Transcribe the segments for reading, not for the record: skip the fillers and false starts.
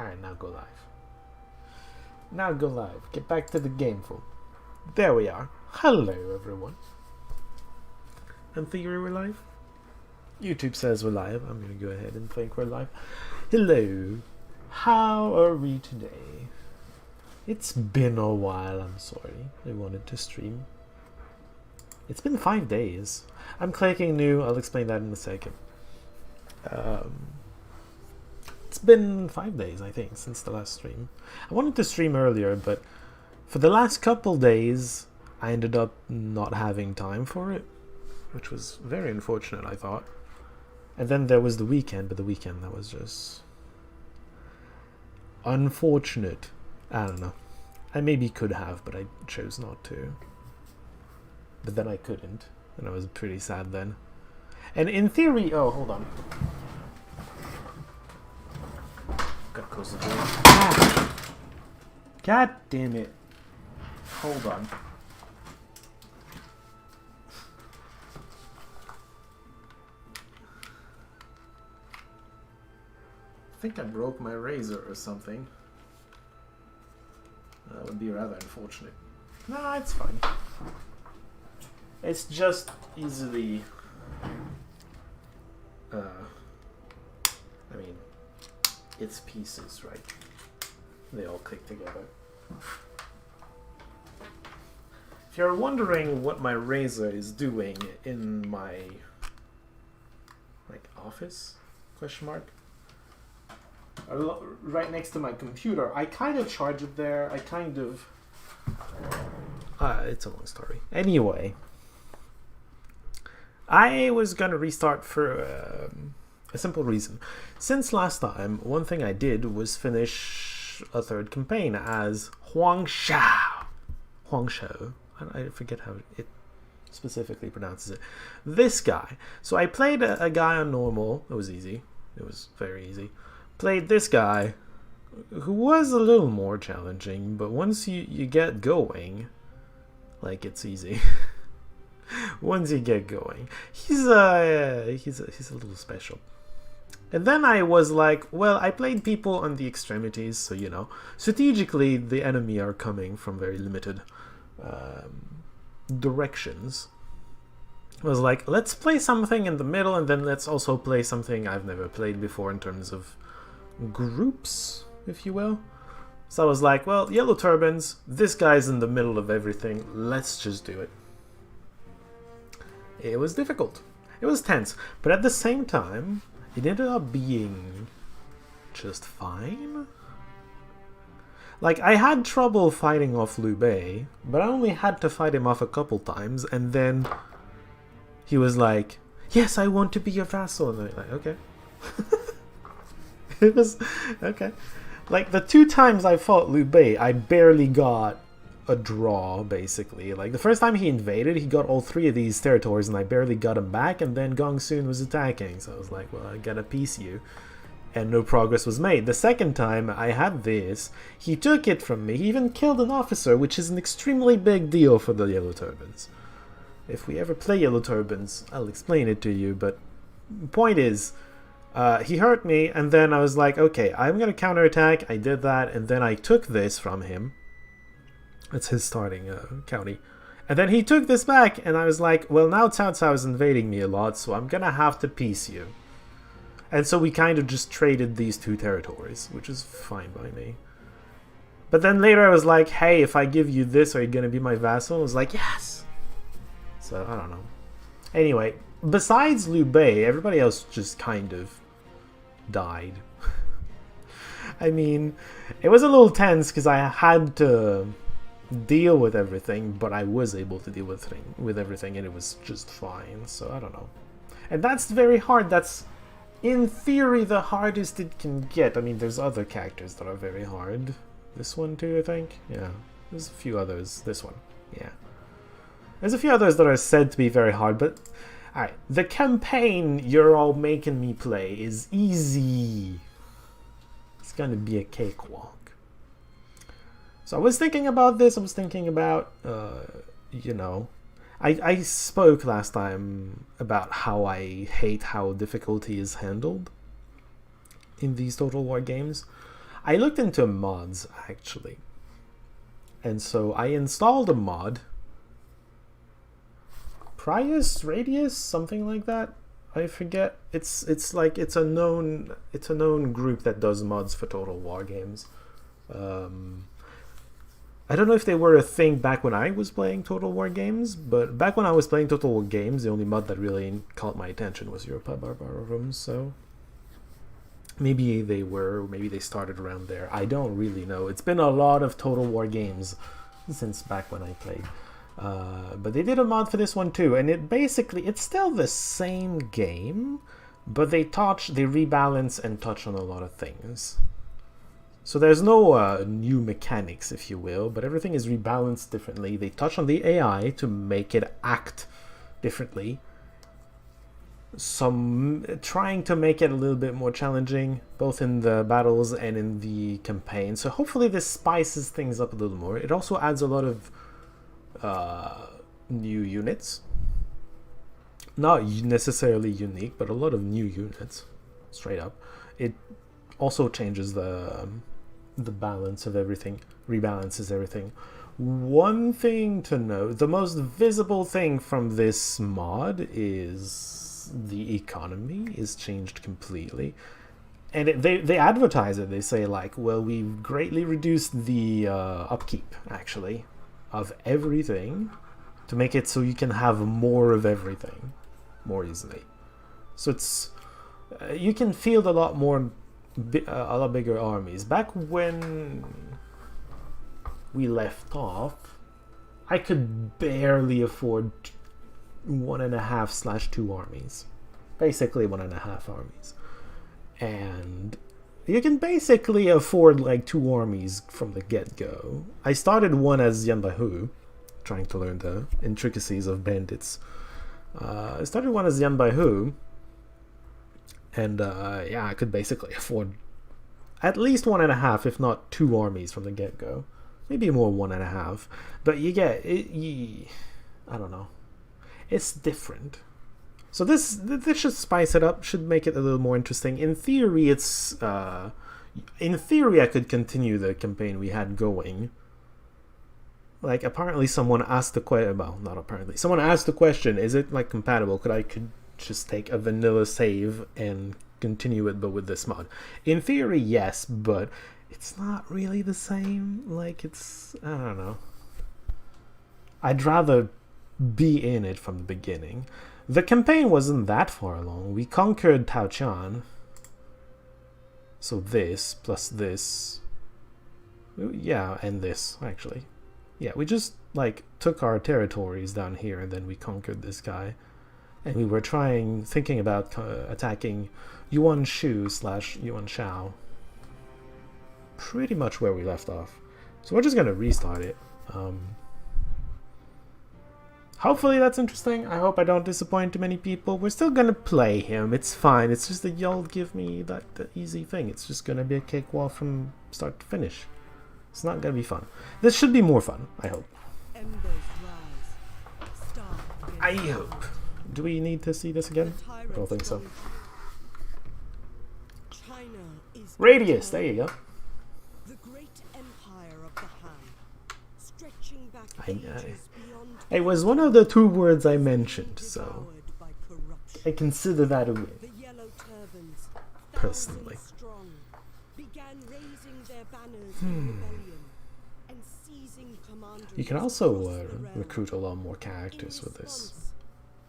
Alright, now go live. Now go live. Get back to the gameful. There we are. Hello, everyone. In theory, we're live. YouTube says we're live. I'm gonna go ahead and think we're live. Hello. How are we today? It's been a while, I'm sorry. I wanted to stream. It's been 5 days. I'm clicking new. I'll explain that in a second. It's been 5 days, I think, since the last stream. I wanted to stream earlier, but for the last couple days, I ended up not having time for it, which was very unfortunate, I thought. And then there was the weekend, but the weekend, that was just unfortunate. I don't know. I maybe could have, but I chose not to. But then I couldn't, and I was pretty sad then. And in theory, oh, hold on. Gotta close the door. Ah! God damn it. Hold on. I think I broke my razor or something. That would be rather unfortunate. Nah, it's fine. It's just easily... I mean, it's pieces, right? They all click together. If you're wondering what my razor is doing in my office, question mark, right next to my computer, I kind of charge it there. I kind of it's a long story. Anyway, I was gonna restart for a simple reason. Since last time, one thing I did was finish a third campaign as Huang Shao. Huang Shao. I forget how it specifically pronounces it. This guy. So I played a guy on normal. It was easy. It was very easy. Played this guy, who was a little more challenging, but once you get going, like, it's easy. Once you get going, he's a little special. And then I was like, well, I played people on the extremities, so, you know, strategically the enemy are coming from very limited directions. I was like, let's play something in the middle, and then let's also play something I've never played before in terms of groups, if you will. So I was like, well, Yellow Turbans, this guy's in the middle of everything, let's just do it. It was difficult. It was tense. But at the same time, it ended up being just fine. Like, I had trouble fighting off Liu Bei, but I only had to fight him off a couple times, and then he was like, yes, I want to be your vassal. And I'm like, okay. It was, okay. Like, the 2 times I fought Liu Bei, I barely got a draw, basically. Like, the first time he invaded, he got all 3 of these territories, and I barely got him back, and then Gong Sun was attacking. So I was like, well, I gotta piece you. And no progress was made. The second time I had this, he took it from me. He even killed an officer, which is an extremely big deal for the Yellow Turbans. If we ever play Yellow Turbans, I'll explain it to you, but point is, he hurt me, and then I was like, okay, I'm gonna counterattack. I did that, and then I took this from him. It's his starting county. And then he took this back, and I was like, well, now Cao Cao is invading me a lot, so I'm gonna have to piece you. And so we kind of just traded these 2 territories, which is fine by me. But then later I was like, hey, if I give you this, are you gonna be my vassal? I was like, yes! So, I don't know. Anyway, besides Liu Bei, everybody else just kind of died. I mean, it was a little tense because I had to deal with everything, but I was able to deal with everything, and it was just fine, so I don't know. And that's very hard. That's, in theory, the hardest it can get. I mean, there's other characters that are very hard. This one too, I think? Yeah. There's a few others. This one. Yeah. There's a few others that are said to be very hard, but... Alright, the campaign you're all making me play is easy. It's gonna be a cakewalk. So I was thinking about this. I was thinking about, you know... I spoke last time about how I hate how difficulty is handled in these Total War games. I looked into mods actually, and so I installed a mod, Prius Radius, something like that. I forget. It's like it's a known group that does mods for Total War games. I don't know if they were a thing back when I was playing Total War games, but back when I was playing Total War games, the only mod that really caught my attention was Europa Barbarorum, so maybe they started around there. I don't really know. It's been a lot of Total War games since back when I played. But they did a mod for this one too, and it's still the same game, but they rebalance and touch on a lot of things. So there's no new mechanics, if you will, but everything is rebalanced differently. They touch on the AI to make it act differently. Trying to make it a little bit more challenging, both in the battles and in the campaign. So hopefully this spices things up a little more. It also adds a lot of new units. Not necessarily unique, but a lot of new units, straight up. It also changes the balance of everything, rebalances everything. One thing to note, the most visible thing from this mod is the economy is changed completely. And they advertise it. They say like, well, we've greatly reduced the upkeep, actually, of everything to make it so you can have more of everything more easily. So it's you can field a lot bigger armies. Back when we left off, I could barely afford 1.5/2 armies. Basically 1.5 armies. And you can basically afford like 2 armies from the get-go. I started one as Yanbaihu, trying to learn the intricacies of bandits. I started one as Yanbaihu, and yeah, I could basically afford at least 1.5, if not 2 armies from the get-go. Maybe more 1.5. But you get it. I don't know. It's different. So this should spice it up. Should make it a little more interesting. In theory, it's in theory I could continue the campaign we had going. Like apparently someone asked the question. Well, not apparently. Someone asked the question: is it like compatible? Could just take a vanilla save and continue it, but with this mod? In theory, yes, but it's not really the same. Like it's, I don't know. I'd rather be in it from the beginning. The campaign wasn't that far along. We conquered Taotian. So this plus this, yeah, and this actually. Yeah, we just like took our territories down here and then we conquered this guy. And we were thinking about attacking Yuan Shu / Yuan Shao. Pretty much where we left off. So we're just gonna restart it. Hopefully that's interesting. I hope I don't disappoint too many people. We're still gonna play him. It's fine. It's just that y'all give me that easy thing. It's just gonna be a cakewalk from start to finish. It's not gonna be fun. This should be more fun, I hope. I hope. Do we need to see this again? I don't think so. Radius, there you go. The great empire of the Han, stretching back It was one of the 2 words I mentioned, so I consider that a win. the yellow turbans, Personally. strong, began raising their banners in rebellion and seizing commanderies. You can also across the realm. recruit a lot more characters In with this. response,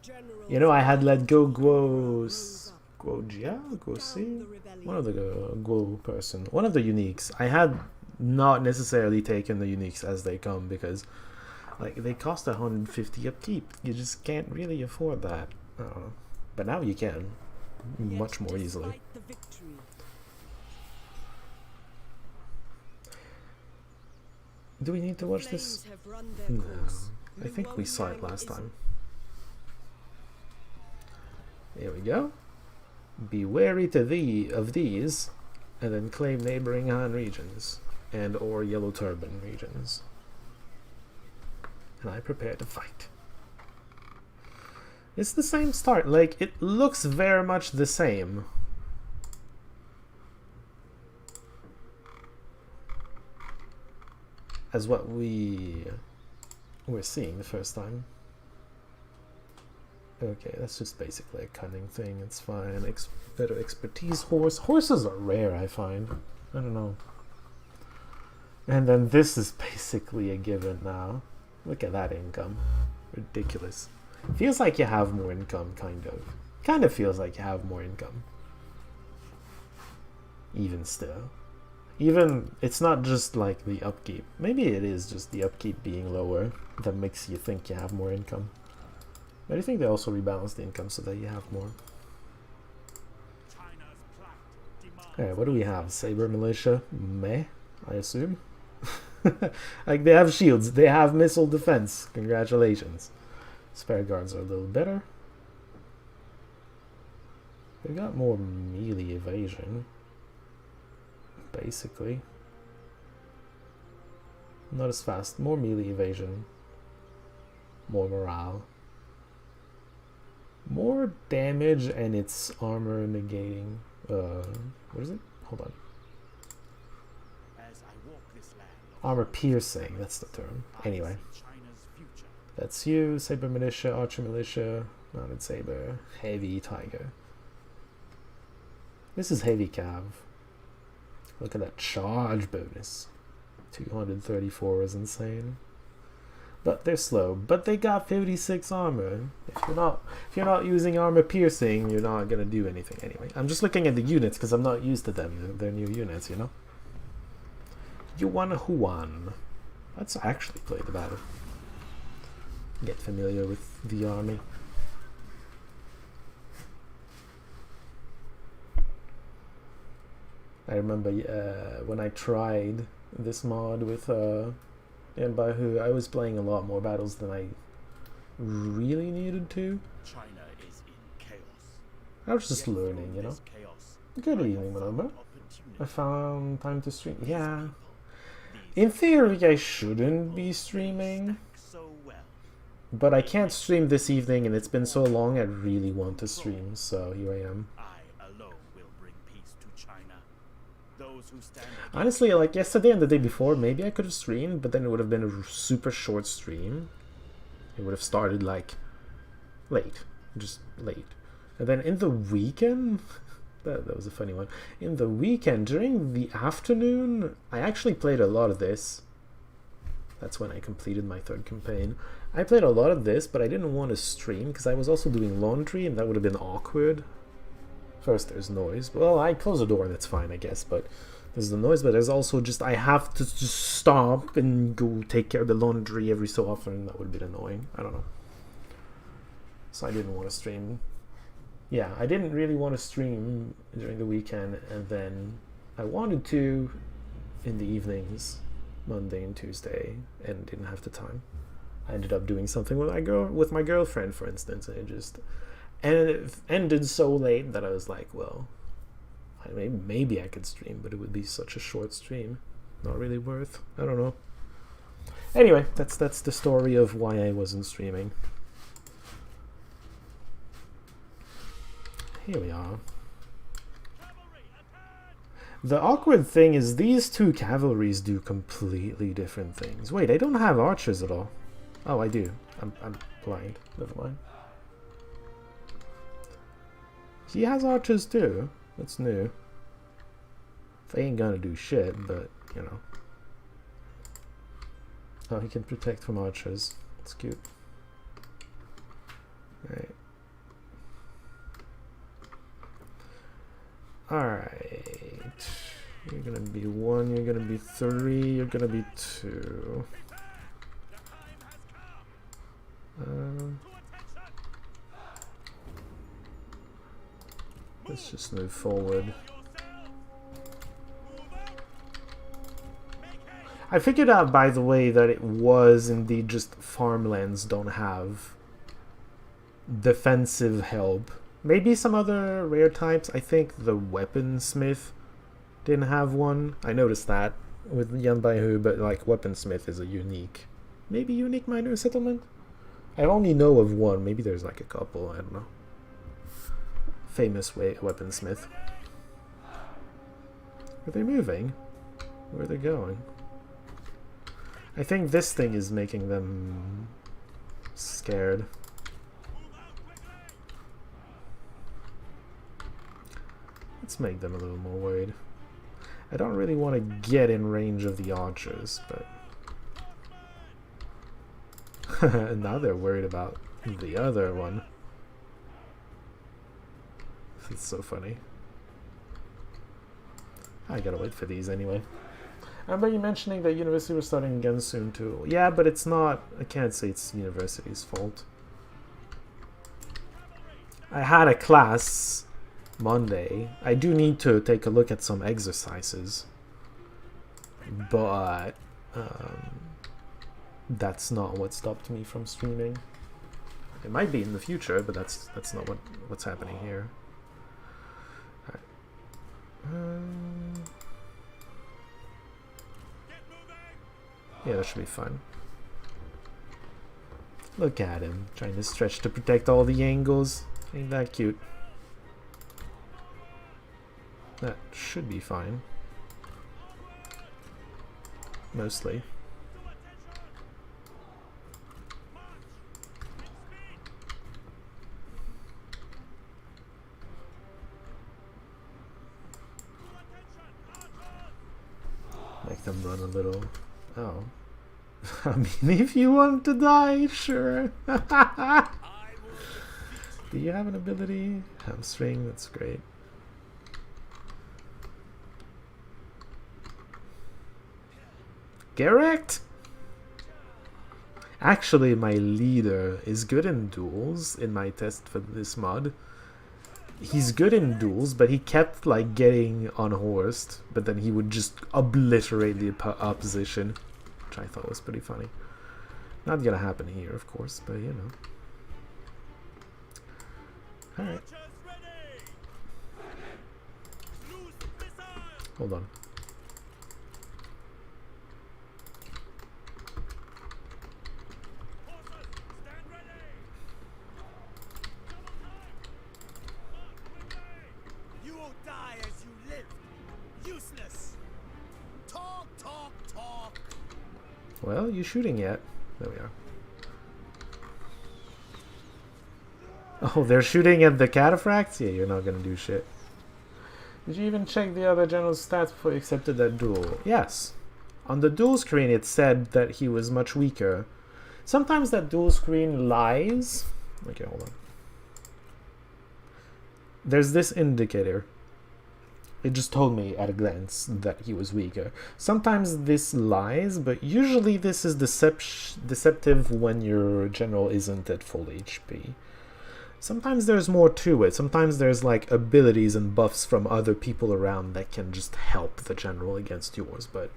generals You know, I had let go rose up, Guosi? One of the Guo person. One of the uniques. I had not necessarily taken the uniques as they come because like they cost 150 upkeep. You just can't really afford that. But now you can. yet Much more easily. despite the victory, Do we need to watch this? flames have run their No. course. I think we saw it Luoyang last is time. Here we go. Be wary of these, and then claim neighboring Han regions and or Yellow Turban regions. And I prepare to fight. It's the same start. Like, it looks very much the same. as what we were seeing the first time. Okay, that's just basically a cunning thing. It's fine. Better expertise horse. Horses are rare, I find. I don't know. And then this is basically a given now. Look at that income. Ridiculous. Feels like you have more income, kind of. Kind of feels like you have more income. Even still. Even, it's not just like the upkeep. Maybe it is just the upkeep being lower that makes you think you have more income. But I think they also rebalance the income so that you have more. Alright, what do we have? Saber Militia? Meh, I assume. Like, they have shields, they have missile defense. Congratulations. Spare guards are a little better. They got more melee evasion. Basically. Not as fast. More melee evasion. More morale. More damage and it's armor negating. What is it? Hold on. Armor piercing, that's the term. Anyway. That's you, Saber Militia, Archer Militia, Mounted Saber, Heavy Tiger. This is Heavy Cav. Look at that charge bonus. 234 is insane. But they're slow. But they got 56 armor. If you're not using armor piercing, you're not gonna do anything anyway. I'm just looking at the units because I'm not used to them. They're new units, you know. Yuan Huan. Let's actually play the battle. Get familiar with the army. I remember when I tried this mod with Yanbaihu, I was playing a lot more battles than I really needed to. China is in chaos. I was just learning, you know. Good evening, Maloma. I found time to stream. Yeah. In theory, I shouldn't be streaming. But I can't stream this evening, and it's been so long, I really want to stream, so here I am. Honestly, like yesterday and the day before, maybe I could have streamed, but then it would have been a super short stream. It would have started like late, just late. And then in the weekend, that was a funny one. In the weekend, during the afternoon, I actually played a lot of this. That's when I completed my 3rd campaign. I played a lot of this, but I didn't want to stream because I was also doing laundry, and that would have been awkward. First, there's noise. Well, I close the door, that's fine, I guess, but there's the noise, but there's also just, I have to just stop and go take care of the laundry every so often. That would be annoying. I don't know. So I didn't want to stream. Yeah, I didn't really want to stream during the weekend, and then I wanted to in the evenings, Monday and Tuesday, and didn't have the time. I ended up doing something with my girlfriend, for instance, and it ended so late that I was like, well, maybe I could stream, but it would be such a short stream. Not really worth. I don't know. Anyway, that's the story of why I wasn't streaming. Here we are. The awkward thing is these two cavalries do completely different things. Wait, I don't have archers at all. Oh, I do. I'm blind. Never mind. He has archers too. That's new. They ain't gonna do shit, but, you know. Oh, he can protect from archers. That's cute. Alright. Alright. You're gonna be 1, you're gonna be 3, you're gonna be 2. Let's just move forward. I figured out, by the way, that it was indeed just farmlands don't have defensive help. Maybe some other rare types. I think the weaponsmith didn't have one. I noticed that with Yanbaihu, but like weaponsmith is a unique, maybe unique minor settlement. I only know of one. Maybe there's like a couple. I don't know. Famous weaponsmith. Are they moving? Where are they going? I think this thing is making them scared. Let's make them a little more worried. I don't really want to get in range of the archers, but... now they're worried about the other one. It's so funny. I gotta wait for these anyway. I remember you mentioning that university was starting again soon too. Yeah, but it's not... I can't say it's university's fault. I had a class Monday. I do need to take a look at some exercises. But... that's not what stopped me from streaming. It might be in the future, but that's not what's happening here. Yeah, that should be fun. Look at him, trying to stretch to protect all the angles. Ain't that cute? That should be fine. Mostly. Make them run a little. Oh. I mean, if you want to die, sure. Do you have an ability? Hamstring, that's great. Garrett? Actually, my leader is good in duels in my test for this mod. He's good in duels, but he kept like getting unhorsed, but then he would just obliterate the opposition, which I thought was pretty funny. Not gonna happen here, of course, but you know. Alright. Hold on. Well, you shooting yet? There we are. Oh, they're shooting at the cataphracts? Yeah, you're not gonna do shit. Did you even check the other general's stats before you accepted that duel? Yes. On the duel screen it said that he was much weaker. Sometimes that duel screen lies. Okay, hold on. There's this indicator. It just told me at a glance that he was weaker. Sometimes this lies, but usually this is deceptive when your general isn't at full HP. Sometimes there's more to it. Sometimes there's like abilities and buffs from other people around that can just help the general against yours. But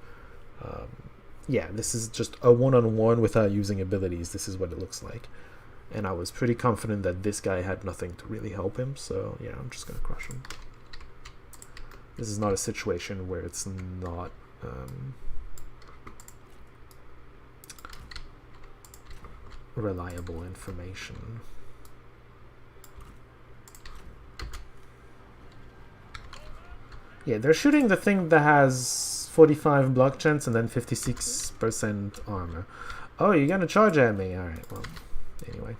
yeah, this is just a one-on-one without using abilities. This is what it looks like. And I was pretty confident that this guy had nothing to really help him. So yeah, I'm just gonna crush him. This is not a situation where it's not reliable information. Yeah, they're shooting the thing that has 45 block chance and then 56% armor. Oh, you're gonna charge at me? Alright, well, anyway.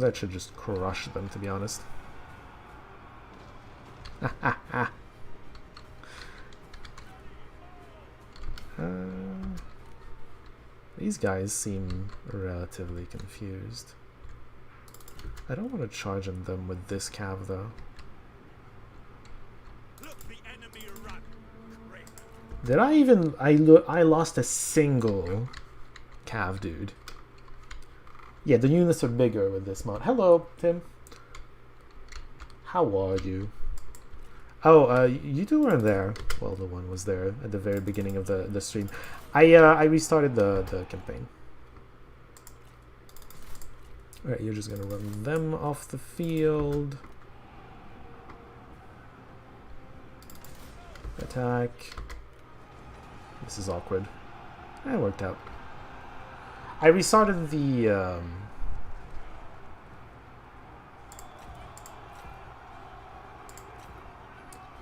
That should just crush them, to be honest. These guys seem relatively confused. I don't want to charge on them with this cav though. Did I even... I lost a single cav, dude. Yeah, the units are bigger with this mod. Hello, Tim. How are you? Oh, you two weren't there. Well, the one was there at the very beginning of the stream. I restarted the campaign. Alright, you're just gonna run them off the field. Attack. This is awkward. It worked out. I restarted the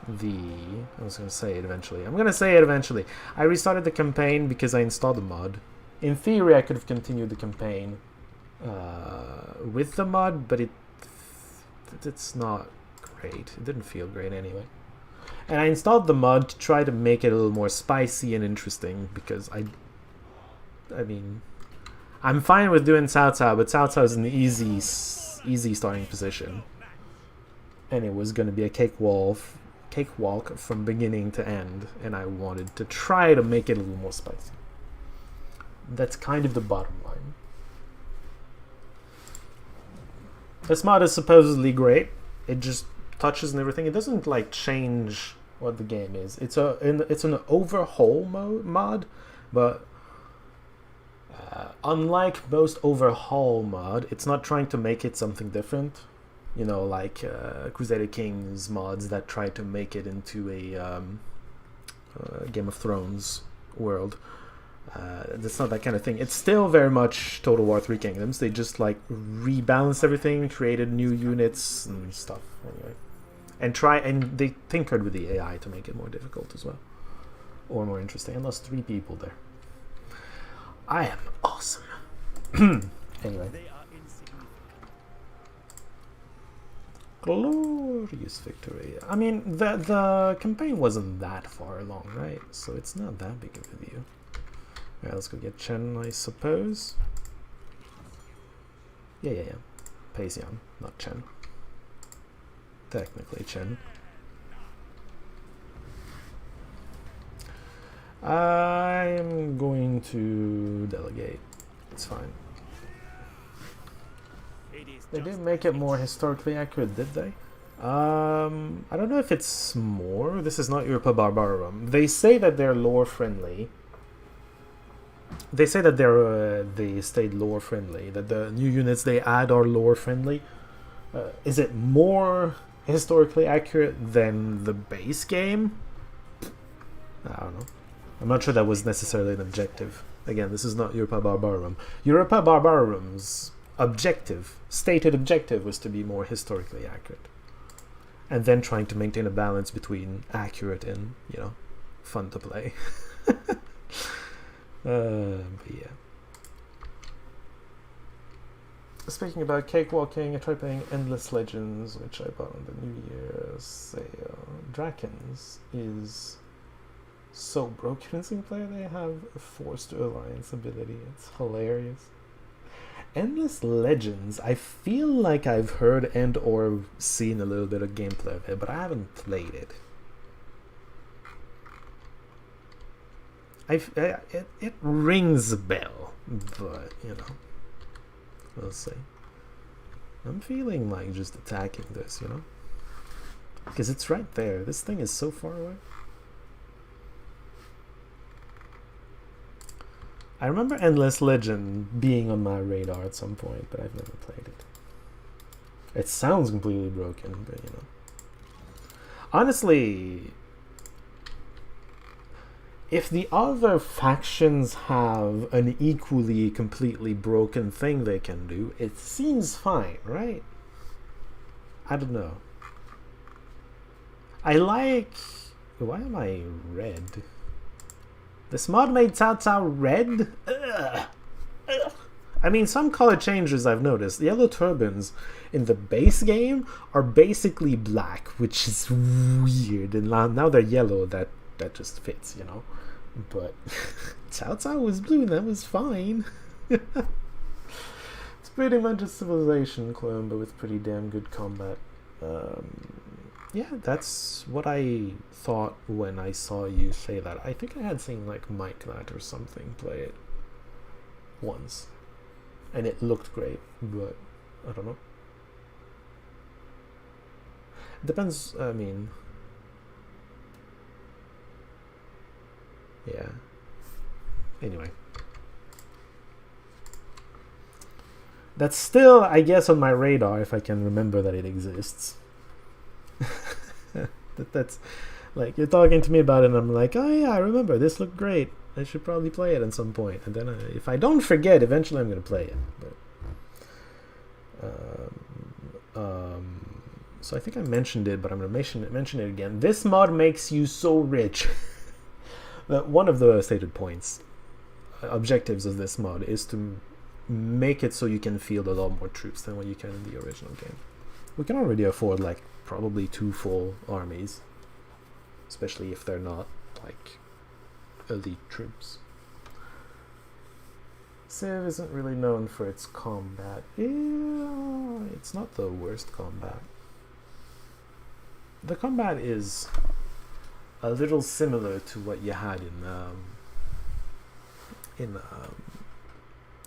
I was gonna say it eventually. I'm gonna say it eventually. I restarted the campaign because I installed the mod. In theory, I could have continued the campaign with the mod, but it's not great. It didn't feel great anyway. And I installed the mod to try to make it a little more spicy and interesting because I mean, I'm fine with doing Cao Cao, but Cao Cao is an easy starting position, and it was going to be a cakewalk from beginning to end, and I wanted to try to make it a little more spicy. That's kind of the bottom line. This mod is supposedly great. It just touches and everything. It doesn't like change what the game is. It's an overhaul mod, but unlike most overhaul mod, it's not trying to make it something different. You know, like Crusader Kings mods that try to make it into a Game of Thrones world. That's not that kind of thing. It's still very much Total War 3 Kingdoms. They just like rebalanced everything, created new units and stuff. Anyway, and they tinkered with the AI to make it more difficult as well, or more interesting. And lost 3 people there. I am awesome. Anyway. They are insignificant. Glorious victory. I mean, the campaign wasn't that far along, right? So it's not that big of a deal. Alright, let's go get Chen, I suppose. Yeah. Paisian, not Chen. Technically Chen. I'm going to delegate. It's fine. They did make it more historically accurate, did they? I don't know if it's more. This is not Europa Barbarum. They say that they're lore friendly. They say that they stayed lore friendly. That the new units they add are lore friendly. Is it more historically accurate than the base game? I don't know. I'm not sure that was necessarily an objective. Again, this is not Europa Barbarum. Europa Barbarum's stated objective was to be more historically accurate. And then trying to maintain a balance between accurate and, fun to play. But yeah. Speaking about cakewalking, I tried playing Endless Legends, which I bought on the New Year's sale. Drakens is so broken in single player. They have a forced alliance ability. It's hilarious. Endless Legends, I feel like I've heard and or seen a little bit of gameplay of it, but I haven't played it. It rings a bell, but we'll see. I'm feeling like just attacking this, because it's right there. This thing is so far away. I remember Endless Legend being on my radar at some point, but I've never played it. It sounds completely broken, but honestly, if the other factions have an equally completely broken thing they can do, it seems fine, right? I don't know. Why am I red? This mod made Cao Cao red? Ugh. I mean, some color changes I've noticed. The yellow turbans in the base game are basically black, which is weird. And now they're yellow, that just fits, But Cao Cao was blue and that was fine. It's pretty much a Civilization clone, but with pretty damn good combat. Yeah, that's what I thought when I saw you say that. I think I had seen like Mike Knight or something play it once. And it looked great, but I don't know. Depends, I mean... Yeah. Anyway. That's still, I guess, on my radar if I can remember that it exists. That's like, you're talking to me about it and I'm like, oh yeah, I remember, this looked great. I should probably play it at some point. And then if I don't forget, eventually I'm going to play it. But, So I think I mentioned it, but I'm going to mention it again. This mod makes you so rich that one of the stated points, objectives of this mod, is to make it so you can field a lot more troops than what you can in the original game. We can already afford like probably 2 full armies, especially if they're not like elite troops. Civ isn't really known for its combat. Yeah, it's not the worst combat. The combat is a little similar to what you had in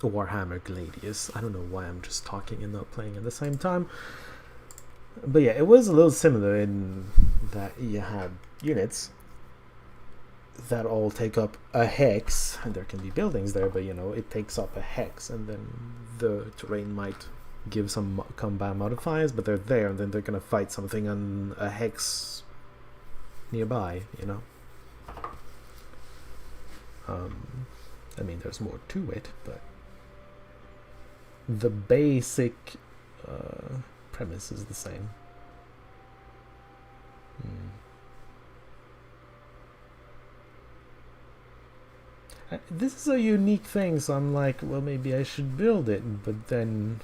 Warhammer Gladius. I don't know why I'm just talking and not playing at the same time. But yeah, it was a little similar in that you had units that all take up a hex, and there can be buildings there, but you know, it takes up a hex, and then the terrain might give some combat modifiers, but they're there, and then they're gonna fight something on a hex nearby, you know. I mean, there's more to it, but the basic premise is the same. This is a unique thing, so I'm like, well, maybe I should build it, but then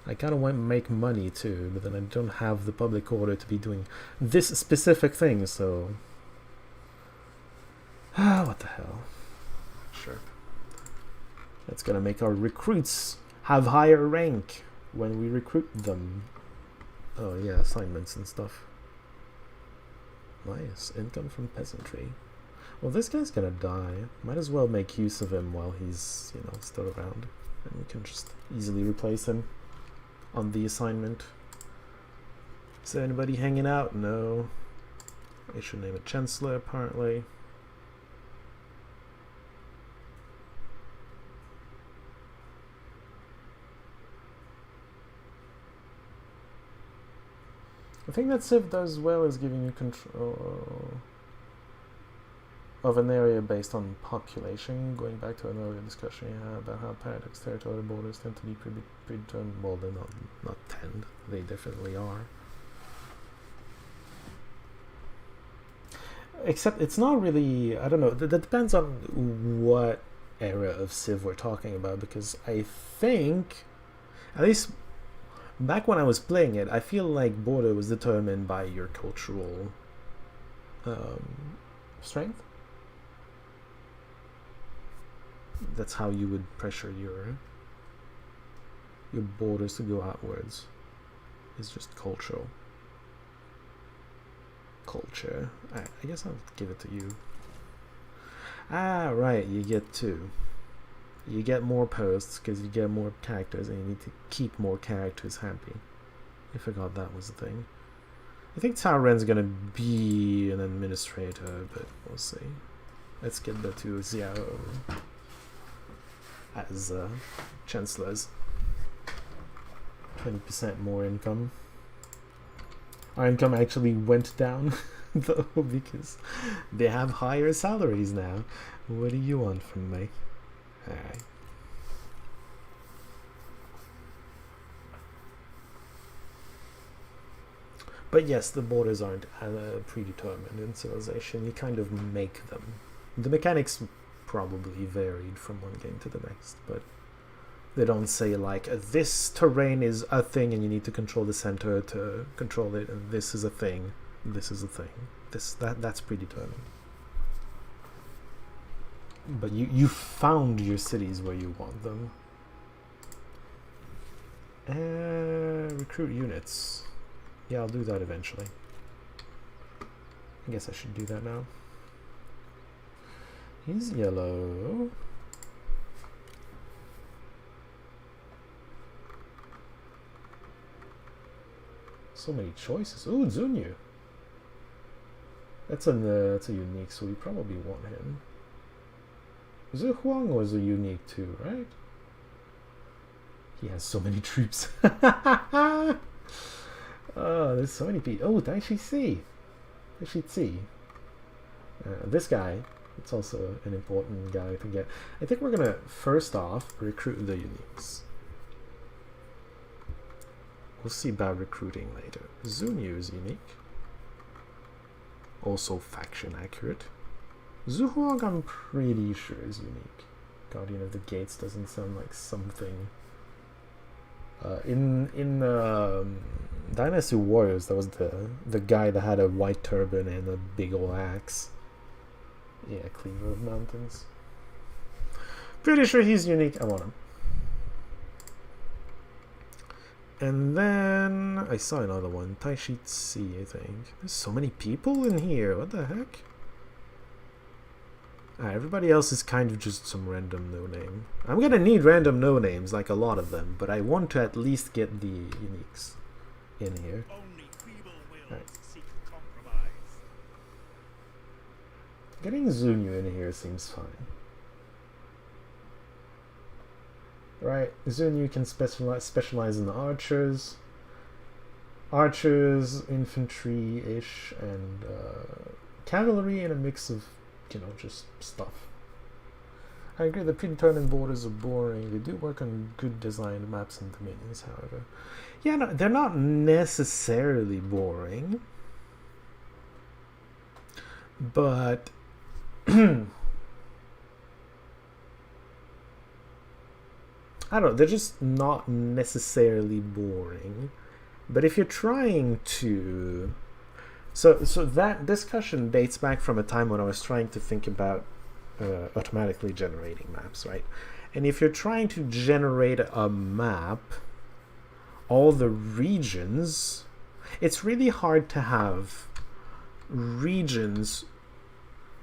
I kind of want to make money too, but then I don't have the public order to be doing this specific thing, so what the hell. Sure. That's gonna make our recruits have higher rank when we recruit them. Oh yeah, assignments and stuff. Nice. Income from peasantry. Well, this guy's gonna die. Might as well make use of him while he's, you know, still around. And we can just easily replace him on the assignment. Is there anybody hanging out? No. I should name it Chancellor, apparently. The thing that Civ does well is giving you control of an area based on population, going back to an earlier discussion you had about how paradox territorial borders tend to be predetermined. Well, they're not tend, they definitely are. Except it's not really, I don't know, that depends on what era of Civ we're talking about, because I think, at least back when I was playing it, I feel like border was determined by your cultural strength. That's how you would pressure your borders to go outwards. It's just cultural. Culture. I guess I'll give it to you. Ah, right, you get 2. You get more posts because you get more characters, and you need to keep more characters happy. I forgot that was the thing. I think Tauren's gonna be an administrator, but we'll see. Let's get the 2 Xiao as chancellors. 20% more income. Our income actually went down though, because they have higher salaries now. What do you want from me? Alright. But yes, the borders aren't predetermined in Civilization. You kind of make them. The mechanics probably varied from one game to the next, but they don't say like, this terrain is a thing and you need to control the center to control it, and this is a thing, this is a thing. That's predetermined. But you found your cities where you want them. Recruit units. Yeah, I'll do that eventually. I guess I should do that now. He's yellow. So many choices. Ooh, Zunyu. That's a unique, so we probably want him. Zhu Huang was a unique too, right? He has so many troops. Oh, there's so many people. Oh, Daishi C. Daishi C. This guy, it's also an important guy to get. I think we're gonna first off recruit the uniques. We'll see about recruiting later. Zunyu is unique. Also faction accurate. Zuhuog I'm pretty sure is unique. Guardian of the Gates doesn't sound like something. In Dynasty Warriors, that was the guy that had a white turban and a big old axe. Yeah, Cleaver of Mountains. Pretty sure he's unique. I want him. And then I saw another one, Taishit C, I think. There's so many people in here. What the heck? Everybody else is kind of just some random no-name. I'm gonna need random no-names, like a lot of them, but I want to at least get the uniques in here. Only feeble wills Right. seek compromise. Getting Zunyu in here seems fine. Right, Zunyu can specialize in archers. Archers, infantry-ish, and cavalry, and a mix of, you know, just stuff. I agree the predetermined borders are boring. They do work on good designed maps and dominions, however. Yeah, no, they're not necessarily boring. But I don't know, they're just not necessarily boring. But if you're trying to... So that discussion dates back from a time when I was trying to think about automatically generating maps, right? And if you're trying to generate a map, all the regions, it's really hard to have regions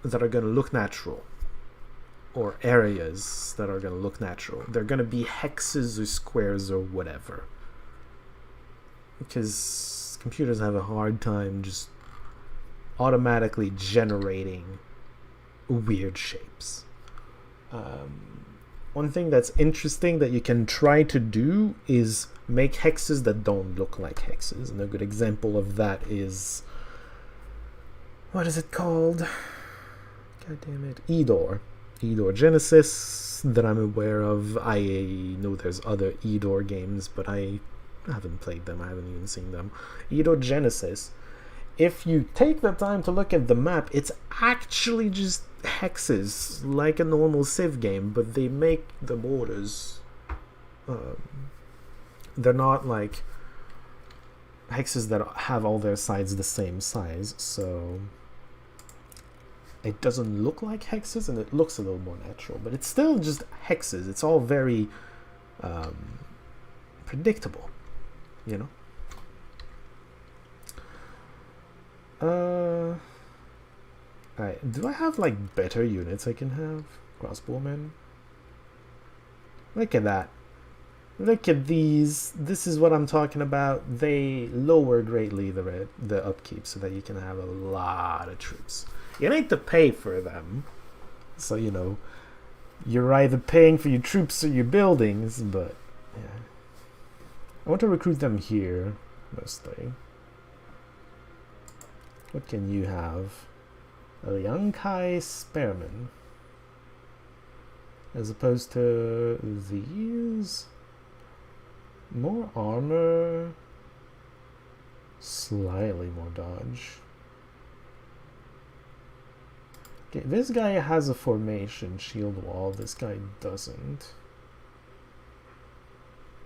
that are going to look natural, or areas that are going to look natural. They're going to be hexes or squares or whatever, because computers have a hard time just automatically generating weird shapes. One thing that's interesting that you can try to do is make hexes that don't look like hexes, and a good example of that is, what is it called? God damn it, Edor Genesis that I'm aware of. I know there's other Edor games, but I haven't played them. I haven't even seen them. Edor Genesis. If you take the time to look at the map, it's actually just hexes, like a normal Civ game, but they make the borders... they're not like hexes that have all their sides the same size, so it doesn't look like hexes, and it looks a little more natural, but it's still just hexes. It's all very predictable, you know? Alright, do I have like better units I can have? Crossbowmen? Look at that. Look at these. This is what I'm talking about. They lower greatly the upkeep so that you can have a lot of troops. You need to pay for them. So, you know, you're either paying for your troops or your buildings, but yeah. I want to recruit them here, mostly. What can you have? A Liangkai Spearman. As opposed to these. More armor. Slightly more dodge. Okay, this guy has a formation shield wall. This guy doesn't.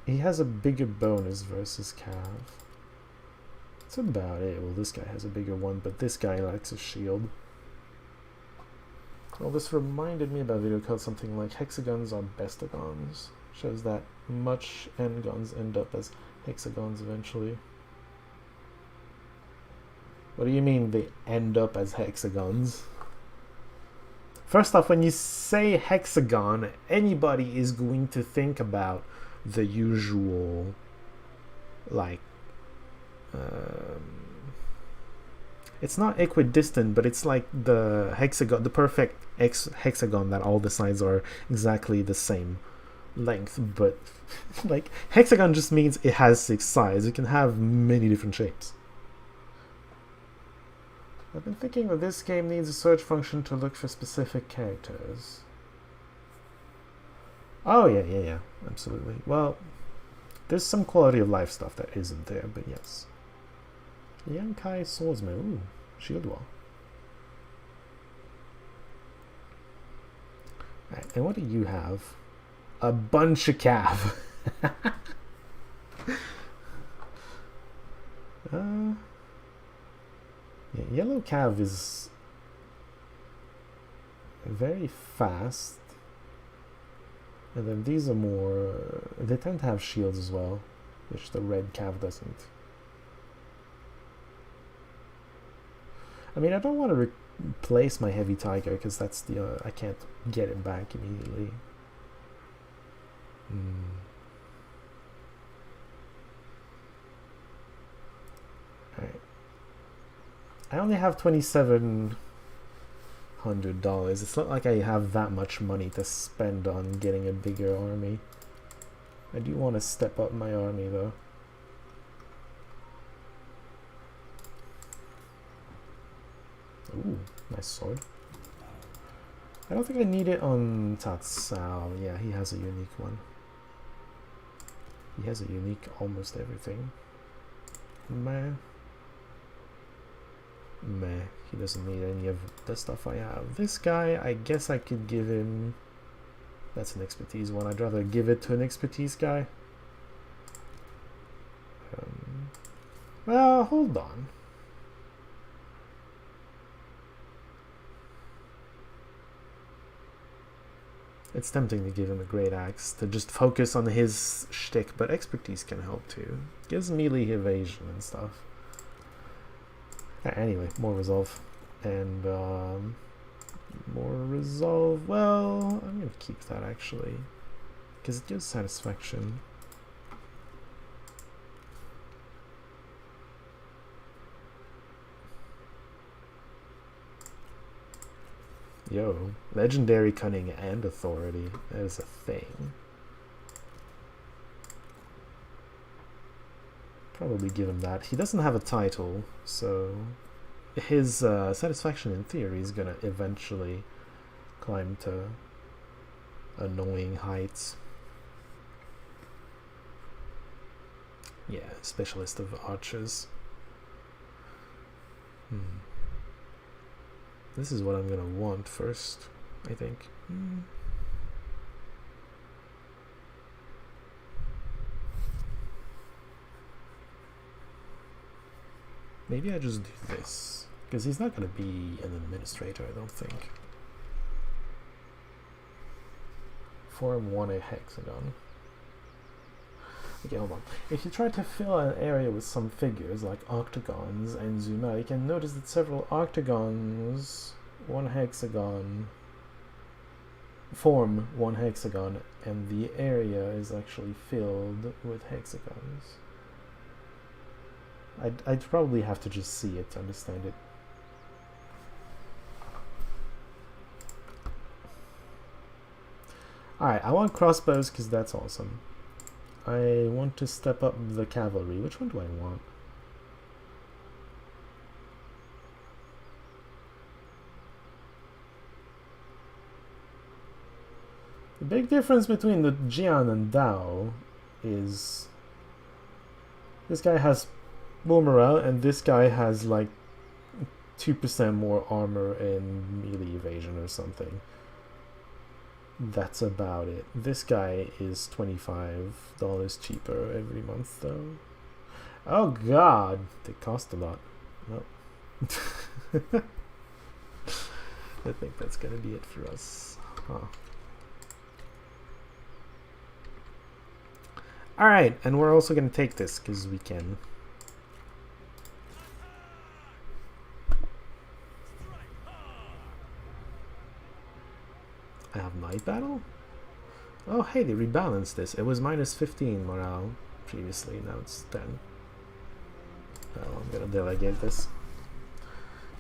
He has a bigger bonus versus Cav. That's about it. Well, this guy has a bigger one, but this guy lacks a shield. Well, this reminded me about video called something like hexagons are bestagons. Shows that much n-guns end up as hexagons eventually. What do you mean they end up as hexagons? First off, when you say hexagon, anybody is going to think about the usual, like, it's not equidistant, but it's like the hexagon, the perfect hexagon that all the sides are exactly the same length. But like, hexagon just means it has 6 sides. It can have many different shapes. I've been thinking that this game needs a search function to look for specific characters. Oh yeah, absolutely. Well, There's some quality of life stuff that isn't there, but yes. Yankai Swordsman. Ooh, shield wall. Alright, and what do you have? A bunch of cav. Yeah, yellow cav is very fast. And then these are more... They tend to have shields as well, which the red cav doesn't. I mean, I don't want to replace my heavy tiger because that's the... I can't get it back immediately. Alright. I only have $2,700. It's not like I have that much money to spend on getting a bigger army. I do want to step up my army though. Ooh, nice sword. I don't think I need it on Tatsao. Yeah, he has a unique one. He has a unique almost everything. Meh. He doesn't need any of the stuff I have. This guy, I guess I could give him... That's an expertise one. I'd rather give it to an expertise guy. Well, hold on. It's tempting to give him a great axe to just focus on his shtick, but expertise can help too. Gives melee evasion and stuff. Anyway, more resolve. And more resolve. Well, I'm gonna keep that actually, because it gives satisfaction. Yo, legendary cunning and authority. That is a thing. Probably give him that. He doesn't have a title, so his satisfaction in theory is gonna eventually climb to annoying heights. Yeah, specialist of archers. This is what I'm gonna want first, I think. Maybe I just do this, because he's not gonna be an administrator, I don't think. Form 1 a hexagon. Okay, hold on. If you try to fill an area with some figures, like octagons, and zoom out, you can notice that several octagons, one hexagon, form one hexagon, and the area is actually filled with hexagons. I'd probably have to just see it to understand it. Alright, I want crossbows because that's awesome. I want to step up the cavalry. Which one do I want? The big difference between the Jian and Dao is this guy has more morale and this guy has like 2% more armor and melee evasion or something. That's about it. This guy is $25 cheaper every month though. Oh god, they cost a lot. Well, I think that's gonna be it for us. Huh. Alright, and we're also gonna take this because we can. I have night battle? Oh hey, they rebalanced this. It was minus 15 morale previously, now it's 10. Well, I'm gonna delegate this.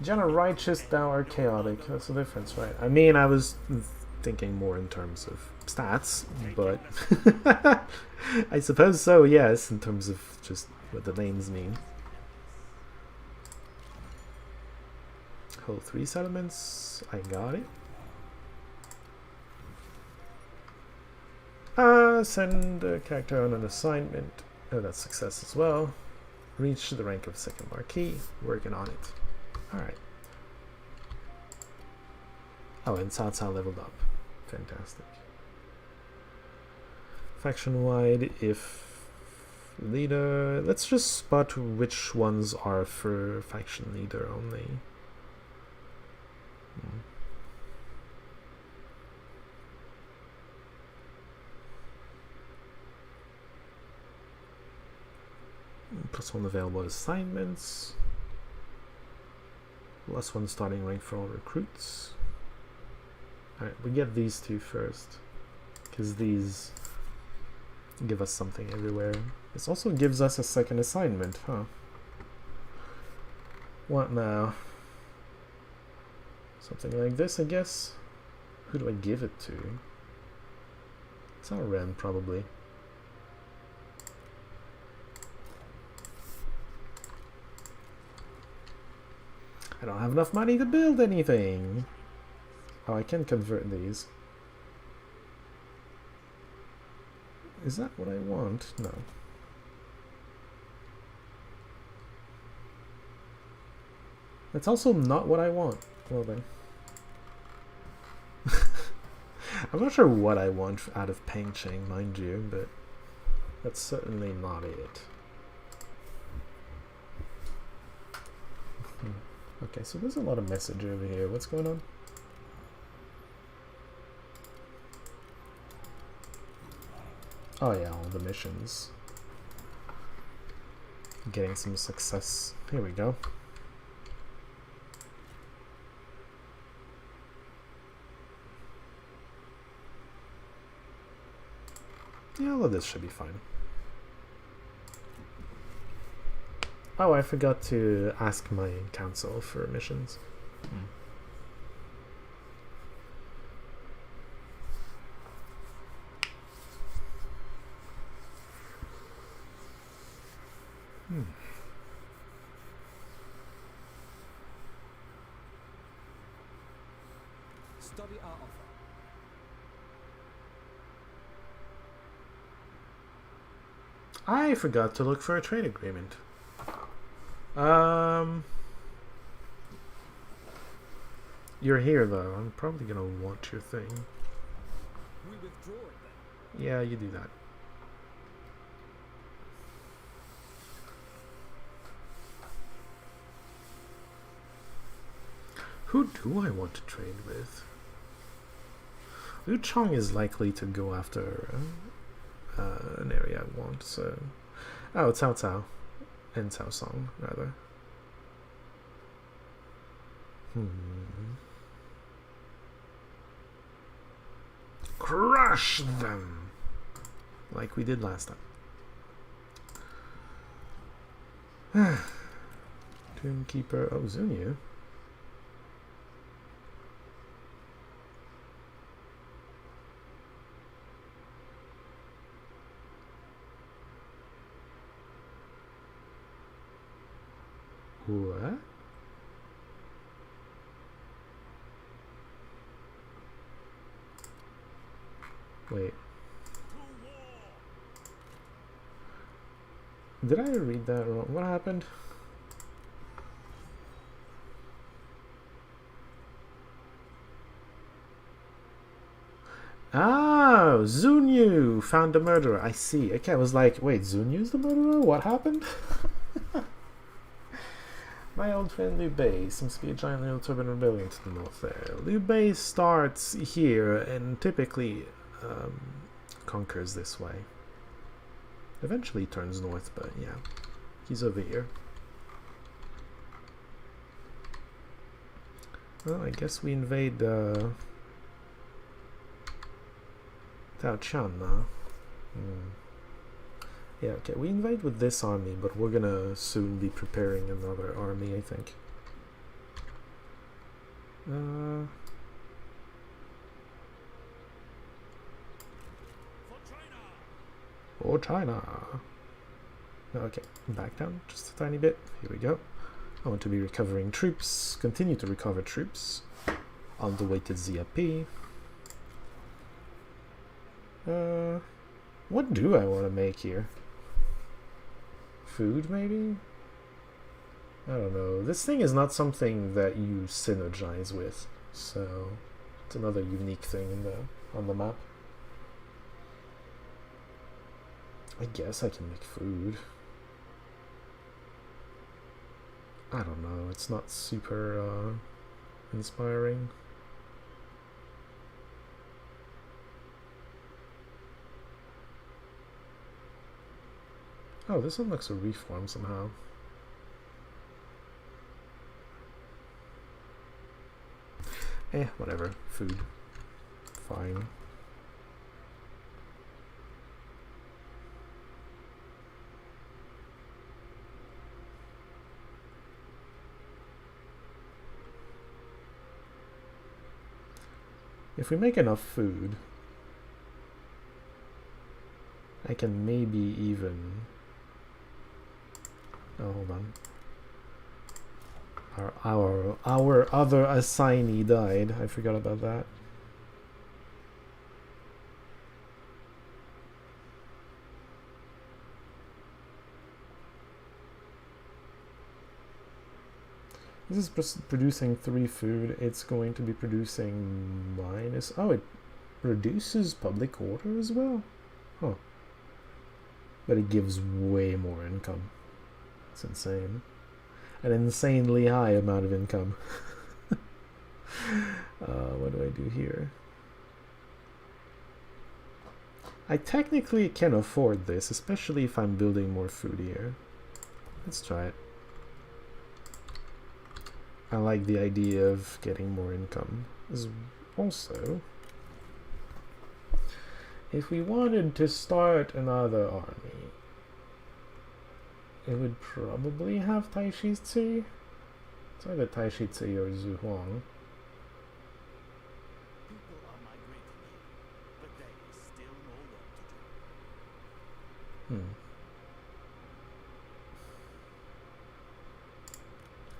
Jenna righteous, thou art chaotic. That's the difference, right? I mean, I was thinking more in terms of stats, but I suppose so, yes, in terms of just what the names mean. Whole 3 settlements, I got it. Send a character on an assignment. Oh, that's success as well. Reach the rank of second marquee. Working on it. Alright. Oh, and Cao Cao leveled up. Fantastic. Faction-wide, if leader... Let's just spot which ones are for faction leader only. +1 available assignments. +1 starting rank for all recruits. Alright, we get these two first, because these give us something everywhere. This also gives us a second assignment, huh? What now? Something like this, I guess? Who do I give it to? It's our Ren, probably. I don't have enough money to build anything. Oh, I can convert these. Is that what I want? No. That's also not what I want. Well then. I'm not sure what I want out of Pengcheng, mind you, but that's certainly not it. Okay, so there's a lot of message over here. What's going on? Oh yeah, all the missions. Getting some success. Here we go. Yeah, all of this should be fine. Oh, I forgot to ask my council for missions. Study our offer. I forgot to look for a trade agreement. You're here though. I'm probably gonna want your thing. We withdraw it then. Yeah, you do that. Who do I want to trade with? Liu Chong is likely to go after an area I want, so... Oh, Cao Cao. And Cao Song, rather. Crush them! Like we did last time. Tombkeeper... Oh, Zunyu. What? Wait. Did I read that wrong? What happened? Oh, Zunyu found the murderer. I see. Okay, I was like, wait, Zunyu's the murderer? What happened? My old friend Liu Bei seems to be a giant little turban rebellion to the north there. Liu Bei starts here and typically conquers this way. Eventually turns north, but yeah, he's over here. Well, I guess we invade Taoqian now. Yeah, okay, we invade with this army, but we're gonna soon be preparing another army, I think. For China! Okay, back down just a tiny bit. Here we go. I want to be recovering troops, continue to recover troops on the way to ZFP. What do I want to make here? Food, maybe? I don't know. This thing is not something that you synergize with, so it's another unique thing in on the map. I guess I can make food. I don't know. It's not super inspiring. Oh, this one looks a reform somehow. Whatever. Food. Fine. If we make enough food, I can maybe even... Oh, hold on. Our other assignee died. I forgot about that. This is producing 3 food. It's going to be producing minus... Oh, it reduces public order as well? Huh. But it gives way more income. It's insane. An insanely high amount of income. What do I do here? I technically can afford this, especially if I'm building more food here. Let's try it. I like the idea of getting more income. Also, if we wanted to start another army, it would probably have Taishi Ci. It's either Taishi Ci or Zhu Huang. People are migrating here, but there is still more work to do.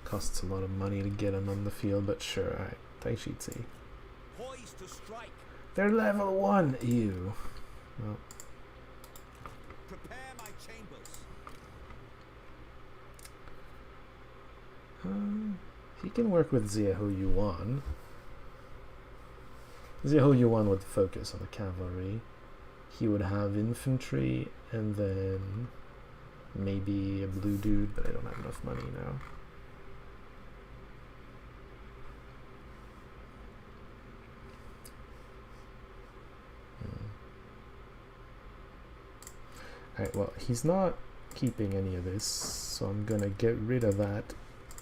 Costs a lot of money to get them on the field, but sure, alright. Taishi Ci. Poised to strike. They're level 1! Ew. Well, Prepare my chambers. he can work with Ziehu Yuan. Ziehu Yuan would focus on the cavalry. He would have infantry, and then maybe a blue dude, but I don't have enough money now. Alright, well, he's not keeping any of this, so I'm gonna get rid of that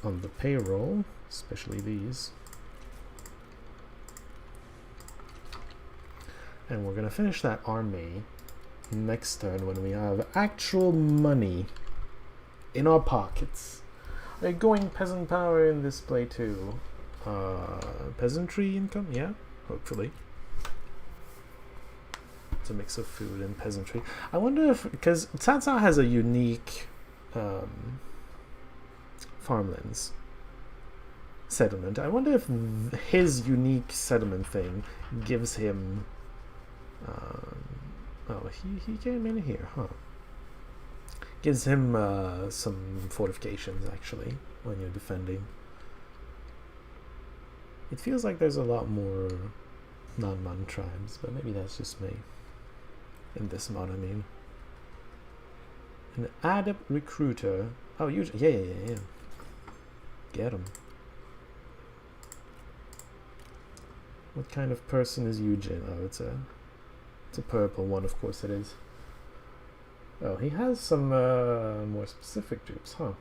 on the payroll, especially these. And we're gonna finish that army next turn when we have actual money in our pockets. Are you going peasant power in this play too? Peasantry income? Yeah, hopefully. It's a mix of food and peasantry. I wonder if, because Cao Cao has a unique farmlands settlement. I wonder if his unique settlement thing gives him... oh, he came in here, huh? Gives him some fortifications, actually, when you're defending. It feels like there's a lot more non-Mon tribes, but maybe that's just me. In this mod, I mean. An adept recruiter. Oh, yeah. Get him. What kind of person is Eugene? Oh, it's a purple one, of course it is. Oh, he has some more specific troops, huh?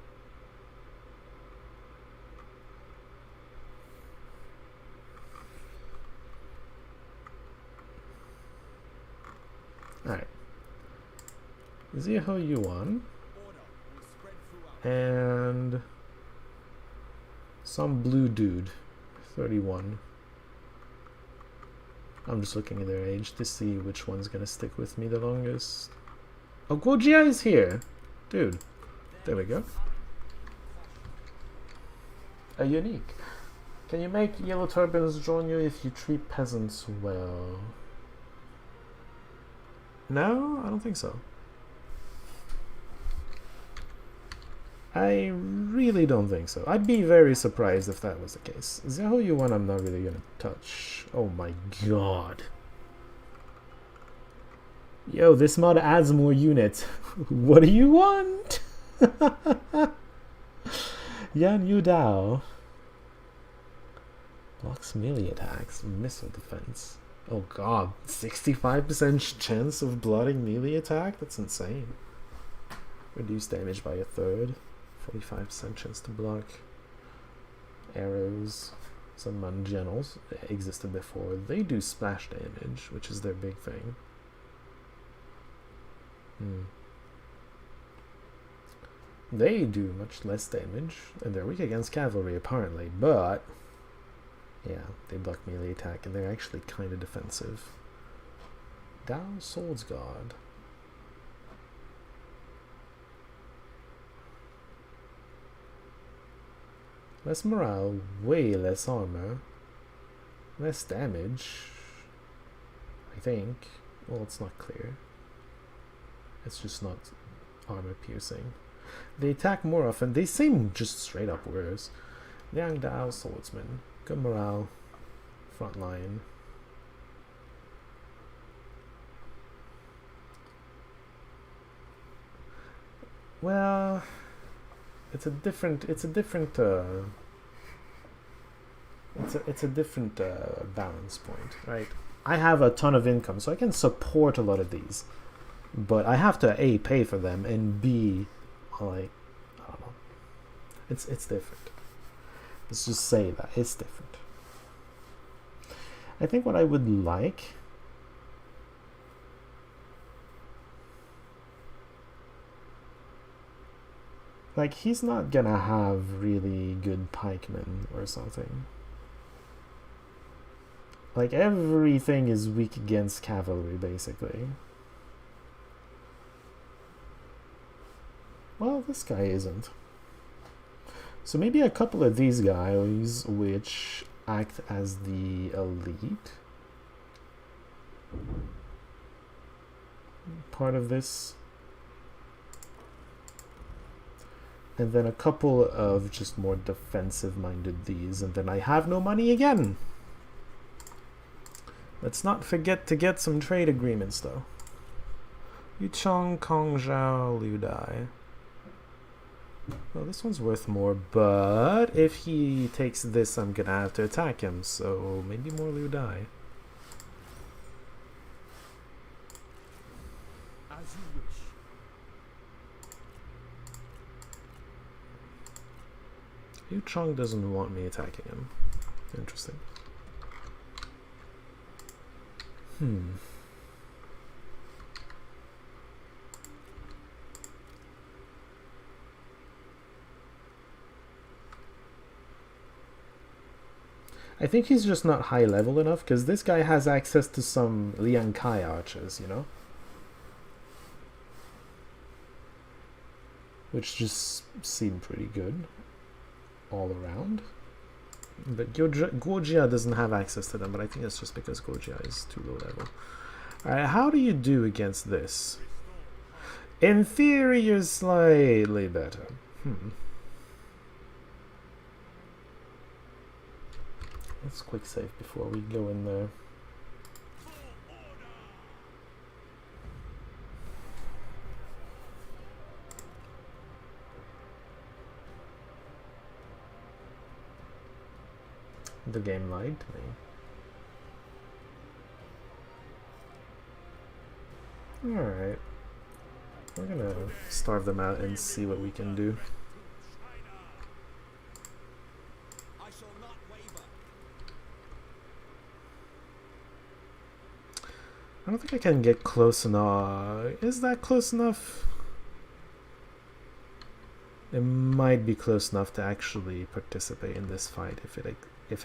Alright. Ziehu Yuan. And some blue dude. 31. I'm just looking at their age to see which one's gonna stick with me the longest. Oh, Guojia is here! Dude. There we go. A unique. Can you make yellow turbans join you if you treat peasants well? No, I don't think so. I really don't think so. I'd be very surprised if that was the case. Zeho Yuan I'm not really gonna touch. Oh my god. Yo, this mod adds more units. What do you want? Yan Yu Dao. Blocks melee attacks, missile defense. Oh god, 65% chance of blotting melee attack? That's insane. Reduce damage by a third. 45% chance to block. Arrows. Some Mangenals existed before. They do splash damage, which is their big thing. They do much less damage, and they're weak against cavalry apparently, but yeah, they block melee attack, and they're actually kind of defensive. Dao Swords God. Less morale, way less armor, less damage, I think. Well, it's not clear. It's just not armor piercing. They attack more often. They seem just straight up worse. Liang Dao Swordsman. Good morale. Front line. Well, it's a different balance point, right? I have a ton of income, so I can support a lot of these, but I have to A, pay for them, and B, like, I don't know, it's different. Let's just say that it's different. I think what I would like, he's not gonna have really good pikemen or something. Like, everything is weak against cavalry, basically. Well, this guy isn't. So maybe a couple of these guys, which act as the elite part of this. And then a couple of just more defensive-minded these, and then I have no money again. Let's not forget to get some trade agreements, though. Yuchong, Kong Zhao, Liu Dai. Well, this one's worth more, but if he takes this, I'm gonna have to attack him, so maybe more Liu Dai. As you wish. Yu Chong doesn't want me attacking him. Interesting. I think he's just not high level enough, because this guy has access to some Liang Kai archers, you know? Which just seem pretty good all around. But Guojia doesn't have access to them, but I think it's just because Guojia is too low level. Alright, how do you do against this? In theory, you're slightly better. Let's quick save before we go in there. The game lied to me. Alright. We're gonna starve them out and see what we can do. I shall not waver. I don't think I can get close enough. Is that close enough? It might be close enough to actually participate in this fight if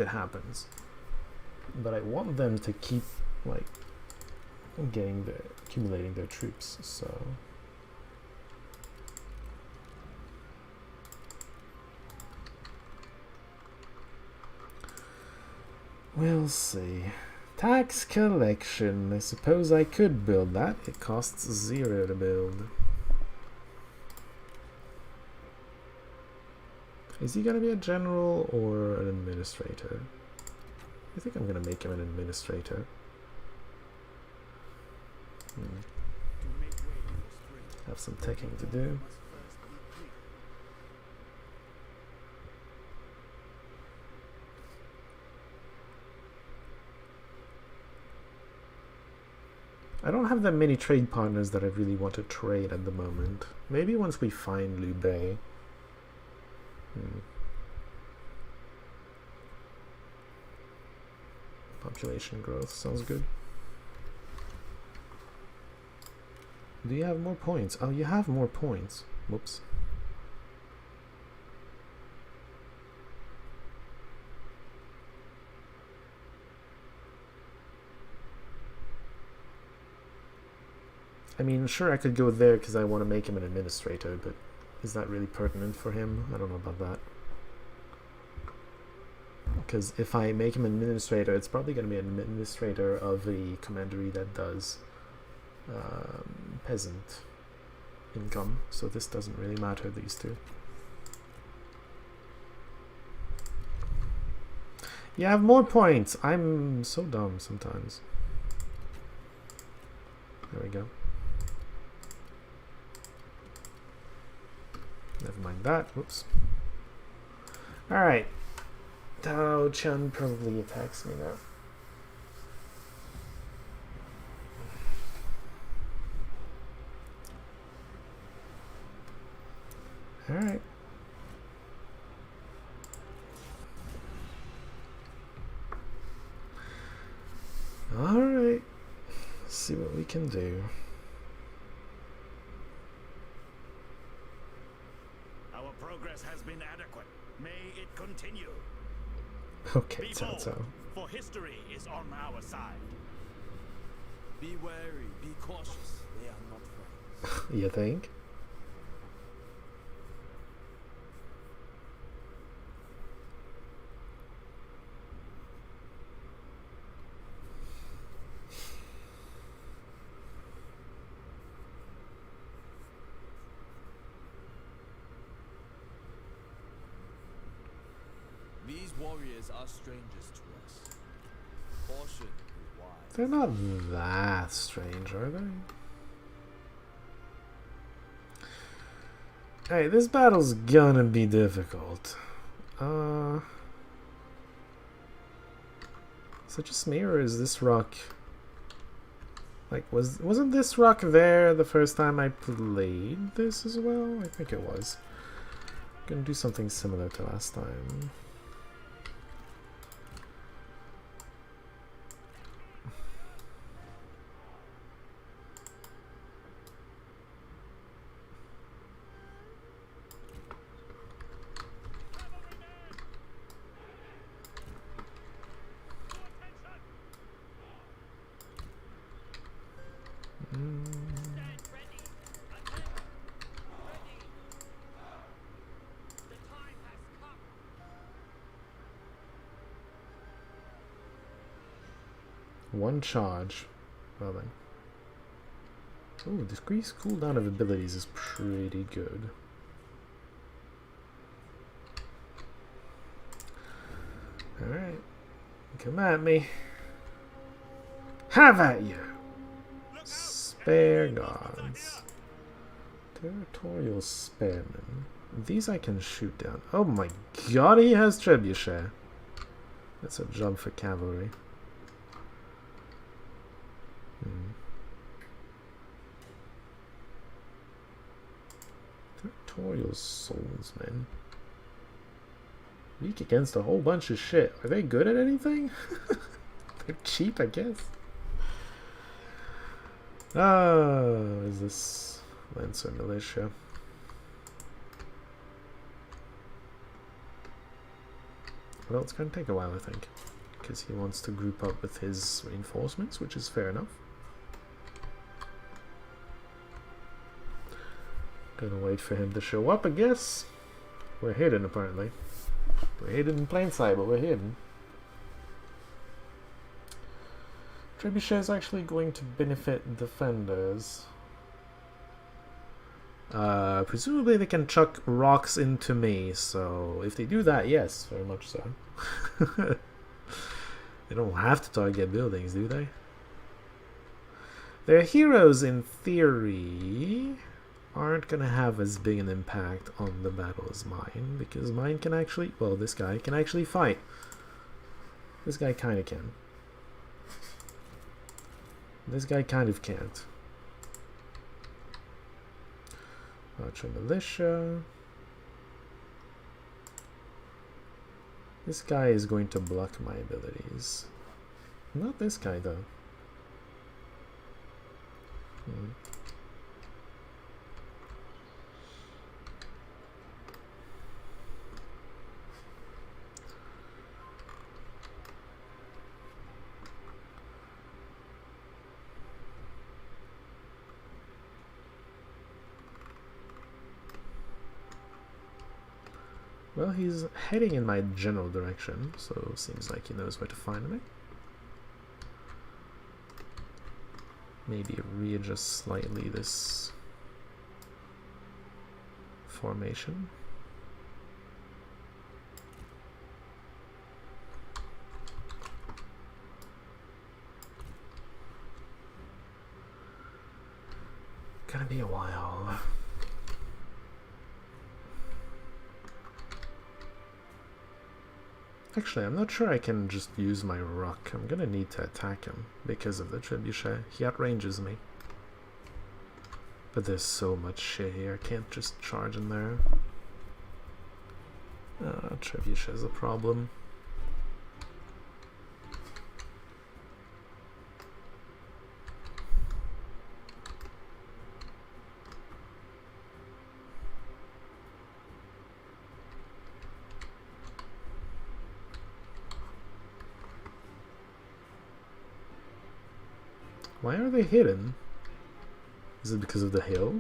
it happens. But I want them to keep like accumulating their troops, so we'll see. Tax collection. I suppose I could build that. It costs 0 to build. Is he gonna be a general or an administrator? I think I'm gonna make him an administrator. To make way for spring, Have some teching to do. must first be clear. I don't have that many trade partners that I really want to trade at the moment. Maybe once we find Liu Bei. Population growth sounds good. Do you have more points? Oh, you have more points. Whoops. I mean, sure, I could go there because I want to make him an administrator, but is that really pertinent for him? I don't know about that. Because if I make him an administrator, it's probably going to be an administrator of a commandery that does peasant income, so this doesn't really matter, these two. You have more points! I'm so dumb sometimes. There we go. Never mind that. Whoops. Alright. Tao Chen probably attacks me now. Alright. Alright. Let's see what we can do. Our progress has been adequate. May it continue. Okay, Be Cao bold, Cao. for history is on our side. Be wary, be cautious. They are not friends. You think? These warriors are strangers to us. Caution is wise. They're not that strange, are they? Hey, this battle's gonna be difficult. Is it just me, or is this rock... Like, wasn't this rock there the first time I played this as well? I think it was. Gonna do something similar to last time. One charge. Well then. Oh, decrease cooldown of abilities is pretty good. Alright. Come at me. Have at you! Spare guards. Territorial sparemen. These I can shoot down. Oh my god, he has trebuchet. That's a job for cavalry. Territorial swordsmen. Weak against a whole bunch of shit. Are they good at anything? They're cheap, I guess. Is this Lancer Militia? Well, it's going to take a while, I think, because he wants to group up with his reinforcements, which is fair enough. Gonna wait for him to show up, I guess. We're hidden, apparently. We're hidden in plain sight, but we're hidden. Trebuchet is actually going to benefit defenders. Presumably they can chuck rocks into me, so if they do that, yes, very much so. They don't have to target buildings, do they? Their heroes, in theory, aren't gonna have as big an impact on the battle as mine, because mine can actually, well, this guy can actually fight. This guy kinda can. This guy kind of can't. Archer Militia. This guy is going to block my abilities. Not this guy, though. Well, he's heading in my general direction, so seems like he knows where to find me. Maybe readjust slightly this formation. Gonna be a while. Actually, I'm not sure I can just use my rock. I'm gonna need to attack him because of the trebuchet. He outranges me. But there's so much shit here, I can't just charge in there. Trebuchet's a problem. Why are they hidden? Is it because of the hill?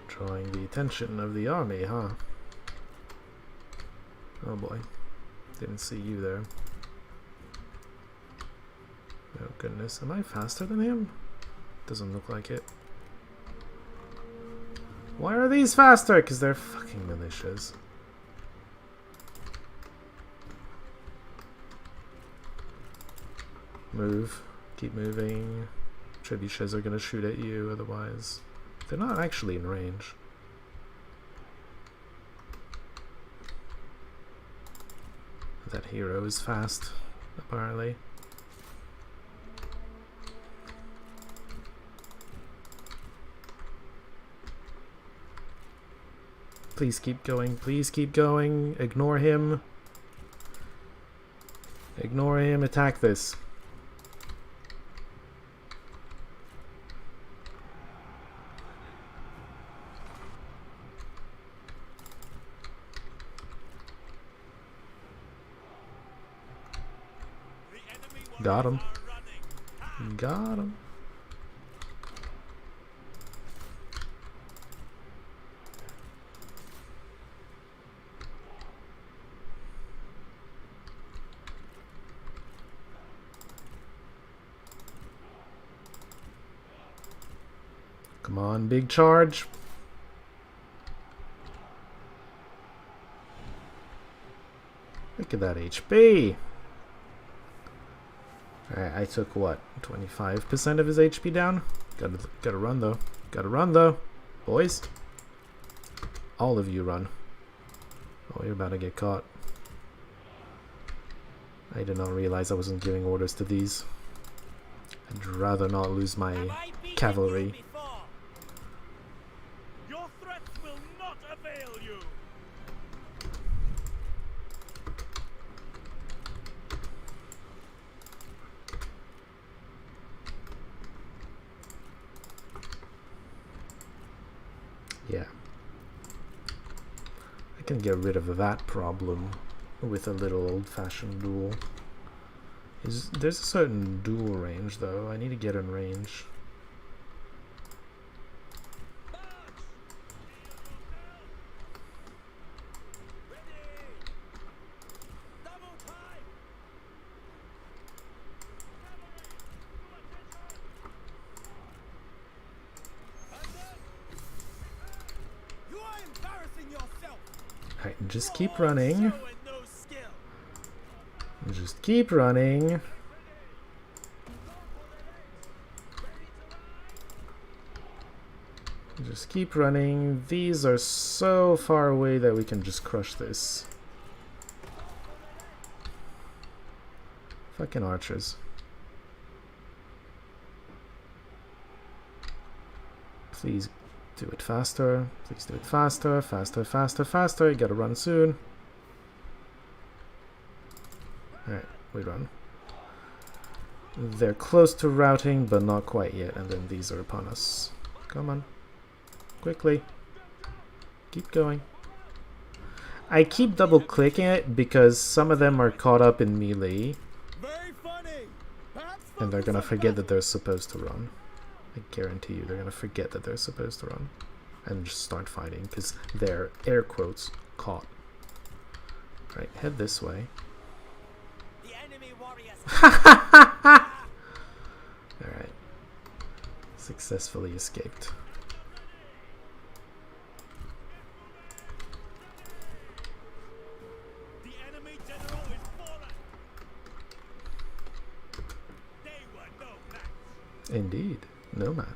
Drawing the attention of the army, huh? Oh boy. Didn't see you there. Oh goodness, am I faster than him? Doesn't look like it. Why are these faster? Because they're fucking militias. Move. Keep moving. Trebuchets are gonna shoot at you, otherwise they're not actually in range. That hero is fast, apparently. Please keep going, please keep going. Ignore him. Ignore him, attack this. Got him. Got him. Come on, big charge. Look at that HP. Alright, I took what? 25% of his HP down? Gotta run though. Gotta run though. Boys. All of you run. Oh, you're about to get caught. I did not realize I wasn't giving orders to these. I'd rather not lose my cavalry. Your threats will I can get rid of that problem with a little old-fashioned duel. There's a certain duel range, though. I need to get in range. You are embarrassing yourself. Alright, just keep running. Show and no skill. Just keep running. Just keep running. These are so far away that we can just crush this. Fucking archers. Please do it faster. Please do it faster. Faster, faster, faster. You gotta run soon. Alright, we run. They're close to routing, but not quite yet. And then these are upon us. Come on. Quickly. Keep going. I keep double clicking it because some of them are caught up in melee. Very funny. Perhaps And they're focus gonna on forget that that. they're supposed to run. I guarantee you they're gonna forget that they're supposed to run. And just start fighting because they're, air quotes, caught. Right, head this way. The enemy warriors. Alright. Successfully escaped. The enemy general is fallen. They were no match. Indeed, no match.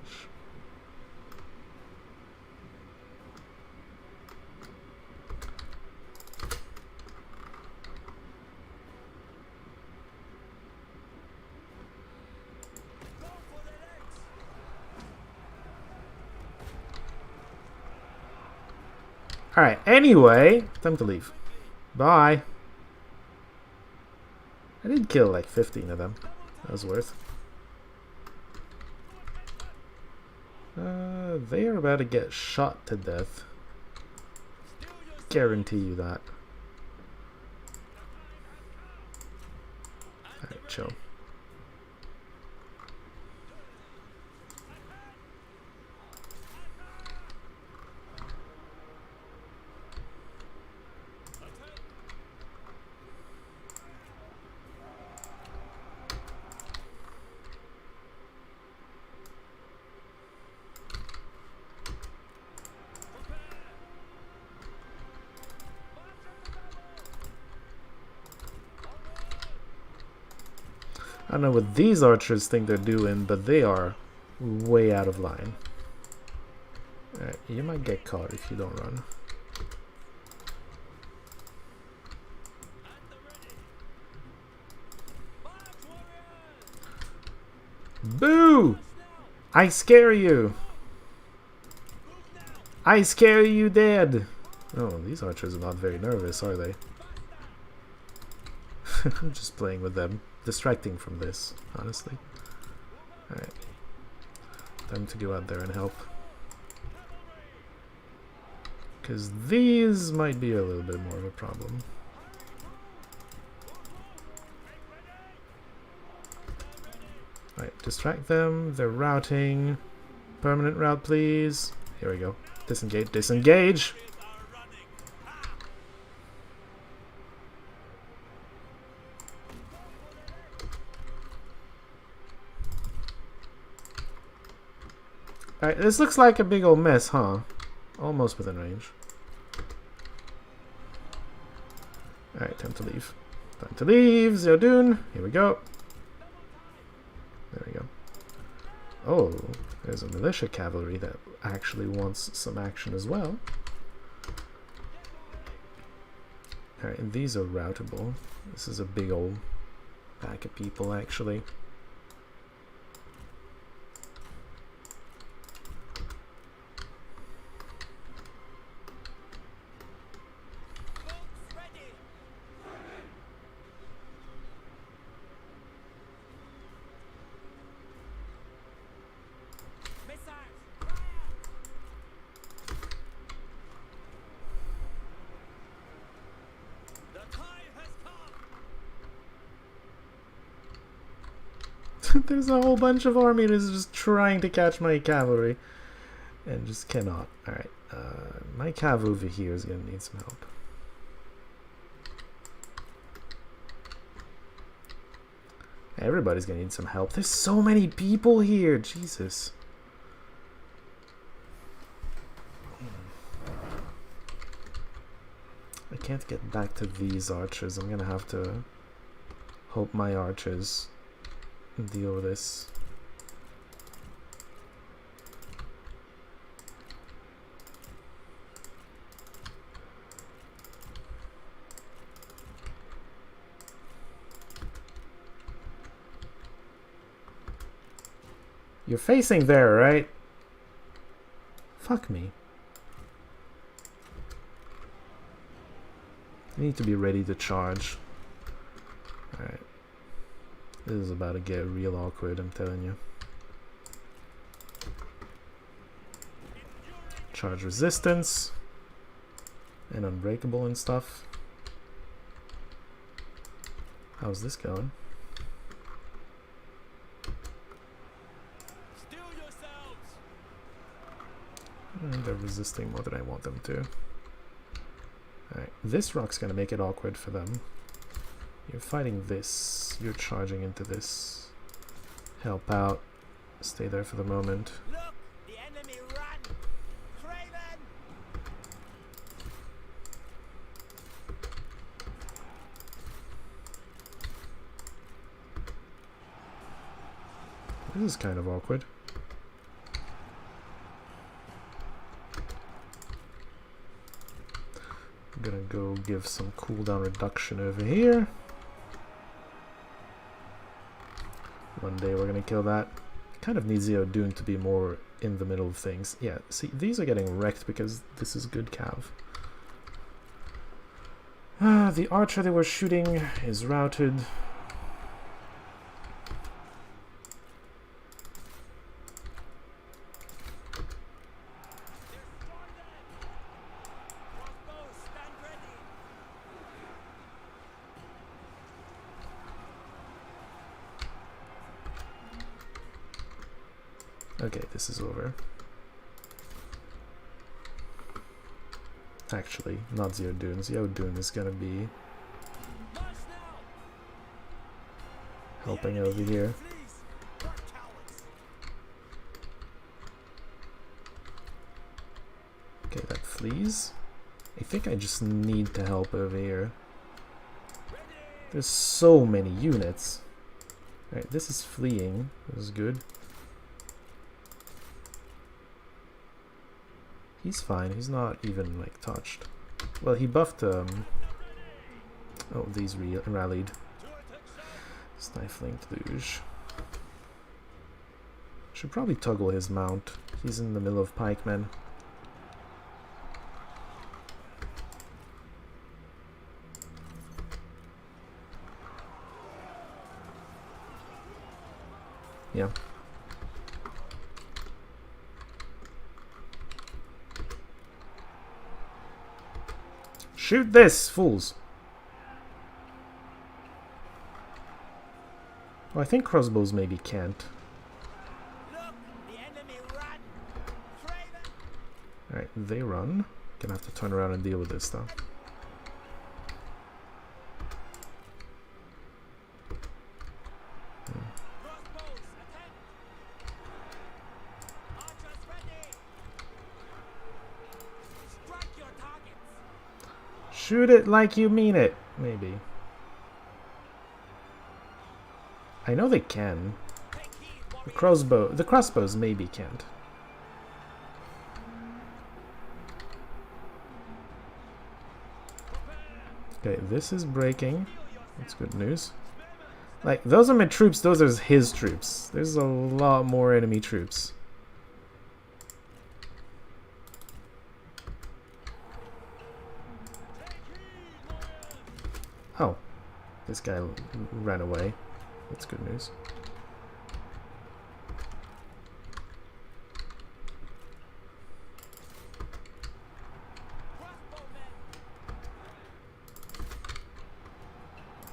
Go for the legs. Alright, anyway, time to leave. Bye. I did kill like 15 of them. That was worth. They are about to get shot to death. Guarantee you that. Alright, chill. I don't know what these archers think they're doing, but they are way out of line. Alright, you might get caught if you don't run. Boo! I scare you! I scare you dead! Oh, these archers are not very nervous, are they? I'm just playing with them. Distracting from this, honestly. Alright. Time to go out there and help. Because these might be a little bit more of a problem. Alright, distract them. They're routing. Permanent route, please. Here we go. Disengage, disengage! Alright, this looks like a big old mess, huh? Almost within range. Alright, time to leave. Time to leave, Zildun. Here we go. There we go. Oh, there's a militia cavalry that actually wants some action as well. Alright, and these are routable. This is a big old pack of people, actually. There's a whole bunch of army that's just trying to catch my cavalry. And just cannot. Alright. My cav over here is gonna need some help. Everybody's gonna need some help. There's so many people here. Jesus. I can't get back to these archers. I'm gonna have to hope my archers deal with this. You're facing there, right? Fuck me. I need to be ready to charge. Alright. This is about to get real awkward, I'm telling you. Charge resistance. And unbreakable and stuff. How's this going? They're resisting more than I want them to. Alright, this rock's gonna make it awkward for them. You're fighting this. You're charging into this. Help out. Stay there for the moment. Look, the enemy run! Craven! This is kind of awkward. I'm gonna go give some cooldown reduction over here. One day we're gonna kill that. Kind of need Zeo to be more in the middle of things. Yeah, see, these are getting wrecked because this is good cav. The archer they were shooting is routed. Okay, this is over. Actually, not Zeo-Dun. Zeo-Dun is gonna be helping over here. Okay, that flees. I think I just need to help over here. There's so many units. Alright, this is fleeing. This is good. He's fine, he's not even like touched. Well, he buffed oh, these rallied. Stifling Deluge. Should probably toggle his mount. He's in the middle of pikemen. Yeah. Shoot this, fools! Well, I think crossbows maybe can't. Look, the enemy run! Craven! Alright, they run. Gonna have to turn around and deal with this though. Crossbows, attack! Archers ready! Strike your targets! Shoot it like you mean it, maybe. I know they can. Take heed, The crossbows maybe can't. Okay, this is breaking. That's good news. Like, those are my troops, those are his troops. There's a lot more enemy troops. Oh, this guy ran away. That's good news.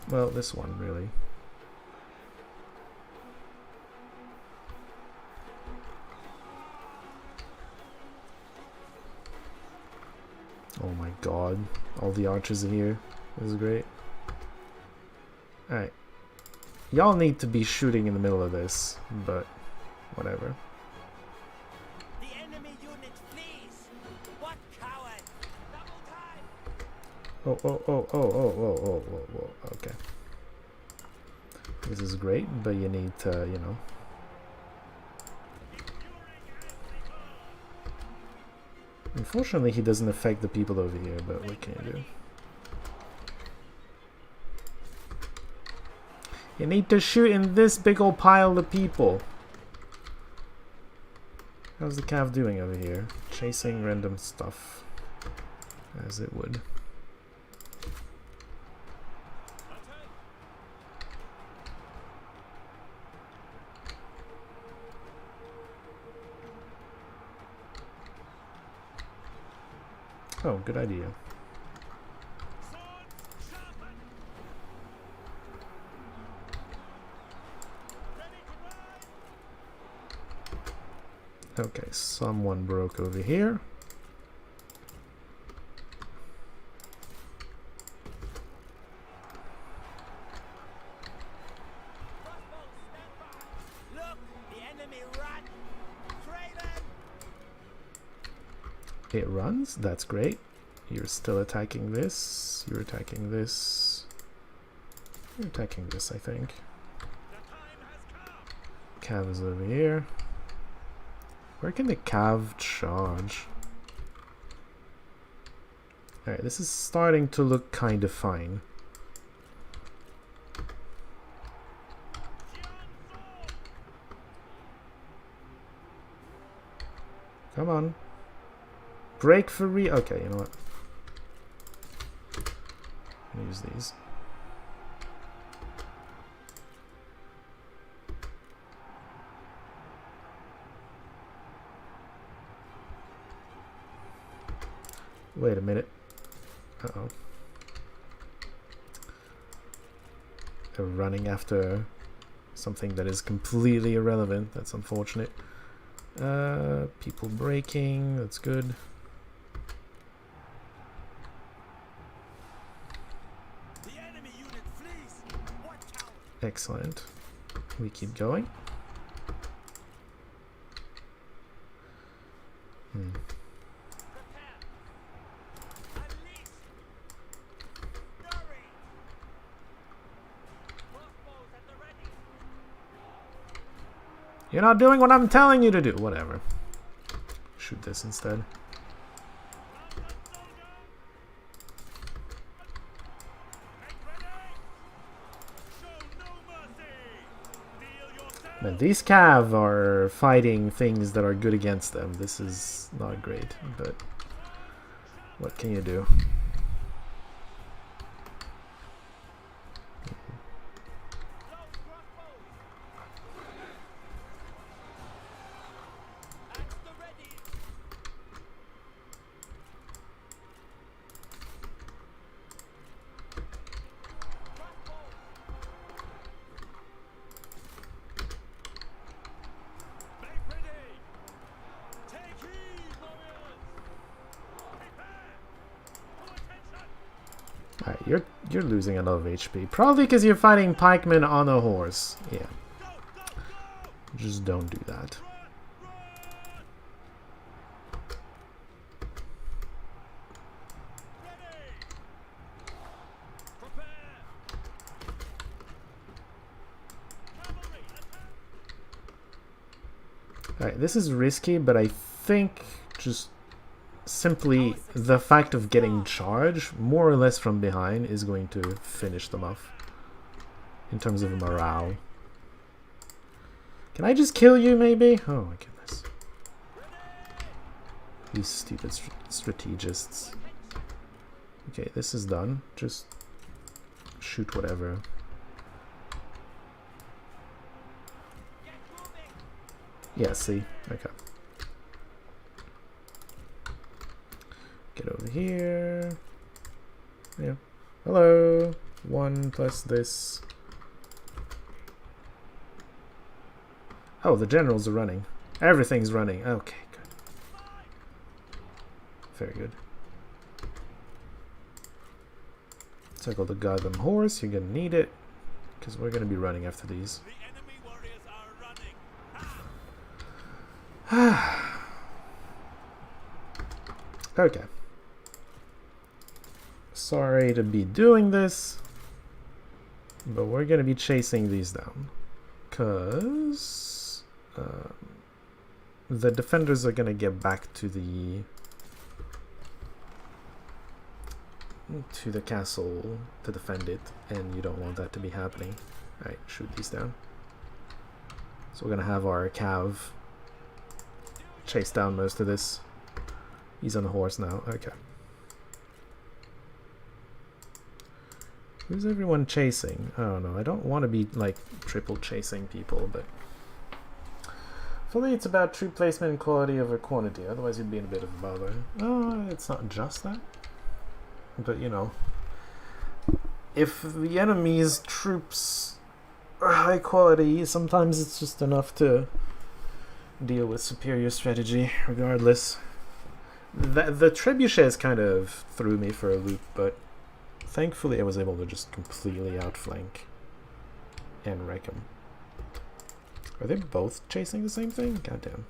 Well, this one, really. Oh my god. All the archers are here. This is great. Alright. Y'all need to be shooting in the middle of this, but whatever. The enemy unit flees. What coward! Double time. Oh, okay. This is great, but you need to, you know. Unfortunately, he doesn't affect the people over here, but what can you do? You need to shoot in this big old pile of people. How's the cav doing over here? Chasing random stuff. As it would. Oh, good idea. Okay, someone broke over here. Look, the enemy run. Craven. It runs, that's great. You're still attacking this. You're attacking this. You're attacking this, I think. Cav is over here. Where can the cav charge? Alright, this is starting to look kind of fine. Come on. Break for okay, you know what? Use these. Wait a minute. Uh-oh. They're running after something that is completely irrelevant. That's unfortunate. People breaking. That's good. The enemy unit flees. What coward! Excellent. We keep going. Prepare. Unleash. Fury. Crossbows at the ready. You're not doing what I'm telling you to do. Whatever. Shoot this instead. Man, these cav are fighting things that are good against them. This is not great, but what can you do? Alright, you're losing a lot of HP. Probably because you're fighting pikemen on a horse. Yeah. Just don't do that. Alright, this is risky, but I think just simply the fact of getting charged, more or less from behind, is going to finish them off. In terms of morale. Can I just kill you, maybe? Oh my goodness. These stupid strategists. Okay, this is done. Just shoot whatever. Yeah, see? Okay. Get over here. Yeah. Hello. 1 plus this. Oh, the generals are running. Everything's running. Okay, good. Very good. Circle the goddamn horse. You're gonna need it, because we're gonna be running after these. The enemy warriors are running. Okay. Sorry to be doing this, but we're gonna be chasing these down, because the defenders are gonna get back to the castle to defend it, and you don't want that to be happening. Alright, shoot these down. So we're gonna have our cav chase down most of this. He's on the horse now. Okay. Who's everyone chasing? I don't know. I don't want to be like triple chasing people, but for me it's about troop placement and quality over quantity. Otherwise you'd be in a bit of a bother. Oh, it's not just that. But you know, if the enemy's troops are high quality, sometimes it's just enough to deal with superior strategy, regardless. The trebuchets kind of threw me for a loop, but thankfully I was able to just completely outflank and wreck them. Are they both chasing the same thing? Goddamn.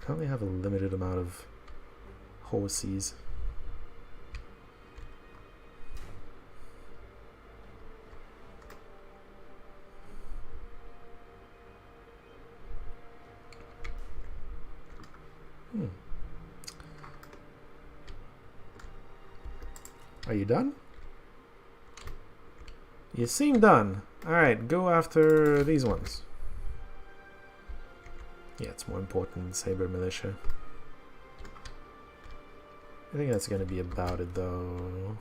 I only have a limited amount of horses. Are you done? You seem done. Alright, go after these ones. Yeah, it's more important than Saber Militia. I think that's gonna be about it though.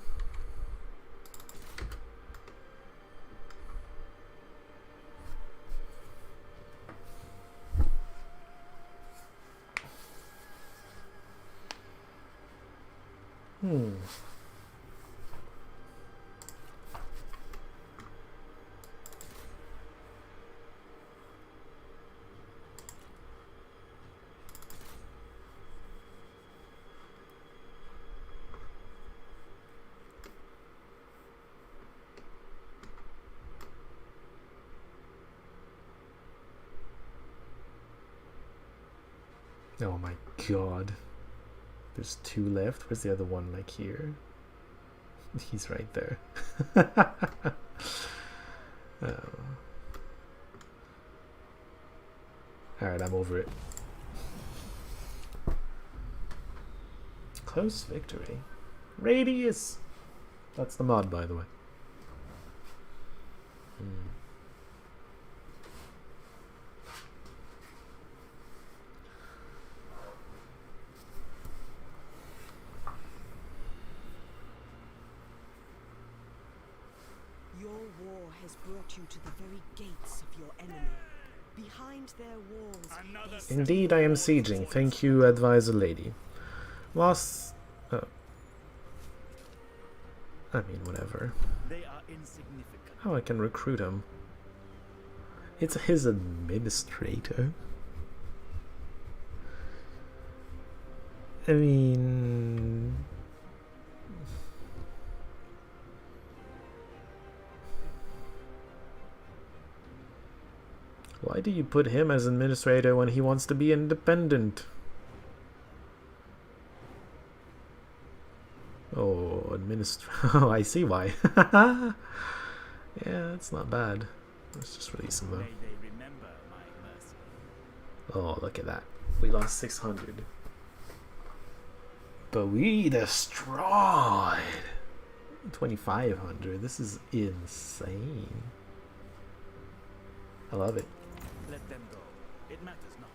Oh my god. There's two left. Where's the other one? Like here? He's right there. Oh. Alright, I'm over it. Close victory. Radius! That's the mod, by the way. Your war has brought you to the very gates of your enemy. Behind their walls. Another they Indeed, I am sieging. Thank you, advisor lady. Lost. I mean, whatever. They are insignificant. Oh, I can recruit him. It's his administrator. I mean... Why do you put him as administrator when he wants to be independent? Oh, oh, I see why. Yeah, that's not bad. Let's just release him though. May they remember my mercy. Oh, look at that. We lost 600. But we destroyed 2,500. This is insane. I love it. Let them go. It matters not.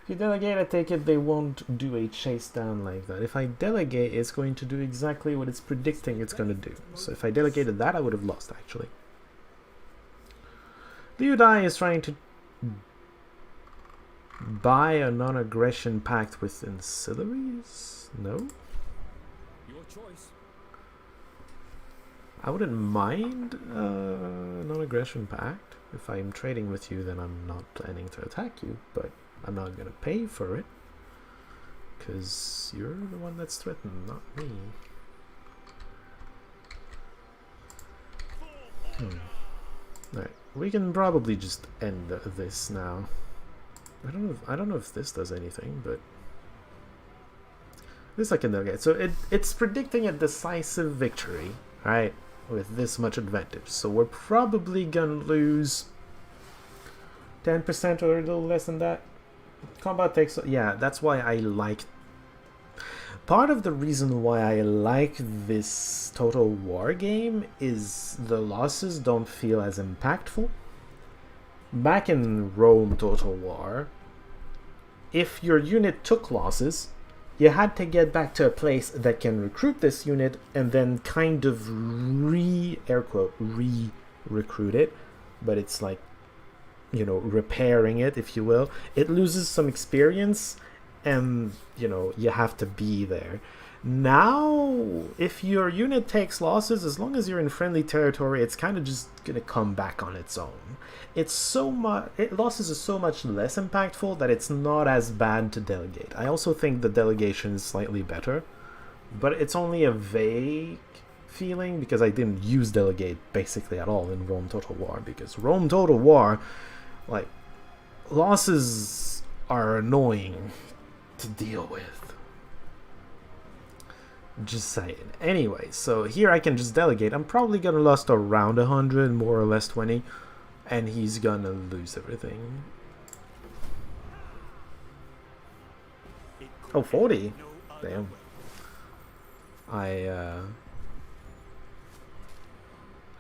If you delegate, I take it they won't do a chase down like that. If I delegate, it's going to do exactly what it's predicting it's going to do. So if I delegated that, I would have lost, actually. Liu Dai is trying to buy a non-aggression pact with ancillaries? No? Your choice. I wouldn't mind non-aggression pact. If I'm trading with you, then I'm not planning to attack you, but I'm not gonna pay for it. Because you're the one that's threatened, not me. Alright, we can probably just end this now. I don't know if this does anything, but this I can delegate. So it's predicting a decisive victory, right? With this much advantage. So we're probably gonna lose 10% or a little less than that. Combat takes, yeah, that's why I like. Part of the reason why I like this Total War game is the losses don't feel as impactful. Back in Rome Total War, if your unit took losses, you had to get back to a place that can recruit this unit and then kind of re-recruit it. But it's like, you know, repairing it, if you will. It loses some experience and, you know, you have to be there. Now, if your unit takes losses, as long as you're in friendly territory, it's kind of just gonna come back on its own. It's so much, losses are so much less impactful that it's not as bad to delegate. I also think the delegation is slightly better, but it's only a vague feeling because I didn't use delegate basically at all in Rome Total War, because Rome Total War, like, losses are annoying to deal with. Just saying. Anyway, so here I can just delegate. I'm probably gonna lose around 100, more or less 20, and he's gonna lose everything. Oh, 40? Damn.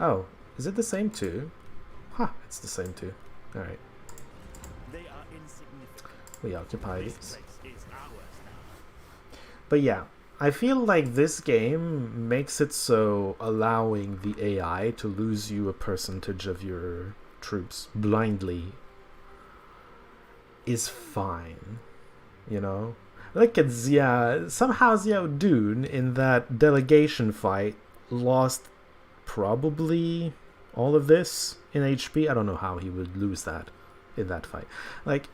Oh, is it the same too? Huh, it's the same too. Alright. They are insignificant. We occupy This these. place is ours now. But yeah, I feel like this game makes it so allowing the AI to lose you a percentage of your troops blindly is fine, you know? Look at somehow Xiao Dun in that delegation fight lost probably all of this in HP. I don't know how he would lose that in that fight. Like,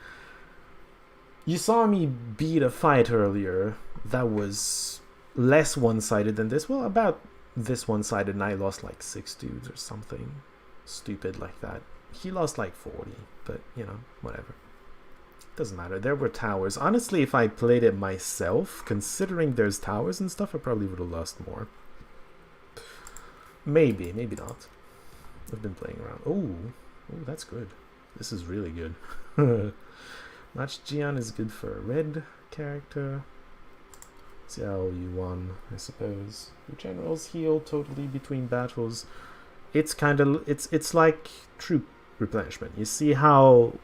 you saw me beat a fight earlier that was less one-sided than this. Well, about this one-sided, and I lost like 6 dudes or something stupid like that. He lost like 40, but you know, whatever. Doesn't matter. There were towers. Honestly, if I played it myself, considering there's towers and stuff, I probably would have lost more. Maybe, maybe not. I've been playing around. Oh, that's good. This is really good. Match Jian is good for a red character. Xiao Yuan, I suppose. The generals heal totally between battles. It's kind of it's like troop replenishment. You see how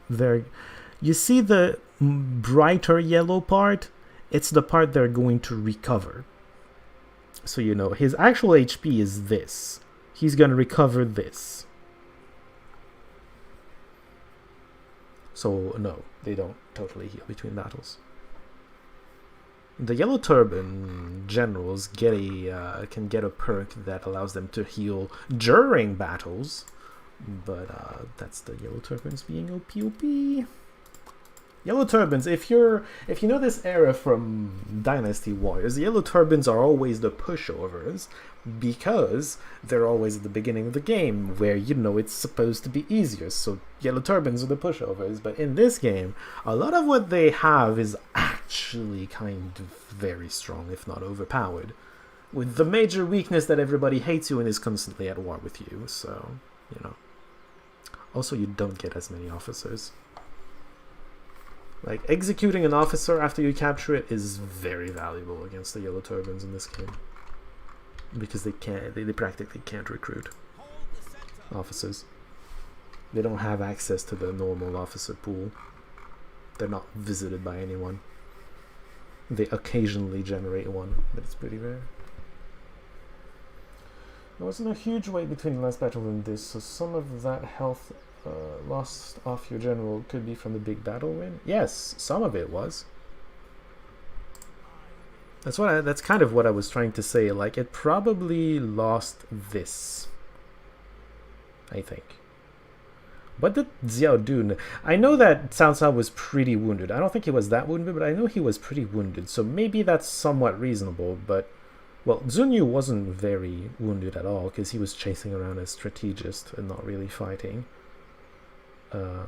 you see the brighter yellow part? It's the part they're going to recover. So you know his actual HP is this. He's gonna recover this. So no, they don't totally heal between battles. The Yellow Turban generals can get a perk that allows them to heal during battles, but that's the Yellow Turbans being OP. Yellow Turbans, if you know this era from Dynasty Warriors, the Yellow Turbans are always the pushovers because they're always at the beginning of the game where, you know, it's supposed to be easier. So Yellow Turbans are the pushovers, but in this game, a lot of what they have is actually kind of very strong, if not overpowered, with the major weakness that everybody hates you and is constantly at war with you. So, you know. Also, you don't get as many officers. Like, executing an officer after you capture it is very valuable against the Yellow Turbans in this game. Because they practically can't recruit officers. They don't have access to the normal officer pool. They're not visited by anyone. They occasionally generate one, but it's pretty rare. There wasn't a huge wait between the last battle and this, so some of that health lost off your general could be from the big battle win? Yes, some of it was. That's kind of what I was trying to say. Like, it probably lost this, I think. What did Xiao do? I know that Cao Cao was pretty wounded. I don't think he was that wounded, but I know he was pretty wounded. So maybe that's somewhat reasonable. But, well, Zunyu wasn't very wounded at all because he was chasing around as strategist and not really fighting. Xiao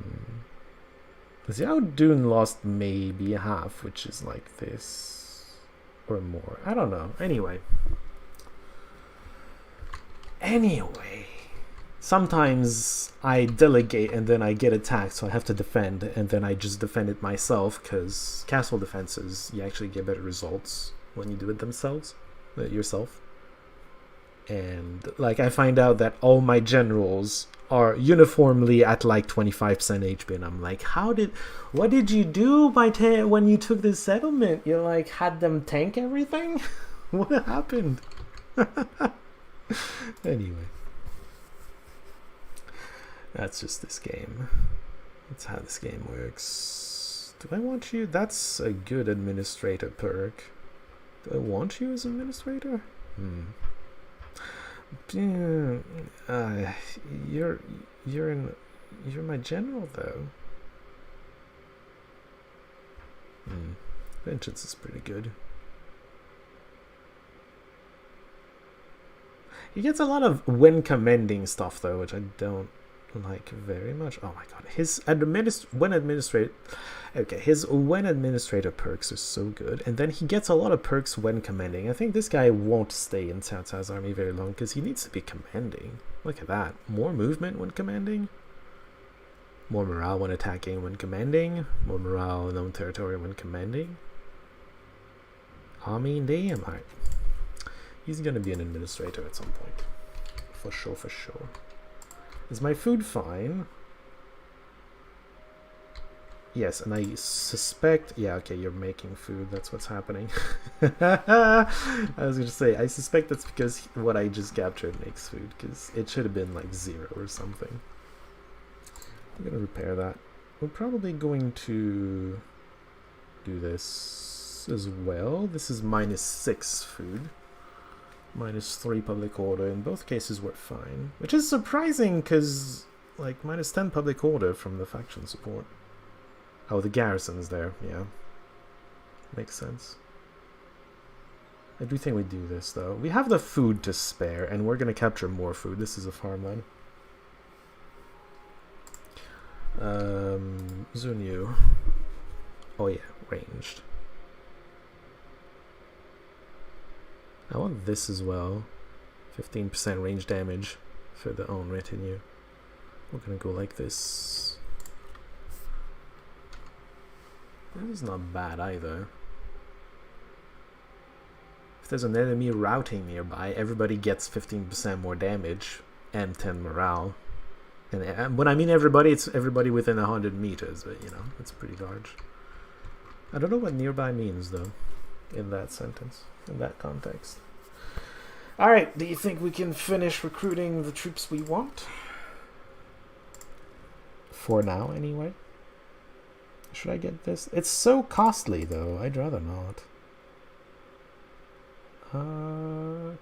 Dun lost maybe half, which is like this or more. I don't know. Anyway. Sometimes I delegate and then I get attacked, so I have to defend, and then I just defend it myself, because castle defenses, you actually get better results when you do it yourself. And like, I find out that all my generals are uniformly at like 25% HP, and I'm like, what did you do when you took this settlement? You like had them tank everything? What happened? Anyway. That's just this game. That's how this game works. Do I want you? That's a good administrator perk. Do I want you as administrator? You're my general though. Vengeance is pretty good. He gets a lot of when commending stuff though, which I don't like very much. Oh my god, his when administrator perks are so good, and then he gets a lot of perks when commanding. I think this guy won't stay in Cao Cao's army very long because he needs to be commanding. Look at that. More movement when commanding, more morale when attacking when commanding, more morale in own territory when commanding. I mean, damn. Alright, he's gonna be an administrator at some point, for sure. Is my food fine? Yes, and I suspect... Yeah, okay, you're making food. That's what's happening. I was going to say, I suspect that's because what I just captured makes food, because it should have been like 0 or something. I'm going to repair that. We're probably going to do this as well. This is -6 food. -3 public order. In both cases we're fine, which is surprising because like -10 public order from the faction support. Oh, the garrison's there. Yeah, makes sense. I do think we do this though. We have the food to spare and we're gonna capture more food. This is a farmland. Zunyu. Oh yeah, ranged. I want this as well. 15% range damage for the own retinue. We're gonna go like this. This is not bad either. If there's an enemy routing nearby, everybody gets 15% more damage and 10 morale. And when I mean everybody, it's everybody within 100 meters, but you know, it's pretty large. I don't know what nearby means though, in that sentence. In that context. Alright, do you think we can finish recruiting the troops we want? For now, anyway. Should I get this? It's so costly, though. I'd rather not.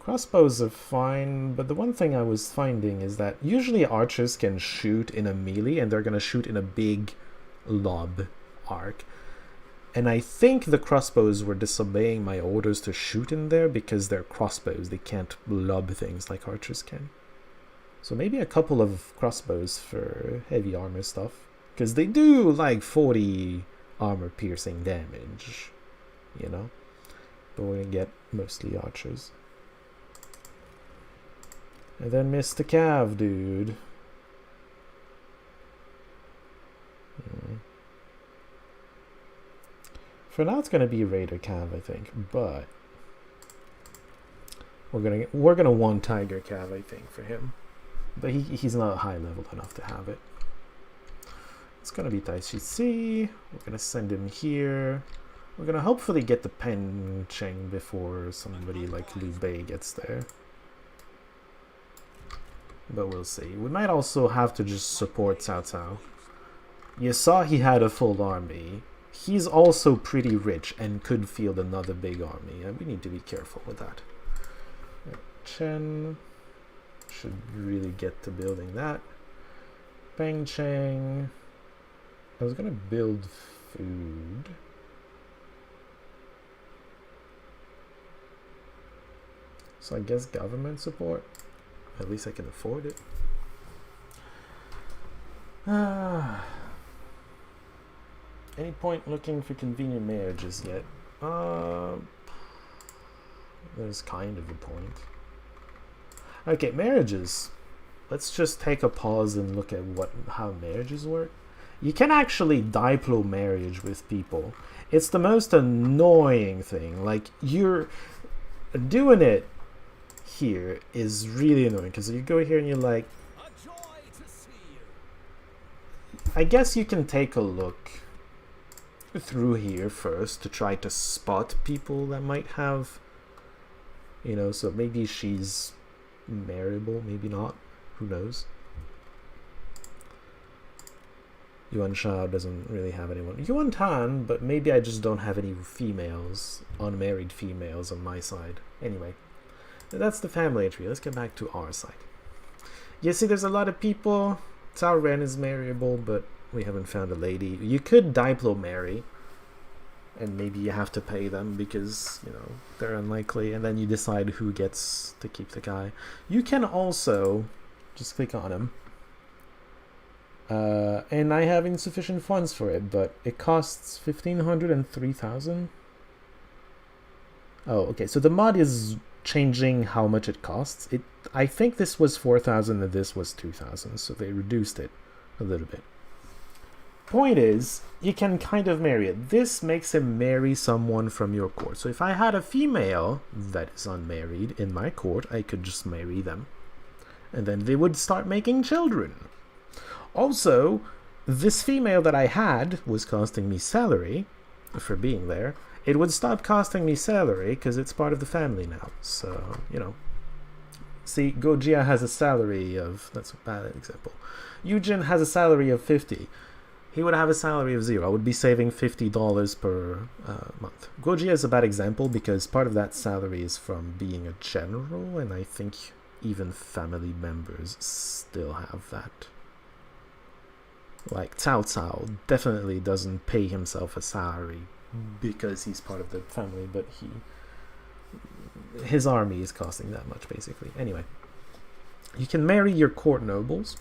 Crossbows are fine, but the one thing I was finding is that usually archers can shoot in a melee, and they're going to shoot in a big lob arc. And I think the crossbows were disobeying my orders to shoot in there because they're crossbows. They can't lob things like archers can. So maybe a couple of crossbows for heavy armor stuff. Because they do like 40 armor piercing damage, you know? But we're going to get mostly archers. And then Mr. Cav, dude. For now, it's gonna be Raider Cav, I think, but we're gonna want Tiger Cav, I think, for him. But he's not high level enough to have it. It's gonna be Taishi C. We're gonna send him here. We're gonna hopefully get the Pen Cheng before somebody like Liu Bei gets there. But we'll see. We might also have to just support Cao Cao. You saw he had a full army. he's also pretty rich and could field another big army, and we need to be careful with that. Chen should really get to building that. Bang Chang. I was gonna build food. So I guess government support. At least I can afford it. Any point looking for convenient marriages yet? There's kind of a point. Okay, marriages. Let's just take a pause and look at how marriages work. You can actually diplo marriage with people. It's the most annoying thing. Like, you're doing it here is really annoying because you go here and you're like, A joy to see you. I guess you can take a look through here first to try to spot people that might have, you know, so maybe she's marriable, maybe not, who knows. Yuan Shao doesn't really have anyone. Yuan Tan, but maybe I just don't have any females, unmarried females on my side. Anyway, that's the family tree. Let's get back to our side. You see, there's a lot of people. Cao Ren is marriable, but we haven't found a lady. You could diplo marry, and maybe you have to pay them because, you know, they're unlikely, and then you decide who gets to keep the guy. You can also just click on him. And I have insufficient funds for it, but it costs 1,500 and 3,000. Oh, okay. So the mod is changing how much it costs. I think this was 4,000 and this was 2,000, so they reduced it a little bit. Point is, you can kind of marry it. This makes him marry someone from your court. So if I had a female that is unmarried in my court, I could just marry them. And then they would start making children. Also, this female that I had was costing me salary for being there. It would stop costing me salary because it's part of the family now. So, you know. See, Gojia has a salary of... That's a bad example. Eugene has a salary of 50. He would have a salary of 0. I would be saving $50 per month. Gojia is a bad example because part of that salary is from being a general, and I think even family members still have that. Like Cao Cao definitely doesn't pay himself a salary because he's part of the family, but his army is costing that much basically. Anyway, you can marry your court nobles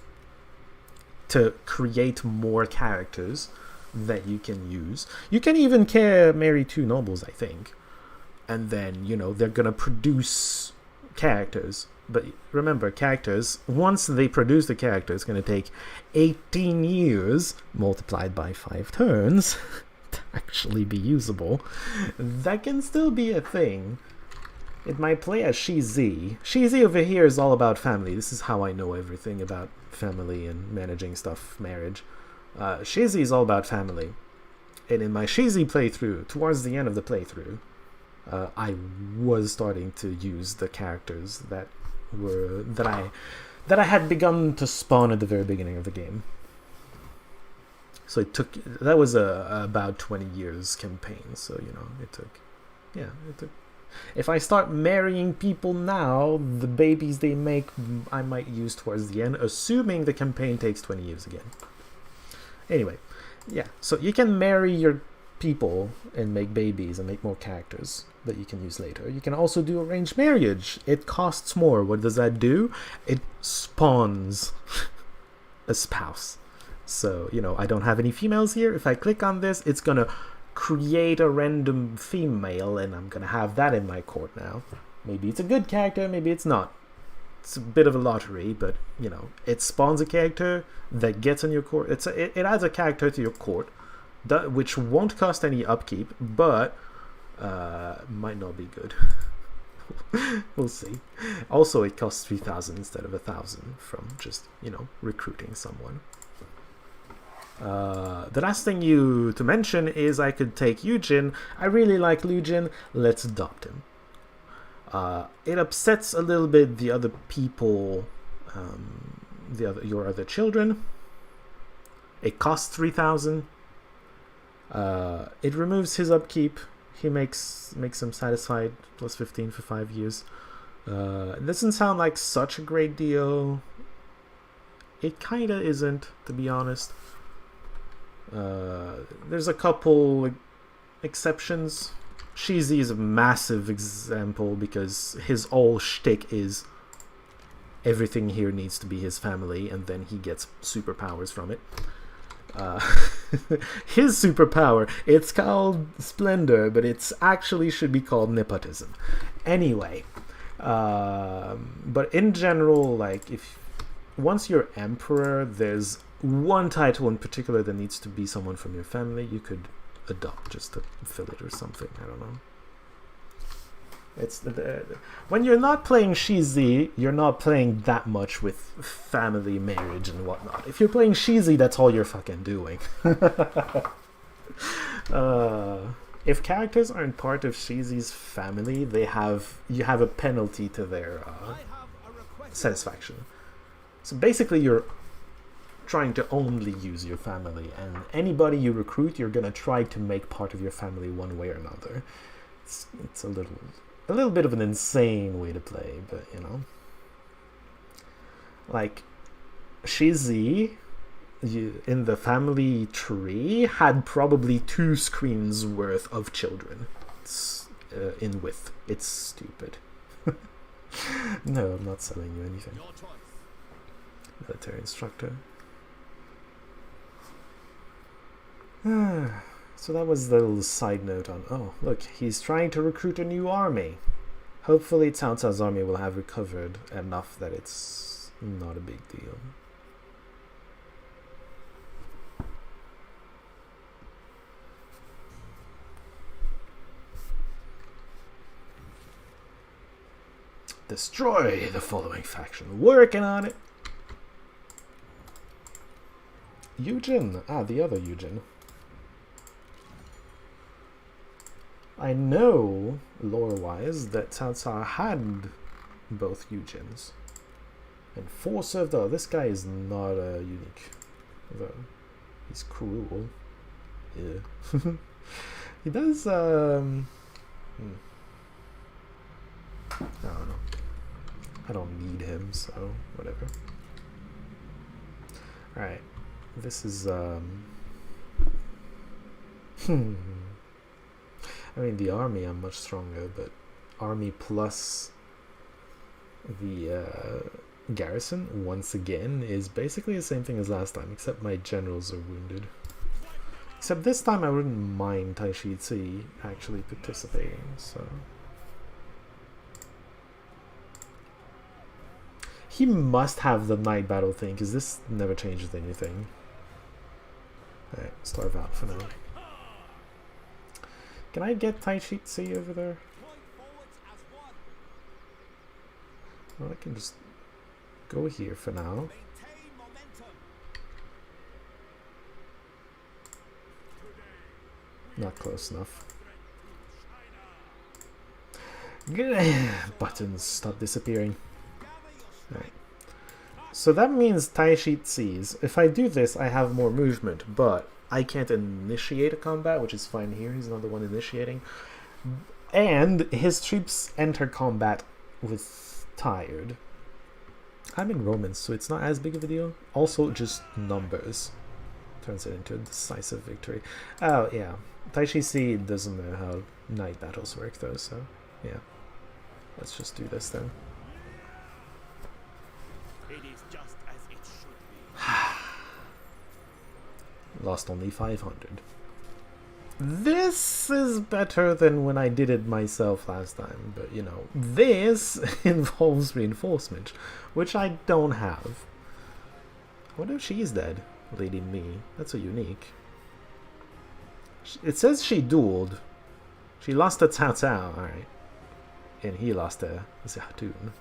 to create more characters that you can use. You can even marry 2 nobles, I think, and then, you know, they're gonna produce characters. But remember, characters, once they produce the character, it's going to take 18 years multiplied by 5 turns to actually be usable. That can still be a thing. It might play as Shizi. Shizi over here is all about family. This is how I know everything about family and managing stuff, marriage. Shizi is all about family. And in my Shizi playthrough, towards the end of the playthrough, I was starting to use the characters that I had begun to spawn at the very beginning of the game. So that was about 20 years campaign. So, you know, it took. If I start marrying people now, the babies they make, I might use towards the end, assuming the campaign takes 20 years again. Anyway, yeah. So you can marry your people and make babies and make more characters that you can use later. You can also do arranged marriage. It costs more. What does that do? It spawns a spouse. So, you know, I don't have any females here. If I click on this, it's gonna create a random female, and I'm gonna have that in my court now. Maybe it's a good character, maybe it's not. It's a bit of a lottery, but, you know, it spawns a character that gets in your court. It adds a character to your court, which won't cost any upkeep, but might not be good. We'll see. Also, it costs 3,000 instead of 1,000 from just, you know, recruiting someone. The last thing to mention is I could take Eugene. I really like Eugene. Let's adopt him. It upsets a little bit the other people, your other children. It costs 3,000. It removes his upkeep. He makes him satisfied, plus 15 for 5 years. It doesn't sound like such a great deal. It kinda isn't, to be honest. There's a couple exceptions. Shizi is a massive example because his whole shtick is everything here needs to be his family, and then he gets superpowers from it. His superpower, it's called Splendor, but it's actually should be called Nepotism. Anyway, but in general, like, if once you're emperor, there's one title in particular that needs to be someone from your family. You could adopt just to fill it or something. I don't know. It's when you're not playing Shizi, you're not playing that much with family, marriage, and whatnot. If you're playing Shizi, that's all you're fucking doing. If characters aren't part of Shizi's family, you have a penalty to their satisfaction. So basically, you're trying to only use your family, and anybody you recruit, you're gonna try to make part of your family one way or another. It's a little bit of an insane way to play, but you know, like Shizi in the family tree had probably 2 screens worth of children. It's in width. It's stupid. No, I'm not selling you anything. Military instructor. So that was the little side note on, oh, look, he's trying to recruit a new army. Hopefully Cao Cao's army will have recovered enough that it's not a big deal. Destroy the following faction. Working on it. Eugen. Ah, the other Eugen. I know, lore-wise, that Cao Cao had both Eugens. Enforcer, though, this guy is not unique, though. He's cruel. Yeah. He does, I don't know. I don't need him, so whatever. Alright. This is, I mean, the army, I'm much stronger, but army plus the garrison, once again, is basically the same thing as last time, except my generals are wounded. Except this time I wouldn't mind Tai Shi Ci actually participating, so... He must have the night battle thing, because this never changes anything. Alright, starve out for now. Can I get Tai Shi Ci over there? Well, I can just go here for now. Not close enough. Buttons stop disappearing. Right. So that means Tai Shi Ci's. If I do this, I have more movement, but I can't initiate a combat, which is fine here. He's not the one initiating. And his troops enter combat with tired. I'm in Romans, so it's not as big of a deal. Also, just numbers turns it into a decisive victory. Oh, yeah. Tai Shi Ci doesn't know how night battles work, though, so yeah. Let's just do this then. It is just as it should be. Lost only 500. This is better than when I did it myself last time, but you know, this involves reinforcement, which I don't have. What if she's dead? Lady Me. That's so unique. It says she dueled. She lost to Cao Cao, alright. And he lost to Zatoun.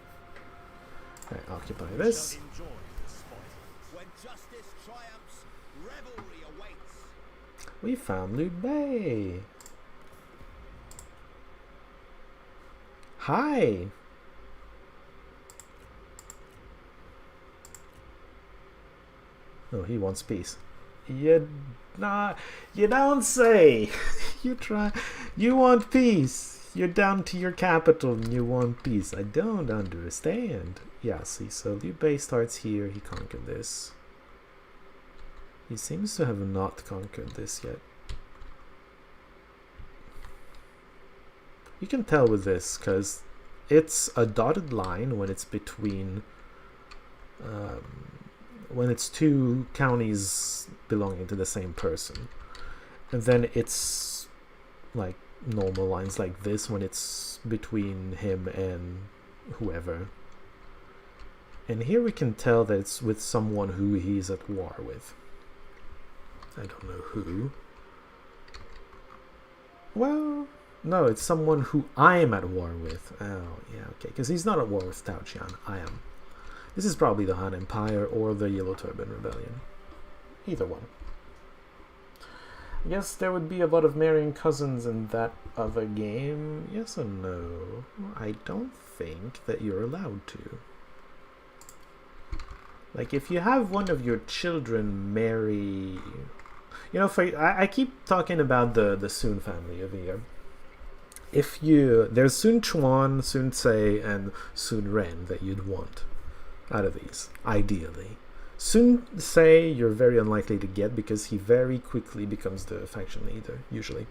Alright, occupy this. When justice triumphs, revelry awaits. We found Liu Bei. Hi. Oh, he wants peace. You nah, you don't say. You try. You want peace. You're down to your capital and you want peace. I don't understand. Yeah, see, so Liu Bei starts here. He conquered this. He seems to have not conquered this yet. You can tell with this because it's a dotted line when it's between when it's two counties belonging to the same person, and then it's like normal lines like this when it's between him and whoever. And here we can tell that it's with someone who he's at war with. I don't know who. Well, no, it's someone who I'm at war with. Oh, yeah, okay. Because he's not at war with Tao Qian. I am. This is probably the Han Empire or the Yellow Turban Rebellion. Either one. I guess there would be a lot of marrying cousins in that other game. Yes or no? I don't think that you're allowed to. Like, if you have one of your children marry... You know, I keep talking about the Sun family over here. If you... There's Sun Quan, Sun Ce, and Sun Ren that you'd want out of these, ideally. Sun Ce, you're very unlikely to get because he very quickly becomes the faction leader, usually.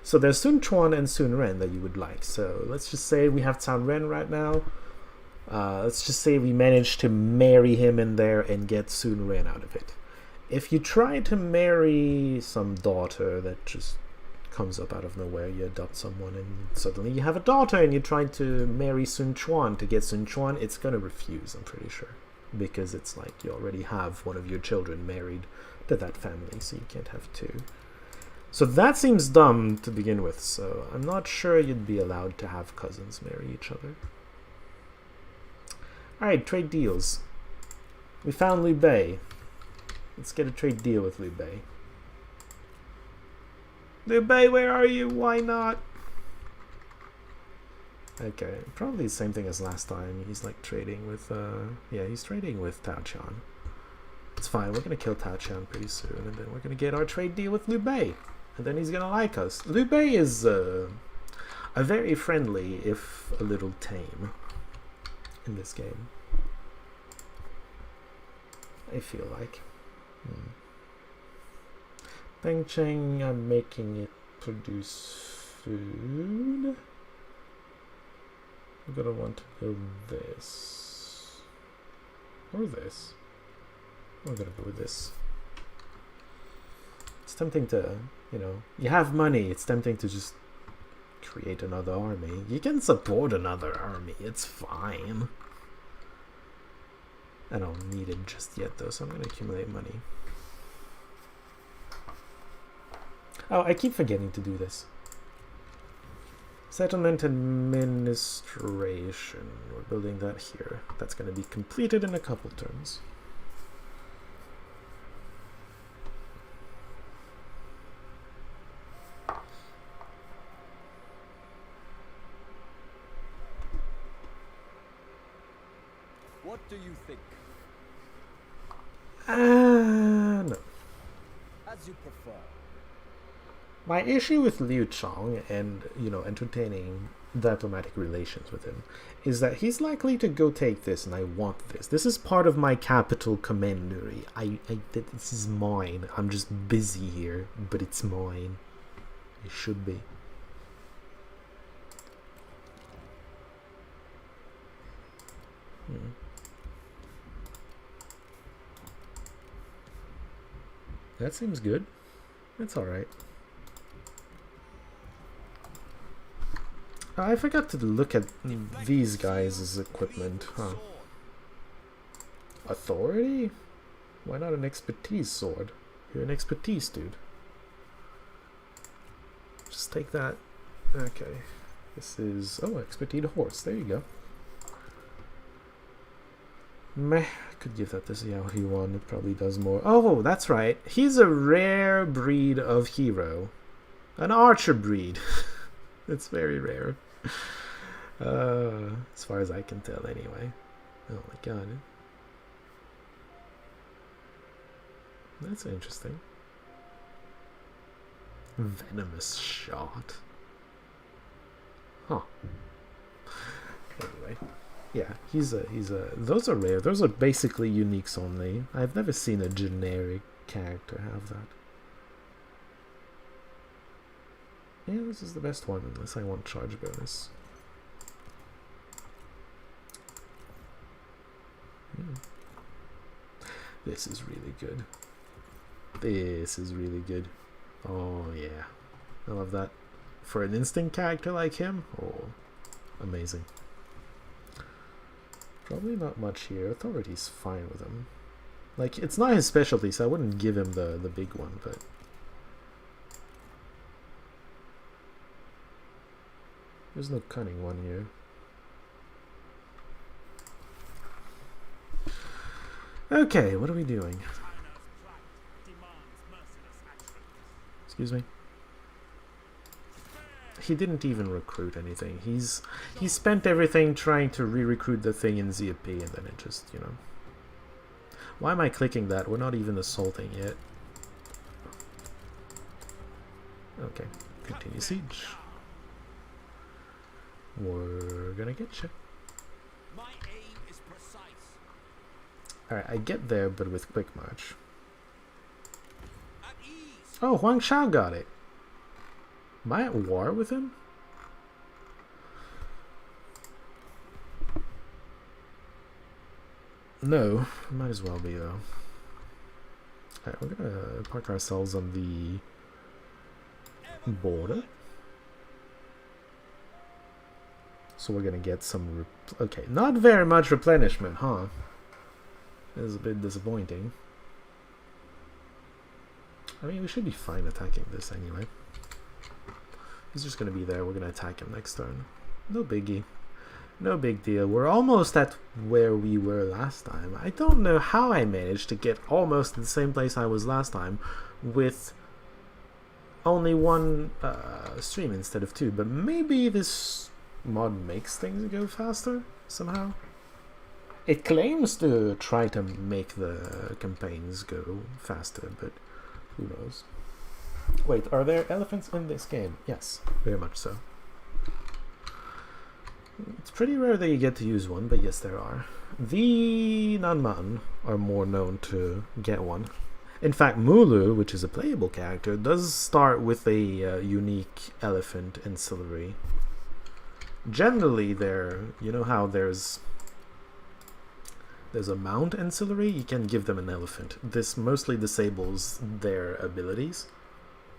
So there's Sun Quan and Sun Ren that you would like. So let's just say we have Sun Ren right now. Let's just say we managed to marry him in there and get Sun Ren out of it. If you try to marry some daughter that just comes up out of nowhere, you adopt someone and suddenly you have a daughter and you try to marry Sun Quan to get Sun Quan, it's going to refuse, I'm pretty sure. Because it's like you already have one of your children married to that family, so you can't have two. So that seems dumb to begin with, so I'm not sure you'd be allowed to have cousins marry each other. Alright, trade deals. We found Liu Bei. Let's get a trade deal with Liu Bei. Liu Bei, where are you? Why not? Okay, probably the same thing as last time. He's like trading with, yeah, he's trading with Tao Qian. It's fine, we're gonna kill Tao Qian pretty soon, and then we're gonna get our trade deal with Liu Bei. And then he's gonna like us. Liu Bei is, a very friendly, if a little tame, in this game. I feel like. Peng Cheng, I'm making it produce food. I'm gonna want to build this. Or this. I'm gonna go with this. It's tempting to, you know, you have money, it's tempting to just create another army. You can support another army, it's fine. I don't need it just yet though, so I'm gonna accumulate money. Oh, I keep forgetting to do this. Settlement administration. We're building that here. That's going to be completed in a couple turns. What do you think? No. As you prefer. My issue with Liu Chong and, you know, entertaining diplomatic relations with him is that he's likely to go take this and I want this. This is part of my capital commandery. This is mine. I'm just busy here, but it's mine. It should be. That seems good. That's alright. I forgot to look at these guys' equipment. Huh. Authority? Why not an expertise sword? You're an expertise dude. Just take that. Okay. This is... oh, expertise horse. There you go. Meh. I could give that to Xiao Yuan. It probably does more. Oh, that's right. He's a rare breed of hero. An archer breed. It's very rare. As far as I can tell anyway. Oh my god. That's interesting. Venomous shot. Huh. Anyway. Yeah, he's a those are rare. Those are basically uniques only. I've never seen a generic character have that. Yeah, this is the best one unless I want charge bonus. This is really good. This is really good. Oh yeah. I love that. For an instinct character like him, oh, amazing. Probably not much here. Authority's fine with him. Like, it's not his specialty, so I wouldn't give him the big one, but... There's no cunning one here. Okay, what are we doing? Excuse me? He didn't even recruit anything. He spent everything trying to re-recruit the thing in ZP, and then it just, you know... Why am I clicking that? We're not even assaulting yet. Okay, continue siege. We're gonna get you. My aim is precise. Alright, I get there, but with quick march. At ease. Oh, Huang Shao got it. Am I at war with him? No, might as well be though. Alright, we're gonna park ourselves on the border. So we're gonna get some... okay, not very much replenishment, huh? That is a bit disappointing. I mean, we should be fine attacking this anyway. He's just gonna be there. We're gonna attack him next turn. No biggie. No big deal. We're almost at where we were last time. I don't know how I managed to get almost to the same place I was last time with only one stream instead of two. But maybe this mod makes things go faster somehow. It claims to try to make the campaigns go faster, but who knows? Wait, are there elephants in this game? Yes, very much so. It's pretty rare that you get to use one, but yes, there are. The Nanman are more known to get one. In fact, Mulu, which is a playable character, does start with a unique elephant ancillary. Generally, you know how there's a mount ancillary? You can give them an elephant. This mostly disables their abilities,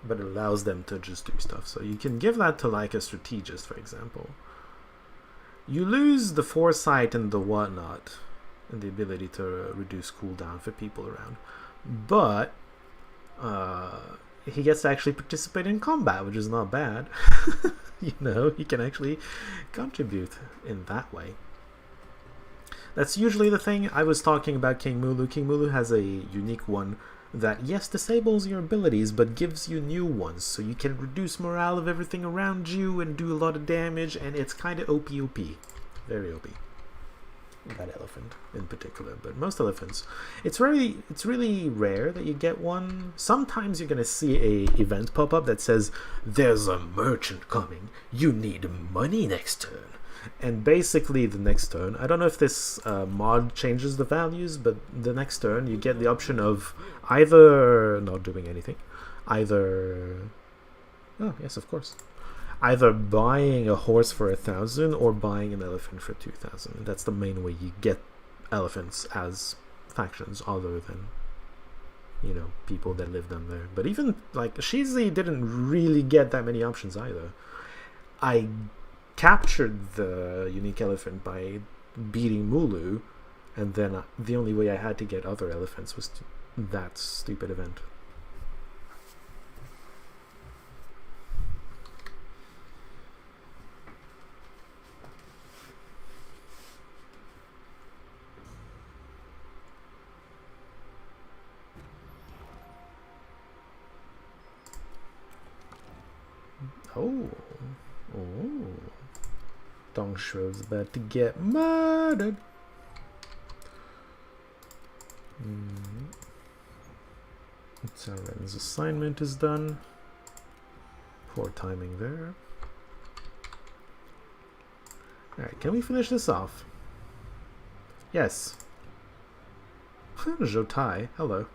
but it allows them to just do stuff. So you can give that to like a strategist, for example. You lose the foresight and the whatnot, and the ability to reduce cooldown for people around. But he gets to actually participate in combat, which is not bad. You know, he can actually contribute in that way. That's usually the thing. I was talking about King Mulu. King Mulu has a unique one that, yes, disables your abilities, but gives you new ones, so you can reduce morale of everything around you and do a lot of damage, and it's kind of OP. Very OP. That elephant in particular, but most elephants. It's really rare that you get one. Sometimes you're gonna see a event pop up that says, "There's a merchant coming. You need money next turn." And basically the next turn, I don't know if this mod changes the values, but the next turn you get the option of either not doing anything, either... oh, yes, of course. Either buying a horse for 1,000 or buying an elephant for 2,000. That's the main way you get elephants as factions, other than, you know, people that live down there. But even, like, Shizi didn't really get that many options either. I captured the unique elephant by beating Mulu, and then the only way I had to get other elephants was that stupid event. Oh. Dongshuo's about to get murdered. Saren's assignment is done. Poor timing there. Alright, can we finish this off? Yes. Jotai, hello.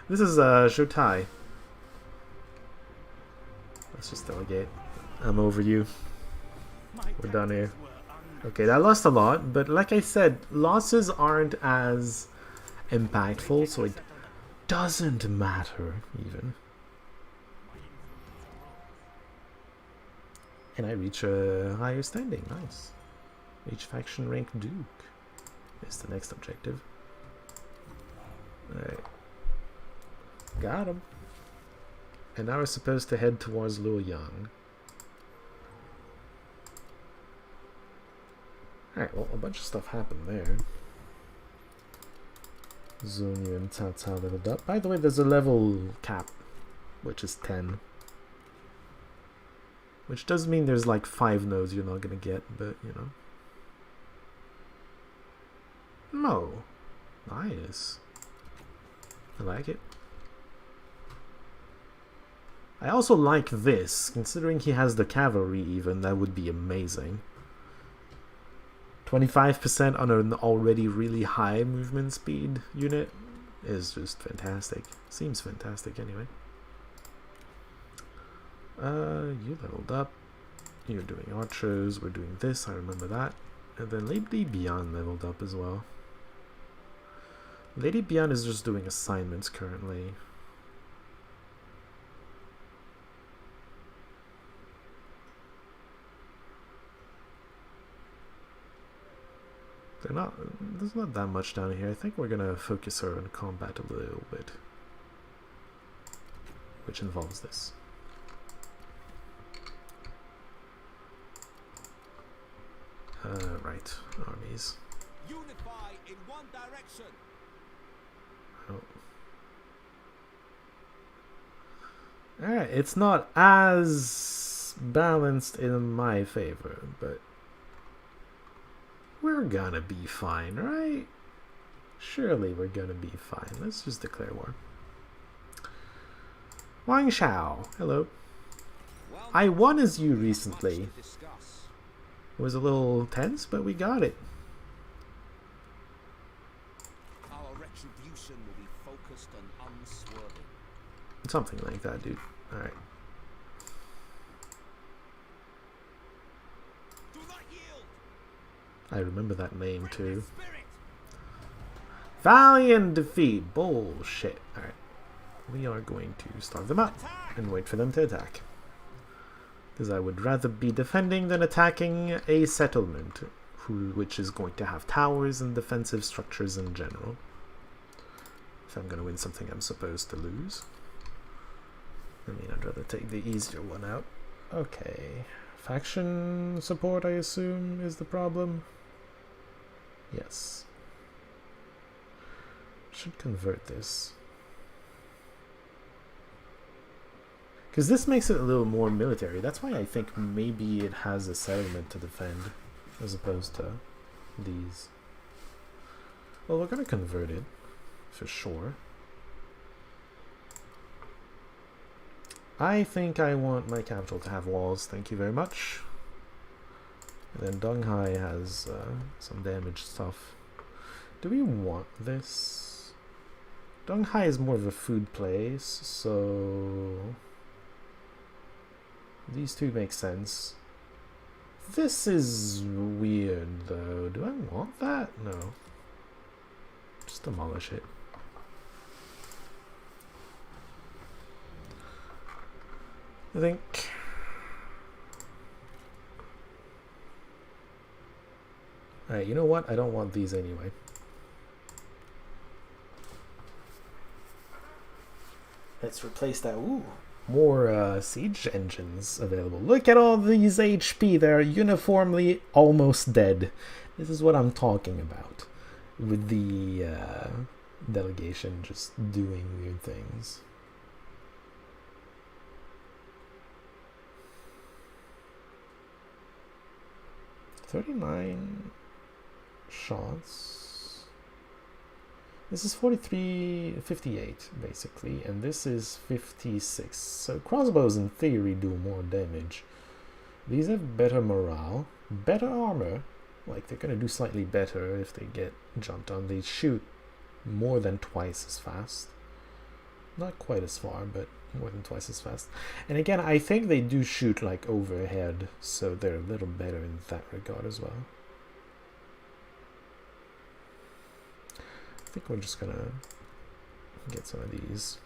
This is Jotai. Let's just delegate. I'm over you. We're done here. Okay, that lost a lot, but like I said, losses aren't as impactful, so it doesn't matter even. And I reach a higher standing, nice. Reach faction rank Duke is the next objective. Alright. Got him. And now we're supposed to head towards Luoyang. Alright, well, a bunch of stuff happened there. Zonyu and Tata leveled up. By the way, there's a level cap, which is 10. Which does mean there's like 5 nodes you're not gonna get, but you know. No. Nice. I like it. I also like this, considering he has the cavalry even, that would be amazing. 25% on an already really high movement speed unit is just fantastic. Seems fantastic anyway. You leveled up. You're doing archers, we're doing this, I remember that. And then Lady Bian leveled up as well. Lady Bian is just doing assignments currently. There's not that much down here. I think we're gonna focus her on combat a little bit, which involves this. Right, armies. Unify in one direction. Oh. Alright, it's not as balanced in my favor, but we're gonna be fine, right? Surely we're gonna be fine. Let's just declare war. Wang Shao, hello. I won as you recently. It was a little tense, but we got it. Our retribution will be focused and unswerving. Something like that, dude. Alright. Do not yield. I remember that name too. Valiant defeat. Bullshit. Alright. We are going to starve them out and wait for them to attack. Because I would rather be defending than attacking a settlement, which is going to have towers and defensive structures in general. If I'm going to win something I'm supposed to lose. I mean, I'd rather take the easier one out. Okay. Faction support, I assume, is the problem? Yes. Should convert this. Because this makes it a little more military. That's why I think maybe it has a settlement to defend, as opposed to these. Well, we're going to convert it, for sure. I think I want my capital to have walls, thank you very much. And then Donghai has some damaged stuff. Do we want this? Donghai is more of a food place, so these two make sense. This is weird though. Do I want that? No. Just demolish it. I think alright, you know what? I don't want these anyway. Let's replace that. Ooh, more siege engines available. Look at all these HP. They're uniformly almost dead. This is what I'm talking about. With the delegation just doing weird things. $39 shots. This is 43, 58 basically, and this is 56. So crossbows in theory do more damage. These have better morale, better armor. Like they're gonna do slightly better if they get jumped on. They shoot more than twice as fast. Not quite as far, but more than twice as fast. And again, I think they do shoot like overhead, so they're a little better in that regard as well. I think we're just gonna get some of these.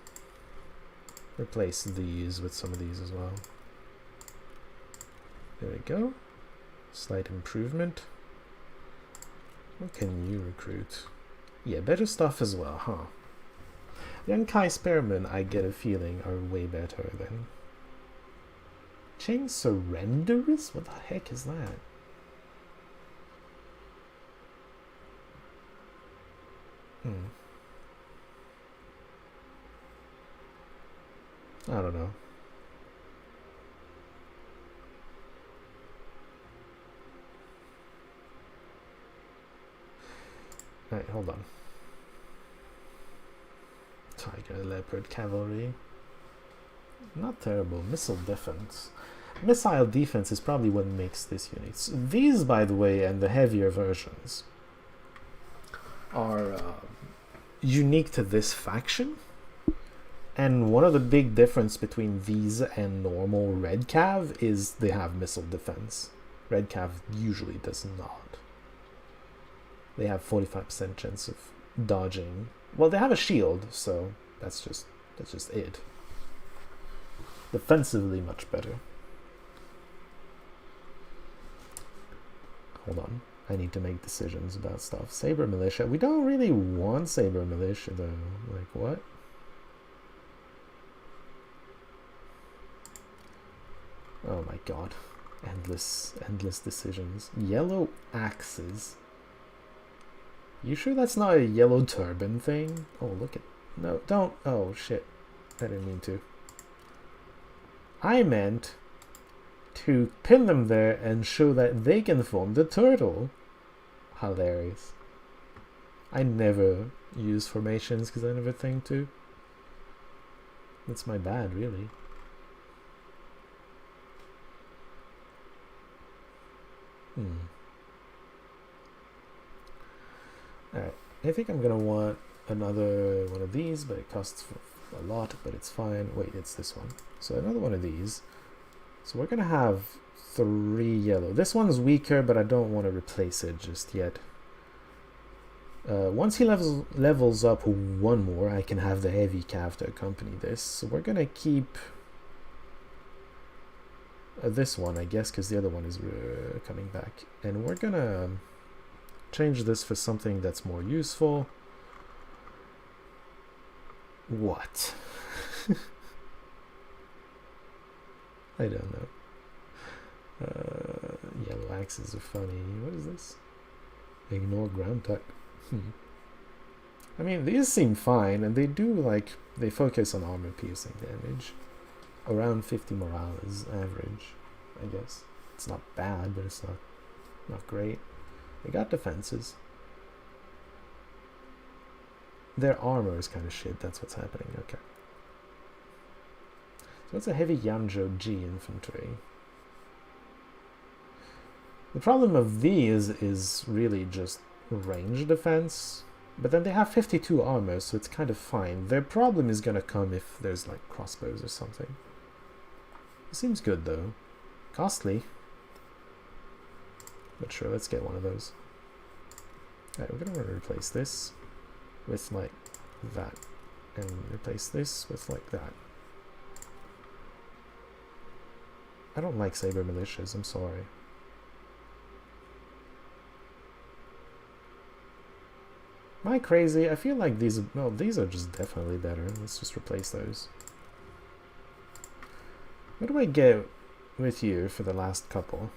Replace these with some of these as well. There we go. Slight improvement. What can you recruit? Yeah, better stuff as well, huh? Young Kai Spearmen, I get a feeling, are way better than... Chain Surrenderers? What the heck is that? I don't know. Alright, hold on. Tiger, Leopard, Cavalry. Not terrible. Missile defense. Missile defense is probably what makes this unit. So these, by the way, and the heavier versions are unique to this faction. And one of the big difference between these and normal Red Cav is they have missile defense. Red Cav usually does not. They have 45% chance of dodging. Well, they have a shield, so that's just it. Defensively, much better. Hold on, I need to make decisions about stuff. Saber Militia. We don't really want Saber Militia though. Like what? Oh my god, endless decisions. Yellow axes. You sure that's not a yellow turban thing? Oh, look at... No, don't... Oh, shit. I didn't mean to. I meant to pin them there and show that they can form the turtle. Hilarious. I never use formations because I never think to. That's my bad, really. Alright, I think I'm gonna want another one of these, but it costs a lot, but it's fine. Wait, it's this one. So another one of these. So we're gonna have 3 yellow. This one's weaker, but I don't want to replace it just yet. Once he levels up 1 more, I can have the heavy cav to accompany this. So we're gonna keep this one, I guess, because the other one is coming back. And we're gonna change this for something that's more useful. What? I don't know. Yellow axes are funny. What is this? Ignore ground type. I mean, these seem fine, and they do, like, they focus on armor piercing damage. Around 50 morale is average, I guess. It's not bad, but it's not great. They got defenses. Their armor is kind of shit, that's what's happening, okay. So it's a heavy Yanzhou G infantry. The problem of these is really just range defense, but then they have 52 armor, so it's kind of fine. Their problem is gonna come if there's like crossbows or something. It seems good though. Costly. But sure, let's get one of those. Alright, we're gonna replace this with like that, and replace this with like that. I don't like Saber Militias, I'm sorry. Am I crazy? I feel like these are just definitely better. Let's just replace those. What do I get with you for the last couple?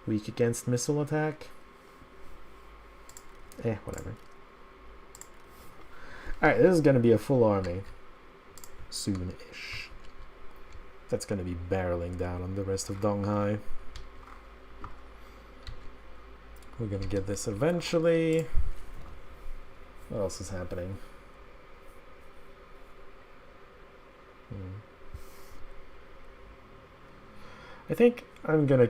Weak against missile attack? Whatever. Alright, this is gonna be a full army. Soon-ish. That's gonna be barreling down on the rest of Donghai. We're gonna get this eventually. What else is happening? I think I'm gonna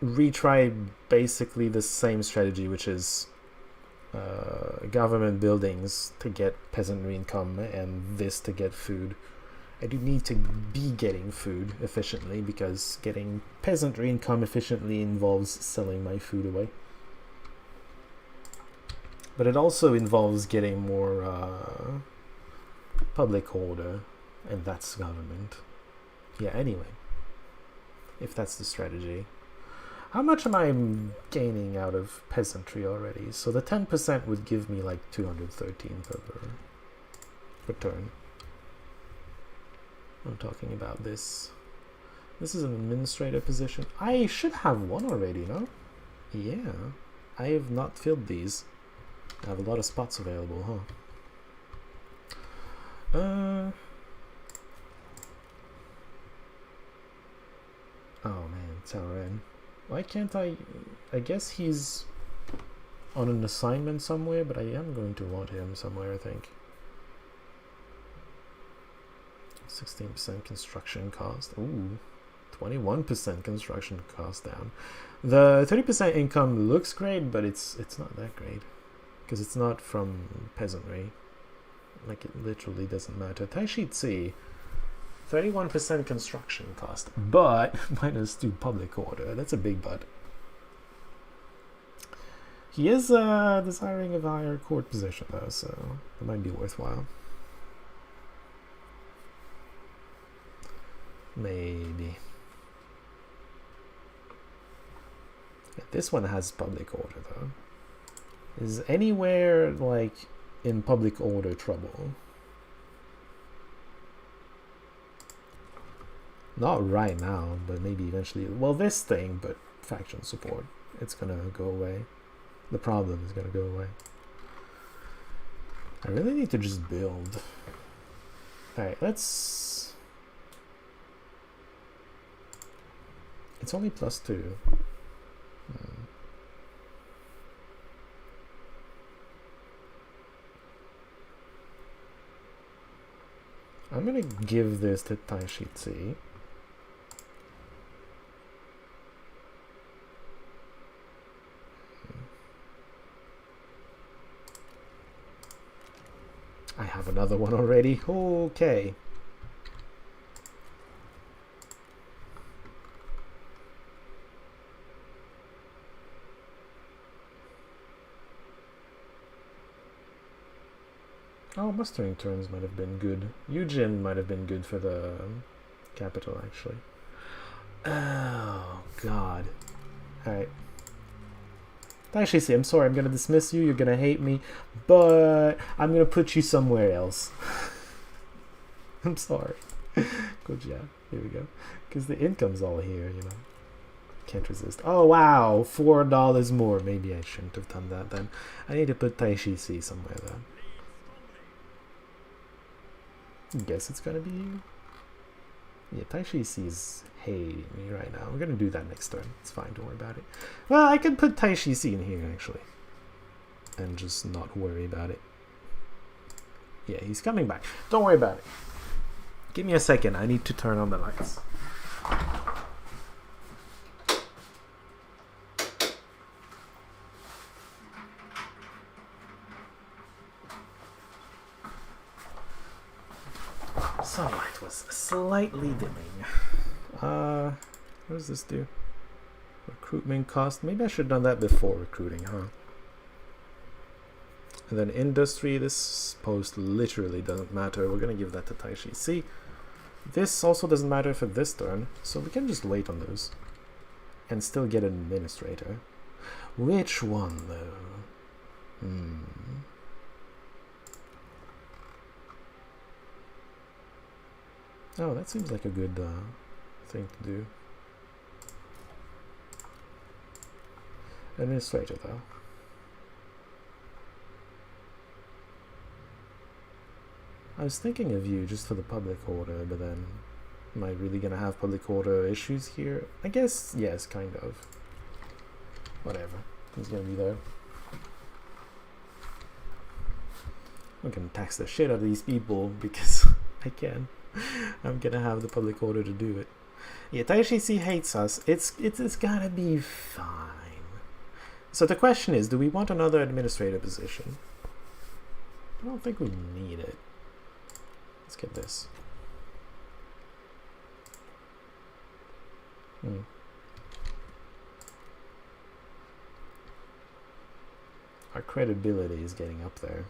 retry basically the same strategy, which is government buildings to get peasantry income and this to get food. I do need to be getting food efficiently because getting peasantry income efficiently involves selling my food away. But it also involves getting more public order, and that's government. Yeah, anyway. If that's the strategy. How much am I gaining out of peasantry already? So the 10% would give me like 213 per turn. I'm talking about this. This is an administrator position. I should have one already, no? Yeah. I have not filled these. I have a lot of spots available, huh? Oh man, Tauren. Why can't I guess he's on an assignment somewhere, but I am going to want him somewhere, I think. 16% construction cost. Ooh, 21% construction cost down. The 30% income looks great, but it's not that great. Because it's not from peasantry. Like, it literally doesn't matter. Taishit C, 31% construction cost, but -2 public order. That's a big but. He is desiring of a higher court position, though, so it might be worthwhile. Maybe. Yeah, this one has public order, though. Is anywhere, like, in public order trouble? Not right now, but maybe eventually. Well, this thing, but faction support. It's gonna go away. The problem is gonna go away. I really need to just build. Alright, let's... It's only +2. I'm gonna give this to Taishit C. I have another one already. Okay. Oh, mustering turns might have been good. Eugen might have been good for the capital, actually. Oh, God. Alright. Actually, see, I'm sorry, I'm gonna dismiss you, you're gonna hate me, but I'm gonna put you somewhere else. I'm sorry. Good job. Here we go. Because the income's all here, you know. Can't resist. Oh, wow! $4 more. Maybe I shouldn't have done that then. I need to put Taishi C somewhere, though. Guess it's gonna be you. Yeah, Taishi C's hating me right now. We're gonna do that next turn. It's fine, don't worry about it. Well, I could put Taishi C in here, actually. And just not worry about it. Yeah, he's coming back. Don't worry about it. Give me a second. I need to turn on the lights. Sunlight was slightly dimming. What does this do? Recruitment cost. Maybe I should have done that before recruiting, huh? And then industry. This post literally doesn't matter. We're gonna give that to Taishi C. This also doesn't matter for this turn, so we can just wait on those and still get an administrator. Which one, though? Oh, that seems like a good thing to do. Administrator, though. I was thinking of you just for the public order, but then Am I really gonna have public order issues here? I guess yes, kind of. Whatever. He's gonna be there. I'm gonna tax the shit out of these people because I can. I'm gonna have the public order to do it. Yeah, Taishici hates us. It's gotta be fine. So the question is, do we want another administrator position? I don't think we need it. Let's get this. Our credibility is getting up there.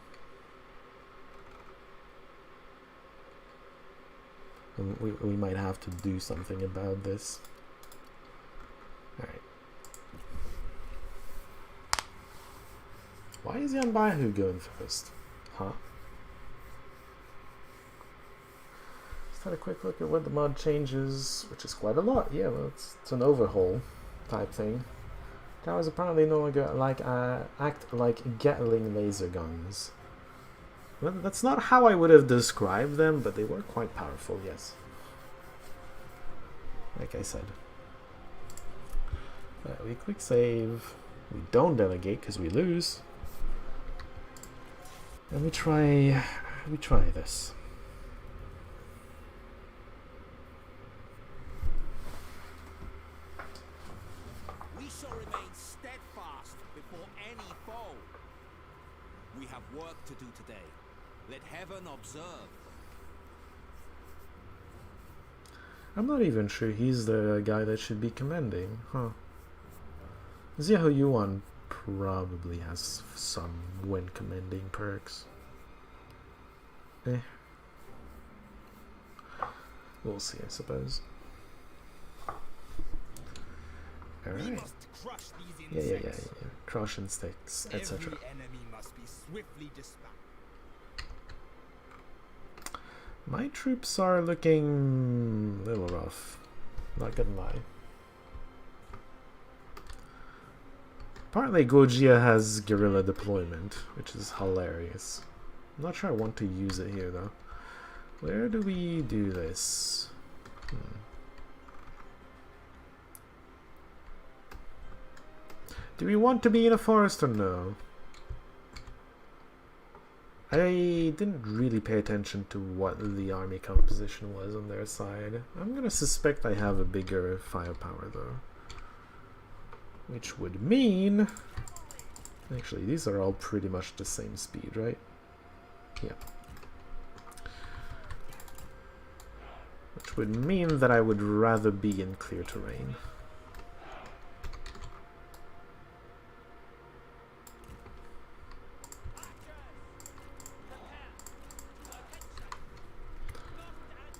And we might have to do something about this. Alright. Why is Yanbaihu going first? Huh? Let's have a quick look at what the mod changes, which is quite a lot. Yeah, well, it's an overhaul type thing. Towers apparently no longer act like Gatling laser guns. Well, that's not how I would have described them, but they were quite powerful, yes. Like I said. We quick save. We don't delegate because we lose. And we try this. We shall remain steadfast before any foe. We have work to do today. Let heaven observe. I'm not even sure he's the guy that should be commanding, huh? Xiahou Yuan probably has some when commanding perks. We'll see, I suppose. Alright. Yeah. Crush instincts, etc. Enemy must be swiftly dispatched. My troops are looking a little rough, not gonna lie. Apparently Gojia has guerrilla deployment, which is hilarious. I'm not sure I want to use it here though. Where do we do this? Do we want to be in a forest or no? I didn't really pay attention to what the army composition was on their side. I'm gonna suspect I have a bigger firepower though. Which would mean... Actually, these are all pretty much the same speed, right? Yeah. Which would mean that I would rather be in clear terrain.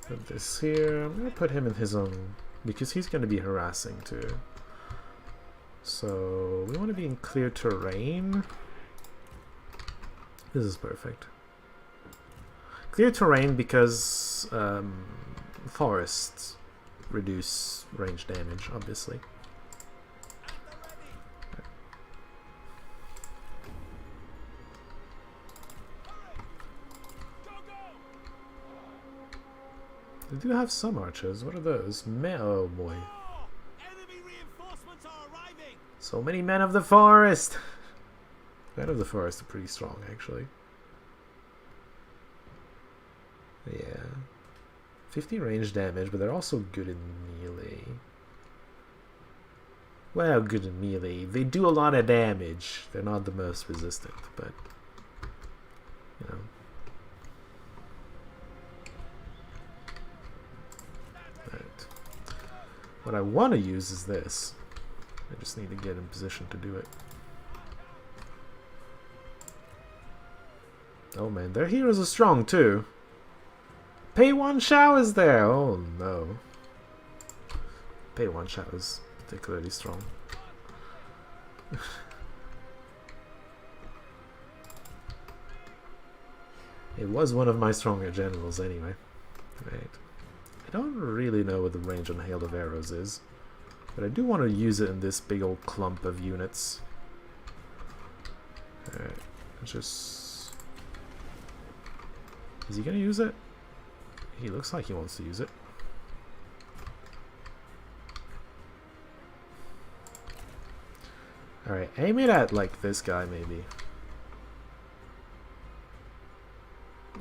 Put this here. I'm gonna put him in his own, because he's gonna be harassing too. So we want to be in clear terrain. This is perfect. Clear terrain because forests reduce range damage, obviously. They do have some archers. What are those? Oh boy. Enemy reinforcements are arriving. So many men of the forest! Men of the forest are pretty strong, actually. Yeah. 50 range damage, but they're also good in melee. Well, good in melee. They do a lot of damage. They're not the most resistant, but... You know. Right. What I want to use is this. I just need to get in position to do it. Oh man, their heroes are strong too. Pei Wan Shao is there! Oh no. Pei Wan Shao is particularly strong. It was one of my stronger generals anyway. Right. I don't really know what the range on Hail of Arrows is, but I do want to use it in this big old clump of units. Alright, just... Is he gonna use it? He looks like he wants to use it. Alright, aim it at, like, this guy, maybe.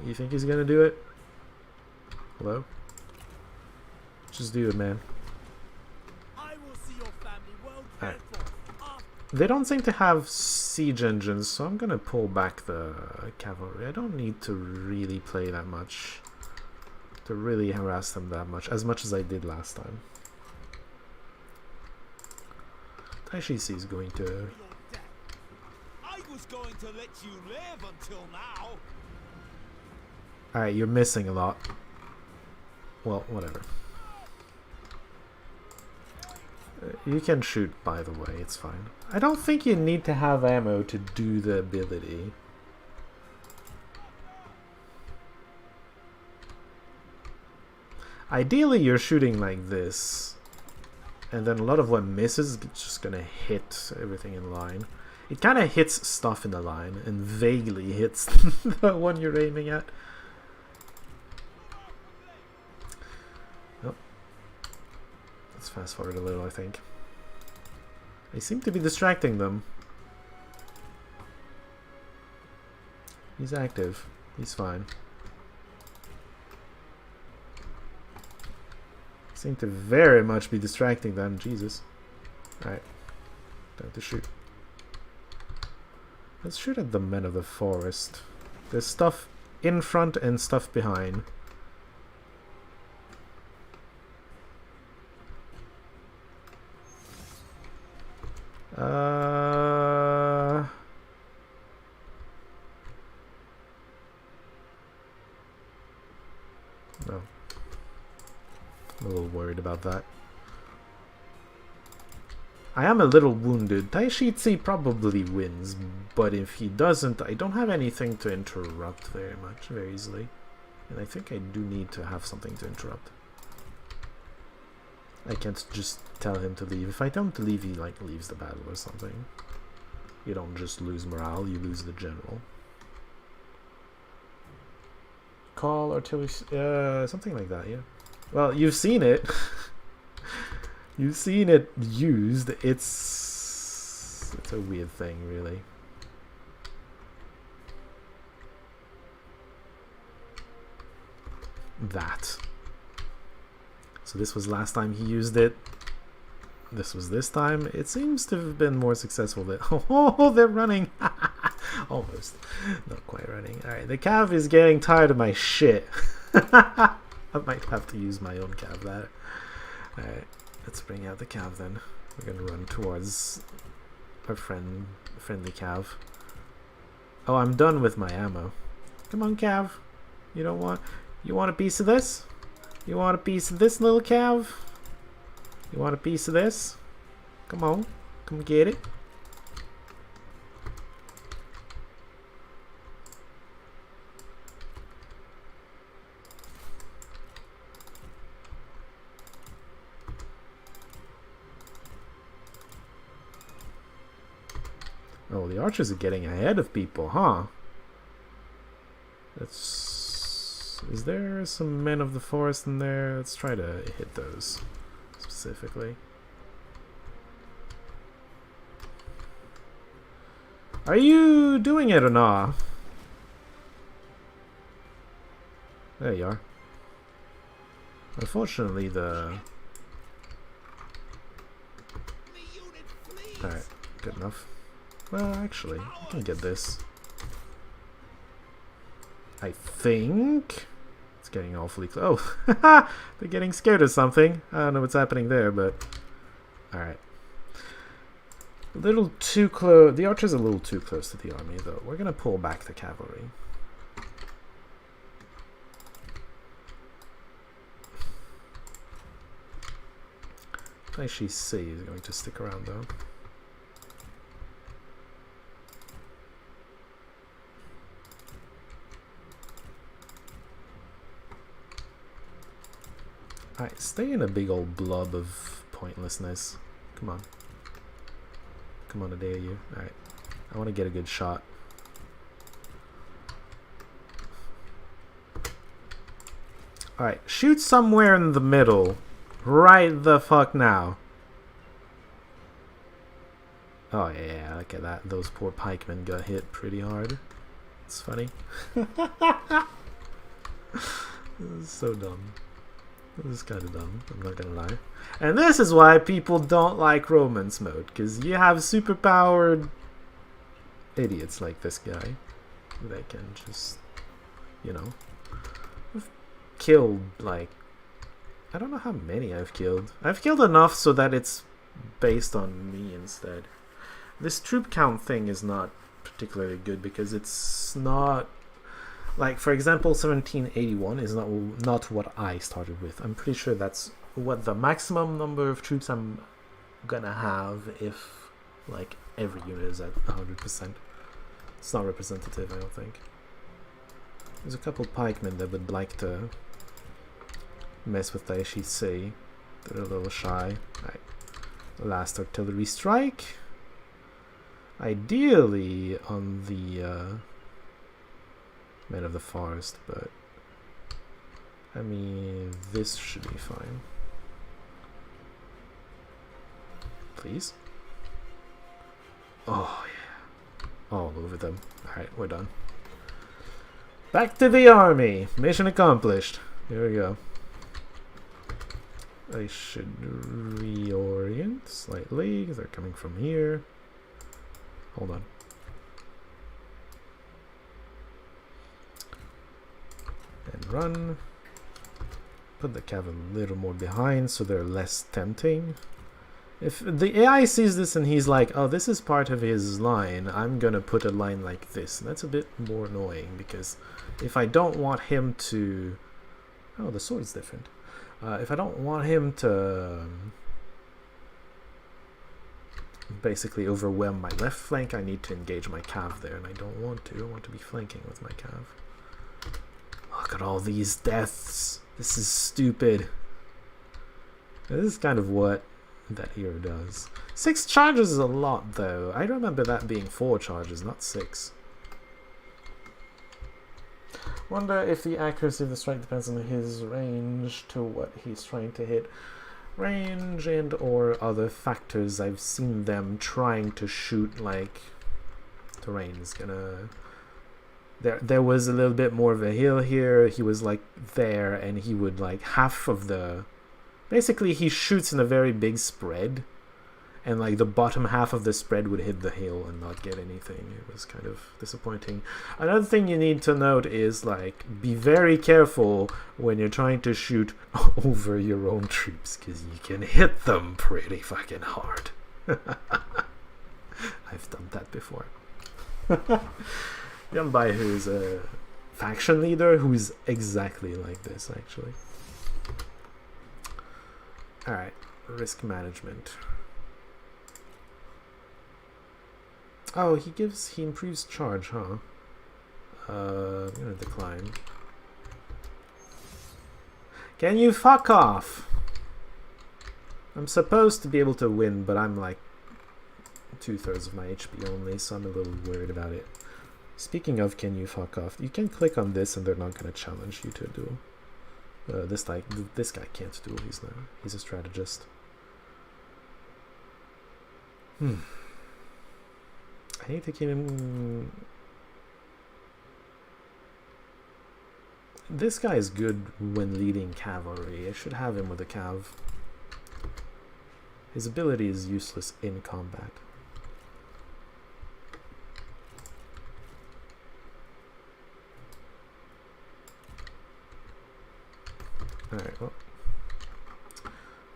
You think he's gonna do it? Hello? Just do it, man. I will see your family well cared Alright. for. They don't seem to have siege engines, so I'm gonna pull back the cavalry. I don't need to really play that much. To really harass them that much. As much as I did last time. Taishisi is going to... Your death. I was going to let you live until now. Alright, you're missing a lot. Well, whatever. You can shoot, by the way, it's fine. I don't think you need to have ammo to do the ability. Ideally, you're shooting like this. And then a lot of what misses is just gonna hit everything in line. It kind of hits stuff in the line and vaguely hits the one you're aiming at. Oh. Let's fast forward a little, I think. They seem to be distracting them. He's active. He's fine. Seem to very much be distracting them. Jesus. Alright. Time to shoot. Let's shoot at the men of the forest. There's stuff in front and stuff behind. No. I'm a little worried about that. I am a little wounded. Taishitsi probably wins, but if he doesn't, I don't have anything to interrupt very easily. And I think I do need to have something to interrupt. I can't just tell him to leave. If I tell him to leave, he like leaves the battle or something. You don't just lose morale, you lose the general. Call artillery, something like that, yeah. Well, you've seen it. You've seen it used. It's a weird thing, really. That. So this was last time he used it. This was this time. It seems to have been more successful than... Oh, they're running! Almost. Not quite running. Alright, the cav is getting tired of my shit. I might have to use my own cav there. Alright, let's bring out the cav then. We're gonna run towards our friendly cav. Oh, I'm done with my ammo. Come on, cav. You don't want... You want a piece of this? You want a piece of this, little cav? You want a piece of this? Come on. Come get it. Oh, the archers are getting ahead of people, huh? Is there some men of the forest in there? Let's try to hit those specifically. Are you doing it or not? There you are. Unfortunately, Alright, good enough. Well, actually, I can get this. I think... It's getting awfully close. Oh, they're getting scared of something. I don't know what's happening there, but... Alright. A little too close. The archer's a little too close to the army, though. We're gonna pull back the cavalry. Taishisi is going to stick around, though. Alright, stay in a big old blob of pointlessness. Come on. Come on, I dare you. Alright. I want to get a good shot. Alright, shoot somewhere in the middle. Right the fuck now. Oh yeah, look at that. Those poor pikemen got hit pretty hard. It's funny. This is so dumb. This is kind of dumb, I'm not gonna lie. And this is why people don't like romance mode, because you have superpowered idiots like this guy. They can just, you know, I've killed, like, I don't know how many I've killed. I've killed enough so that it's based on me instead. This troop count thing is not particularly good because it's not, like, for example, 1781 is not what I started with. I'm pretty sure that's what the maximum number of troops I'm gonna have if, like, every unit is at 100%. It's not representative, I don't think. There's a couple pikemen that would like to mess with Daishi Sei. They're a little shy. Right. Last artillery strike. Ideally on the Men of the Forest, but I mean, this should be fine. Please? Oh yeah. All over them. Alright, we're done. Back to the army! Mission accomplished. Here we go. I should reorient slightly. They're coming from here. Hold on. And run. Put the cav a little more behind so they're less tempting. If the AI sees this and he's like, oh, this is part of his line, I'm gonna put a line like this. And that's a bit more annoying because if I don't want him to... Oh, the sword's different. If I don't want him to basically overwhelm my left flank, I need to engage my cav there, and I don't want to. I want to be flanking with my cav. Look at all these deaths. This is stupid. This is kind of what that hero does. 6 charges is a lot, though. I remember that being 4 charges, not 6. Wonder if the accuracy of the strike depends on his range to what he's trying to hit. Range and or other factors. I've seen them trying to shoot, like, terrain is gonna... There was a little bit more of a hill here. He was like there, and he would like half of the... Basically, he shoots in a very big spread, and like the bottom half of the spread would hit the hill and not get anything. It was kind of disappointing. Another thing you need to note is like be very careful when you're trying to shoot over your own troops, because you can hit them pretty fucking hard. I've done that before. Yunbai, who's a faction leader, who's exactly like this, actually. Alright, risk management. Oh, he improves charge, huh? I'm gonna decline. Can you fuck off? I'm supposed to be able to win, but I'm like 2/3 of my HP only, so I'm a little worried about it. Speaking of can you fuck off, you can click on this and they're not going to challenge you to a duel. This guy can't duel, he's a strategist. I need to keep him... This guy is good when leading cavalry. I should have him with a cav. His ability is useless in combat. Alright, well,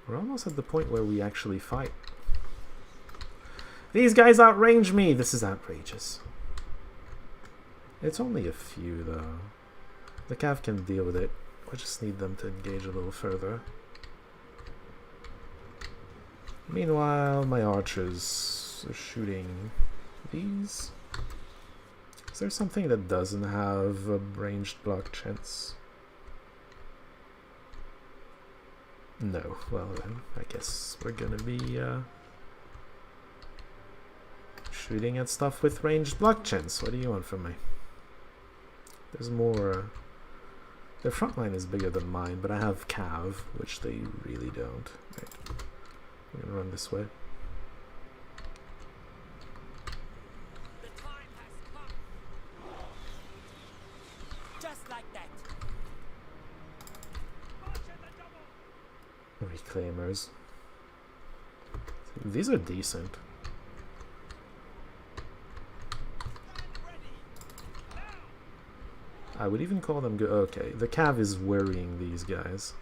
we're almost at the point where we actually fight. These guys outrange me! This is outrageous. It's only a few, though. The cav can deal with it. We just need them to engage a little further. Meanwhile, my archers are shooting these. Is there something that doesn't have a ranged block chance? No. Well then, I guess we're gonna be shooting at stuff with ranged block chance. What do you want from me? There's more... Their front line is bigger than mine, but I have cav, which they really don't. Right. I'm gonna run this way. Reclaimers. These are decent. I would even call them good. Okay, the Cav is worrying these guys.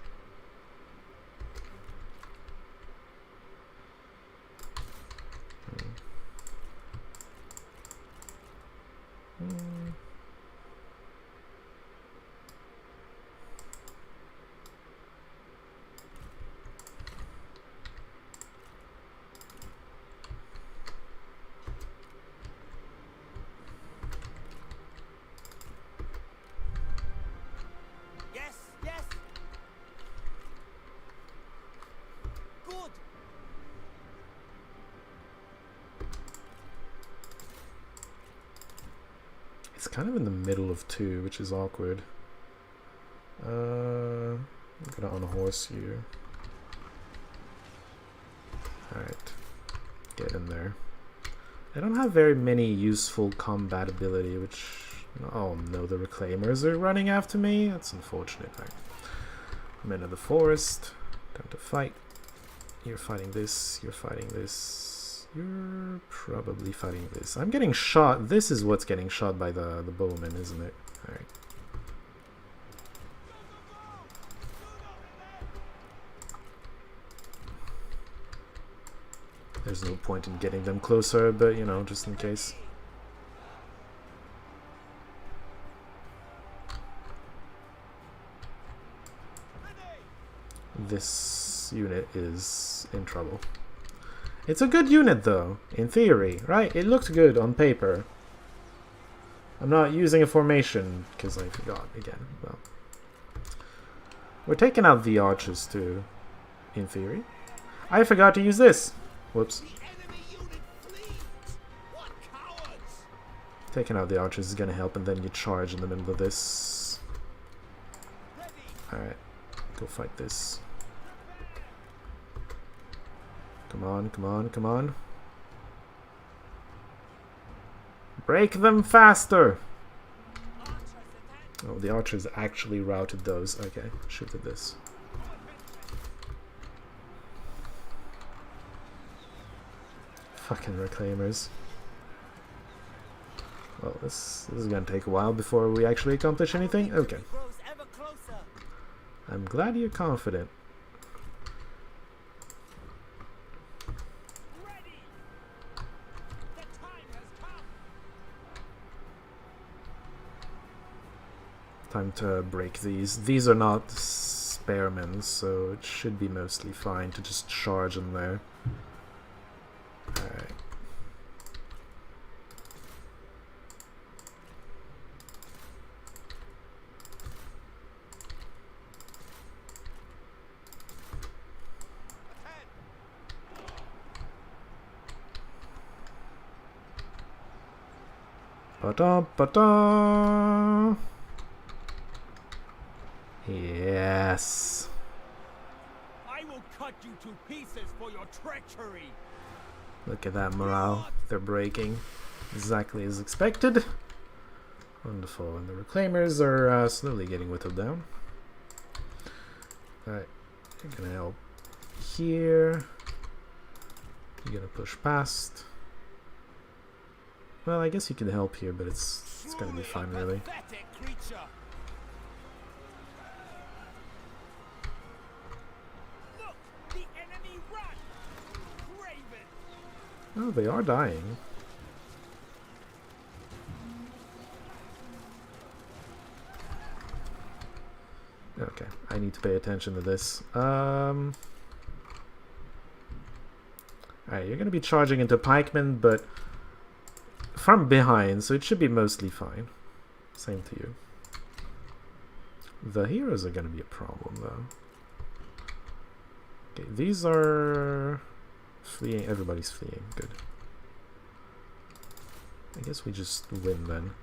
Yes, yes. Good. It's kind of in the middle of two, which is awkward. I'm gonna unhorse you. Alright. Get in there. I don't have very many useful combat ability, which... Oh no, the Reclaimers are running after me? That's unfortunate. Right. Men of the Forest. Time to fight. You're fighting this, you're fighting this. You're probably fighting this. I'm getting shot. This is what's getting shot by the bowman, isn't it? Alright. There's no point in getting them closer, but you know, just in case. This unit is in trouble. It's a good unit though, in theory, right? It looked good on paper. I'm not using a formation because I forgot again. Well, we're taking out the archers too, in theory. I forgot to use this. Whoops. The enemy unit flees. What cowards! Taking out the archers is gonna help, and then you charge in the middle of this. Alright, go fight this. Come on, come on, come on. Break them faster! Oh, the archers actually routed those. Okay, shoot at this. Fucking Reclaimers. Well, this is gonna take a while before we actually accomplish anything. Okay. Grows ever closer. I'm glad you're confident. Ready. The time has come. Time to break these. These are not spearmen, so it should be mostly fine to just charge in there. Alright. Ba-da-ba-da. Yes. I will cut you to pieces for your treachery. Look at that morale. They're breaking. Exactly as expected. Wonderful. And the Reclaimers are slowly getting whittled down. Alright. You're gonna help here. You're gonna push past. Well, I guess you can help here, but it's gonna be fine, really. Pathetic creature. Look, the enemy run. Raven. Oh, they are dying. Okay, I need to pay attention to this. Alright, you're gonna be charging into pikemen, but from behind, so it should be mostly fine. Same to you. The heroes are gonna be a problem, though. Okay, these are fleeing. Everybody's fleeing. Good. I guess we just win then.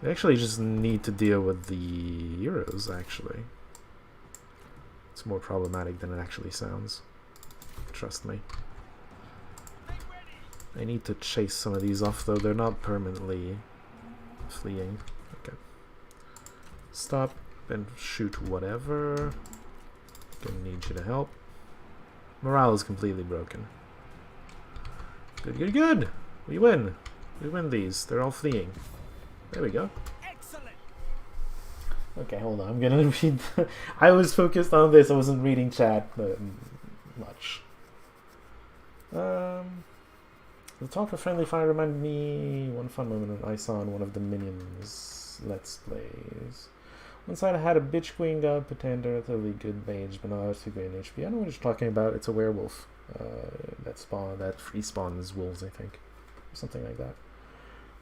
We actually just need to deal with the heroes, actually. It's more problematic than it actually sounds. Trust me. I need to chase some of these off, though. They're not permanently fleeing. Okay. Stop. Then shoot whatever. Gonna need you to help. Morale is completely broken. Good, good, good! We win! We win these. They're all fleeing. There we go. Excellent. Okay, hold on. I'm gonna read. I was focused on this. I wasn't reading chat much. The talk of friendly fire reminded me one fun moment I saw in one of the minions Let's Plays. One side I had a bitch queen god pretender, relatively good mage, but not too great in HP. I know what you're talking about. It's a werewolf that free spawns wolves, I think, or something like that.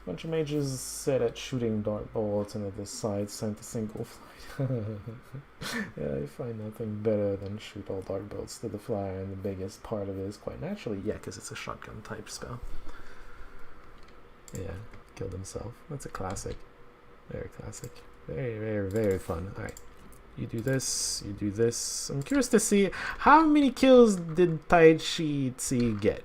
A bunch of mages set at shooting dart bolts, and at this side sent a single flight. Yeah, I find nothing better than shoot all dart bolts to the flyer, and the biggest part of it is quite naturally, yeah, because it's a shotgun type spell. Yeah, killed himself. That's a classic. Very classic. Very, very, very fun. Alright. You do this, you do this. I'm curious to see how many kills did Taichi Tsi get?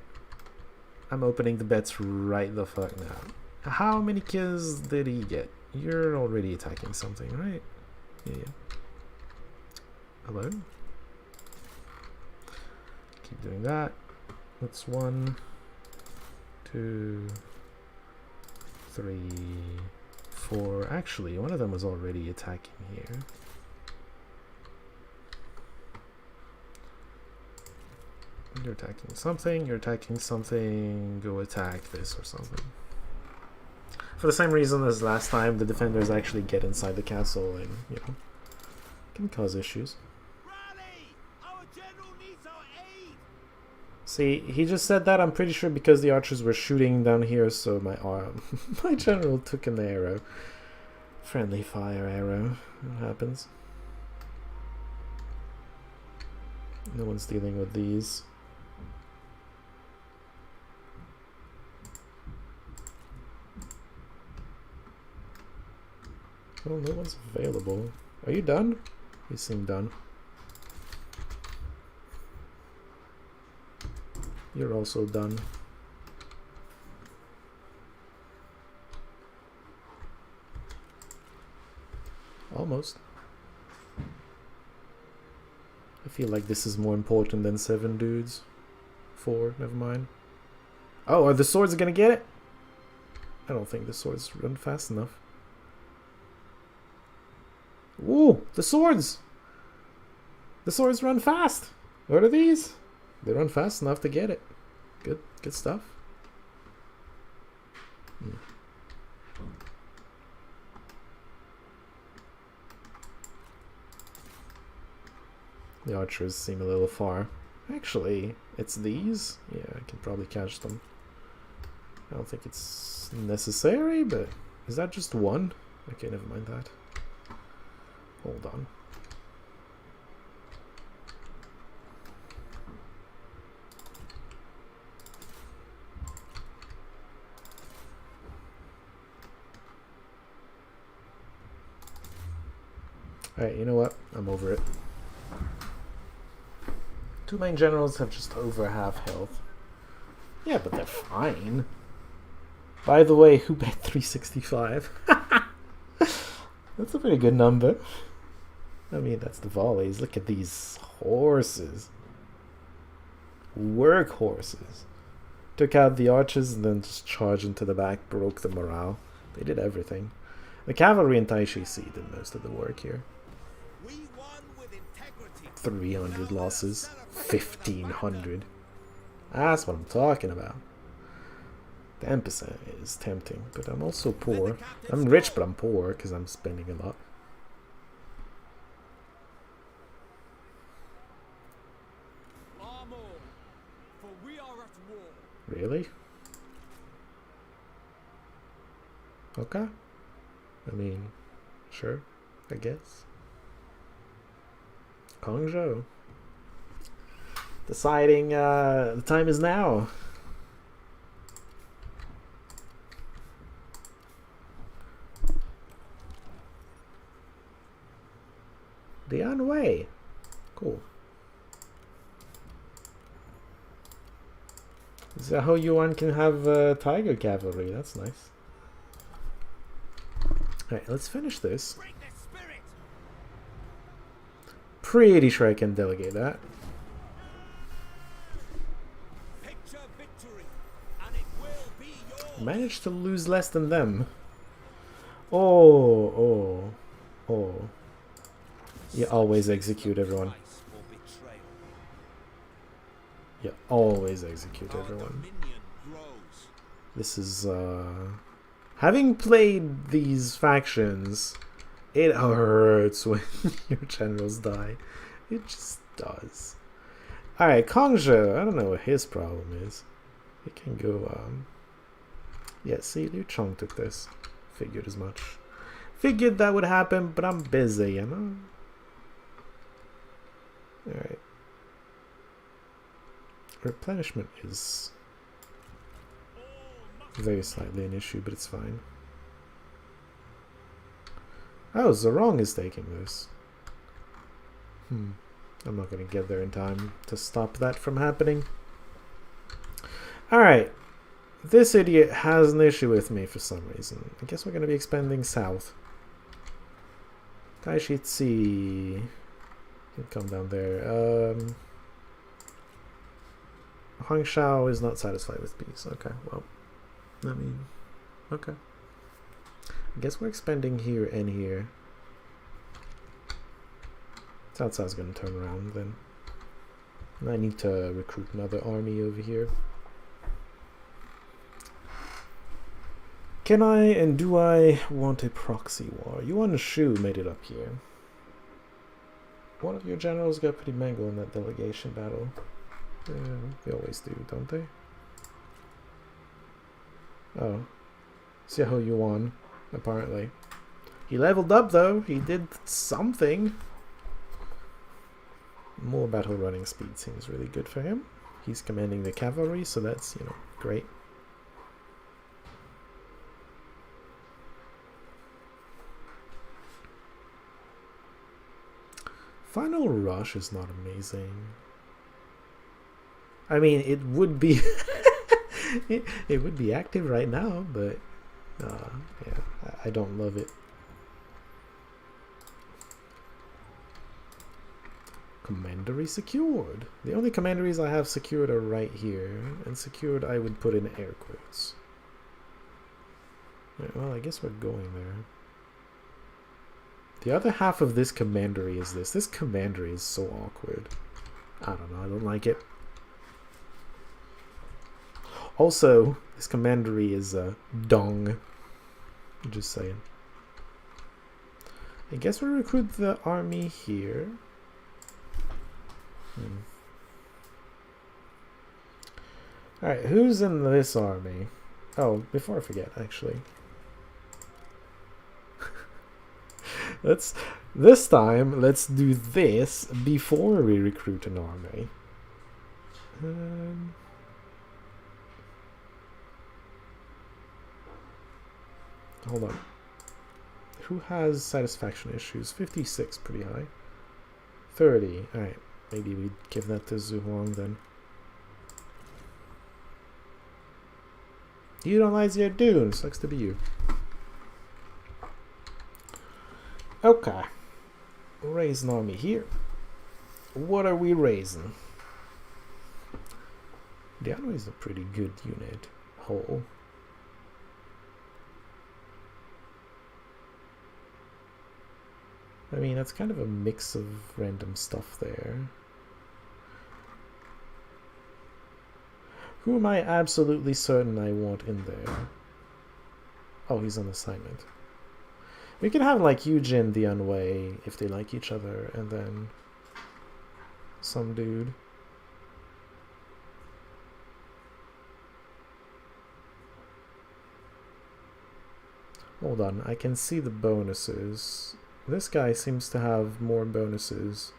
I'm opening the bets right the fuck now. How many kills did he get? You're already attacking something, right? Yeah. Hello? Keep doing that. That's 1, 2, 3, 4. Actually, one of them was already attacking here. You're attacking something, you're attacking something, go attack this or something. For the same reason as last time, the defenders actually get inside the castle and, you know, can cause issues. Rally! Our general needs our aid. See, he just said that, I'm pretty sure, because the archers were shooting down here, so my arm, my general took an arrow. Friendly fire arrow. It happens. No one's dealing with these. Oh, no one's available. Are you done? You seem done. You're also done. Almost. I feel like this is more important than 7 dudes. 4, never mind. Oh, are the swords gonna get it? I don't think the swords run fast enough. Ooh, the swords! The swords run fast! What are these? They run fast enough to get it. Good stuff. The archers seem a little far. Actually, it's these? Yeah, I can probably catch them. I don't think it's necessary, but is that just one? Okay, never mind that. Hold on. Alright, you know what? I'm over it. 2 main generals have just over half health. Yeah, but they're fine. By the way, who bet 365? That's a pretty good number. I mean, that's the volleys. Look at these horses. Work horses. Took out the archers and then just charged into the back, broke the morale. They did everything. The cavalry and Taishi C did most of the work here. We won with integrity. 300 losses. 1,500. That's what I'm talking about. 10% is tempting, but I'm also poor. I'm rich, but I'm poor because I'm spending a lot. Armor, for we are at war. Really? Okay. I mean, sure, I guess. Kongzhou. Deciding the time is now. Dian Wei. Cool. Zhao Yuan can have tiger cavalry. That's nice. Alright, let's finish this. Break their spirit. pretty sure I can delegate that. Picture victory, and it will be yours. Managed to lose less than them. Oh. You always execute everyone. Price for betrayal. You always execute Our everyone. dominion grows. This is, having played these factions, it hurts when your generals die. It just does. Alright, Kongzhe, I don't know what his problem is. He can go, yeah, see, Liu Chong took this. Figured as much. Figured that would happen, but I'm busy, you know? Alright. Replenishment is very slightly an issue, but it's fine. Oh, Zerong is taking this. I'm not gonna get there in time to stop that from happening. Alright. This idiot has an issue with me for some reason. I guess we're gonna be expanding south. Kaishitsi can come down there. Huang Shao is not satisfied with peace. Okay, well, I mean, okay. I guess we're expanding here and here. Cao Cao's gonna turn around then. I need to recruit another army over here. Can I and do I want a proxy war? Yuan Shu made it up here. One of your generals got pretty mangled in that delegation battle. Yeah, they always do, don't they? Oh. Xiahou Yuan, apparently. He leveled up though, he did something. More battle running speed seems really good for him. He's commanding the cavalry, so that's, you know, great. Final Rush is not amazing. I mean, it would be it would be active right now, but yeah, I don't love it. Commandery secured. The only commanderies I have secured are right here, and secured I would put in air quotes. Yeah, well, I guess we're going there. The other half of this commandery is this. This commandery is so awkward. I don't know, I don't like it. Also, this commandery is dong. Just saying. I guess we'll recruit the army here. Alright, who's in this army? Oh, before I forget, actually. This time, let's do this before we recruit an army. Hold on. Who has satisfaction issues? 56, pretty high. 30, alright. Maybe we give that to Zhu Huang then. Utilize your dune. Sucks to be you. Okay. Raise an army here. What are we raising? Diano is a pretty good unit. Whole. I mean, that's kind of a mix of random stuff there. Who am I absolutely certain I want in there? Oh, he's on assignment. We can have like Eugene the Unway if they like each other, and then some dude. Hold on, I can see the bonuses. This guy seems to have more bonuses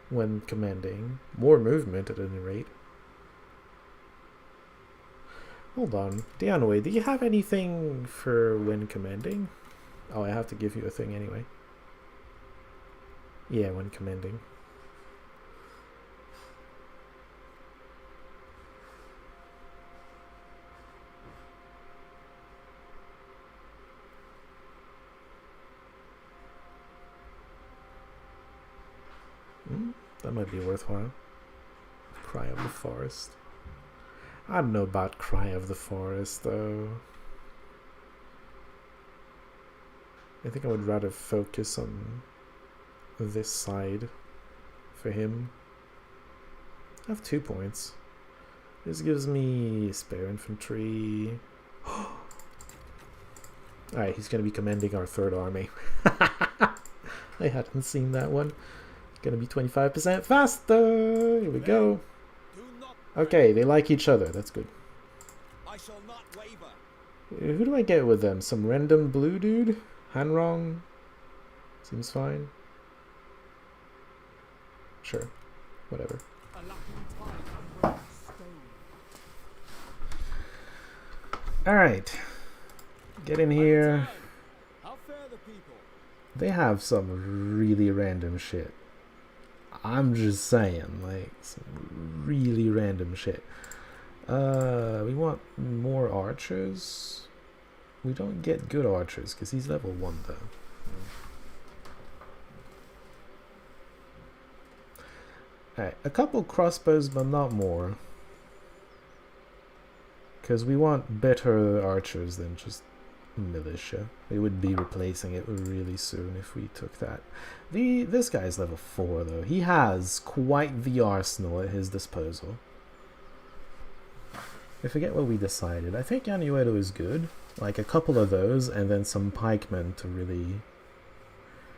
when commanding. More movement at any rate. Hold on. Dianway, do you have anything for when commanding? Oh, I have to give you a thing anyway. Yeah, when commanding. That might be worthwhile. Cry of the Forest. I don't know about Cry of the Forest, though. I think I would rather focus on this side for him. I have 2 points. This gives me spare infantry. Alright, he's going to be commanding our 3rd army. I hadn't seen that one. Going to be 25% faster. Here we go. Do not Okay, they like each other. That's good. I shall not waver. Who do I get with them? Some random blue dude? Hanrong? Seems fine. Sure. Whatever. A lacking time and stone. Alright. Get in here. How fare the people? They have some really random shit. I'm just saying, like, some really random shit. We want more archers. We don't get good archers because he's level 1 though. Alright, a couple crossbows but not more. Because we want better archers than just militia. We would be replacing it really soon if we took that. This guy's level 4 though. He has quite the arsenal at his disposal. I forget what we decided. I think Yanuedo is good. Like a couple of those and then some pikemen to really...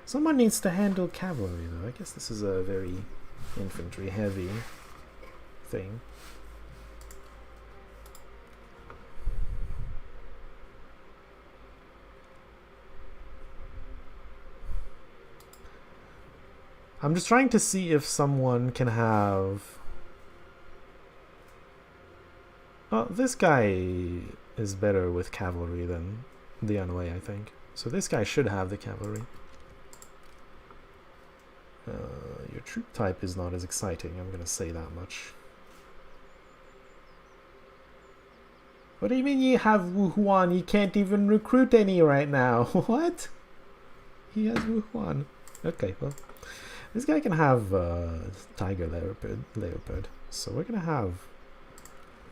Someone needs to handle cavalry though. I guess this is a very infantry heavy thing. I'm just trying to see if someone can have... Oh, this guy is better with cavalry than the Anway, I think. So this guy should have the cavalry. Your troop type is not as exciting, I'm gonna say that much. What do you mean you have Wu Huan? You can't even recruit any right now. What? He has Wu Huan. Okay, well. This guy can have Tiger Leopard. So we're gonna have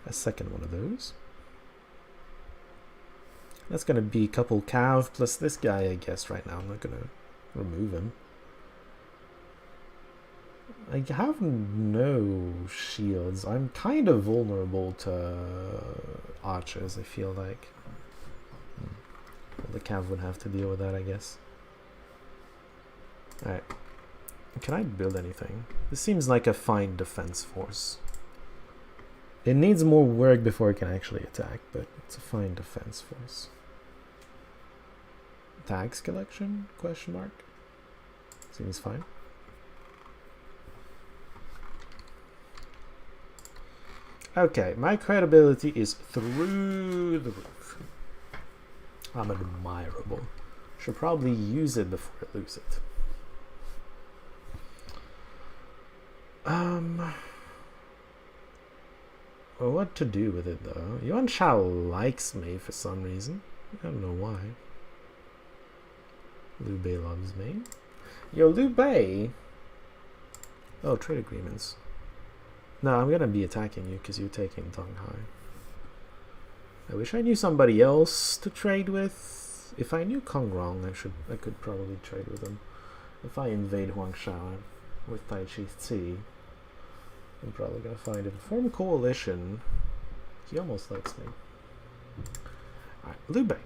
a second one of those. That's gonna be a couple Cav plus this guy, I guess, right now. I'm not gonna remove him. I have no shields. I'm kind of vulnerable to archers, I feel like. Well, the Cav would have to deal with that, I guess. Alright. Can I build anything? This seems like a fine defense force. It needs more work before it can actually attack, but it's a fine defense force. Tax collection? Question mark. Seems fine. Okay, my credibility is through the roof. I'm admirable. Should probably use it before I lose it. Well, what to do with it though? Yuan Shao likes me for some reason. I don't know why. Liu Bei loves me. Yo, Liu Bei! Oh, trade agreements. No, I'm gonna be attacking you because you're taking Donghai. I wish I knew somebody else to trade with. If I knew Kongrong, I could probably trade with him. If I invade Huangsha with Tai Chi Tzi, I'm probably gonna find him. Form coalition. He almost likes me. Alright, Liu Bei.